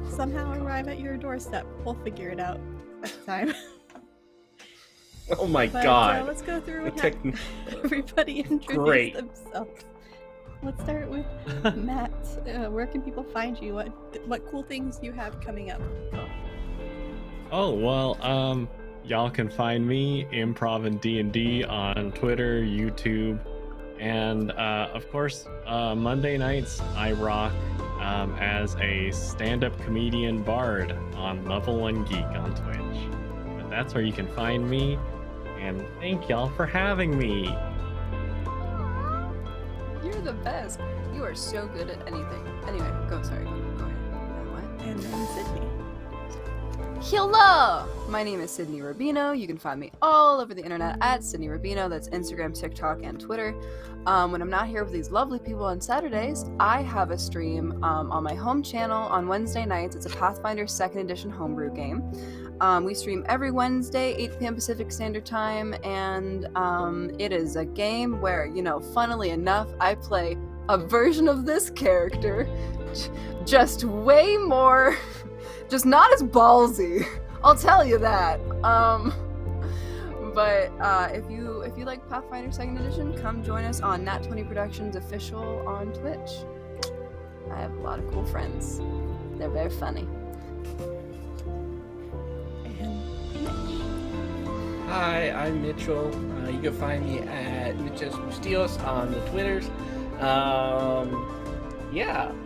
somehow arrive at your doorstep. We'll figure it out next time. Oh my But, god. let's go through and Tech- have everybody introduce Great. themselves. Let's start with Matt. Where can people find you? What cool things you have coming up? Oh, well, y'all can find me, Improv and D&D, on Twitter, YouTube, and, of course, Monday nights I rock as a stand-up comedian bard on Level 1 Geek on Twitch. But that's where you can find me, and thank y'all for having me. You're the best. You are so good at anything. Anyway, go ahead. What? And then Sydney. Hello! My name is Sydney Rubino. You can find me all over the internet at Sydney Rubino. That's Instagram, TikTok, and Twitter. When I'm not here with these lovely people on Saturdays, I have a stream on my home channel on Wednesday nights. It's a Pathfinder 2nd Edition homebrew game. We stream every Wednesday, 8 p.m. Pacific Standard Time, and it is a game where, funnily enough, I play a version of this character, just way more... just not as ballsy. I'll tell you that. But if you like Pathfinder 2nd Edition, come join us on Nat20 Productions official on Twitch. I have a lot of cool friends. They're very funny. Hi, I'm Mitchell. You can find me at Mitchell Mustios on the Twitters.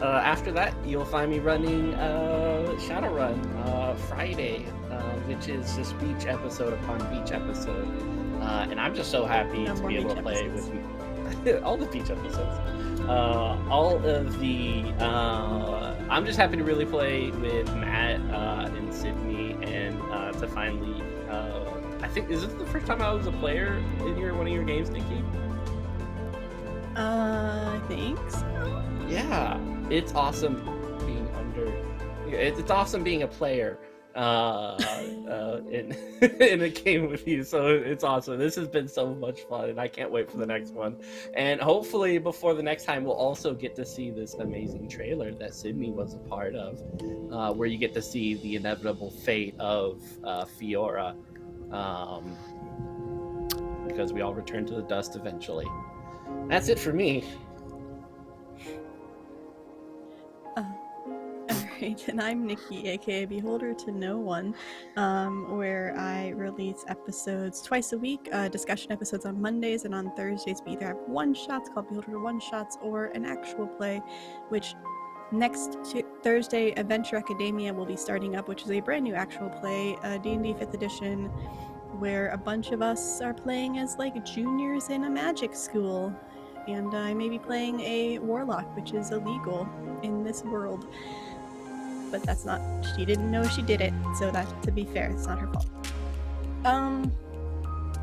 After that, you'll find me running Shadowrun Friday, which is just beach episode upon beach episode. And I'm just so happy to be able to play with you. All the beach episodes. I'm just happy to really play with Matt and Sydney and to finally. I think, is this the first time I was a player in one of your games, Nikki? I think so. Yeah, it's awesome being it's awesome being a player in in a game with you. So it's awesome. This has been so much fun, and I can't wait for the next one. And hopefully, before the next time, we'll also get to see this amazing trailer that Sydney was a part of, where you get to see the inevitable fate of Fiora. Because we all return to the dust eventually. That's it for me. Alright, and I'm Nikki, aka Beholder to No One, where I release episodes twice a week, discussion episodes on Mondays, and on Thursdays we either have one-shots called Beholder One-Shots or an actual play, which next Thursday, Adventure Academia will be starting up, which is a brand new actual play, D&D 5th edition, where a bunch of us are playing as like juniors in a magic school. And I may be playing a warlock, which is illegal in this world. But that's not, she didn't know she did it, so that, to be fair, it's not her fault.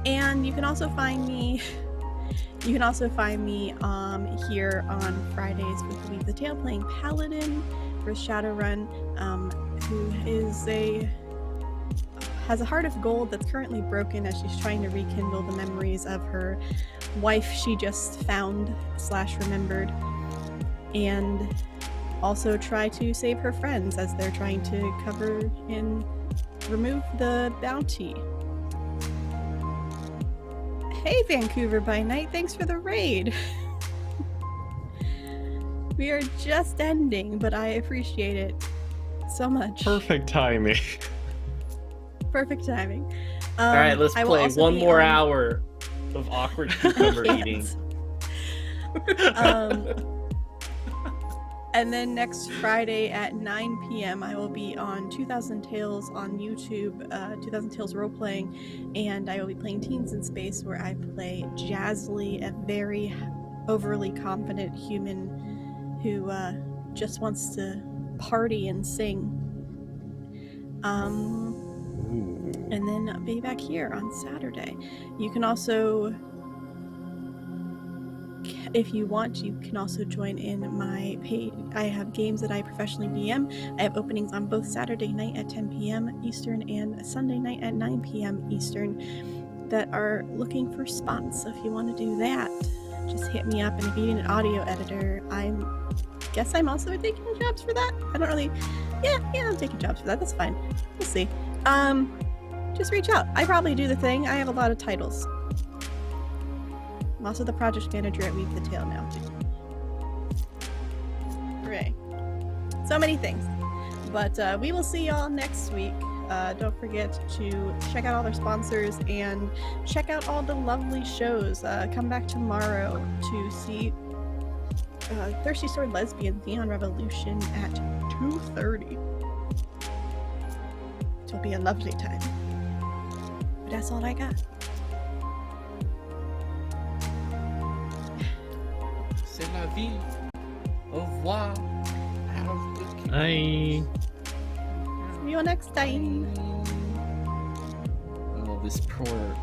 And you can also find me here on Fridays with Leave the Tale playing Paladin for Shadowrun, who has a heart of gold that's currently broken as she's trying to rekindle the memories of her wife she just found / remembered, and also try to save her friends as they're trying to cover and remove the bounty. Hey, Vancouver by Night, thanks for the raid. We are just ending, but I appreciate it so much. Perfect timing. Perfect timing. All right, let's play one more hour of awkward cucumber eating. And then next Friday at 9 p.m. I will be on 2000 Tales on YouTube, 2000 Tales role-playing, and I will be playing Teens in Space, where I play Jazzly, a very overly confident human who just wants to party and sing. And then I'll be back here on Saturday. You can also, if you want, you can also join in my page. I have games that I professionally DM. I have openings on both Saturday night at 10 p.m. Eastern and Sunday night at 9 p.m. Eastern that are looking for spots. So if you want to do that, just hit me up. And if you need an audio editor, guess I'm also taking jobs for that. I don't really, yeah, I'm taking jobs for that. That's fine. We'll see. Just reach out. I probably do the thing. I have a lot of titles. I'm also the project manager at Weave the Tale now, too. Hooray. So many things. But we will see y'all next week. Don't forget to check out all our sponsors and check out all the lovely shows. Come back tomorrow to see Thirsty Sword Lesbian Theon Revolution at 2:30. It'll be a lovely time. But that's all I got. C'est la vie. Au revoir. Bye. See you next time. Oh, this poor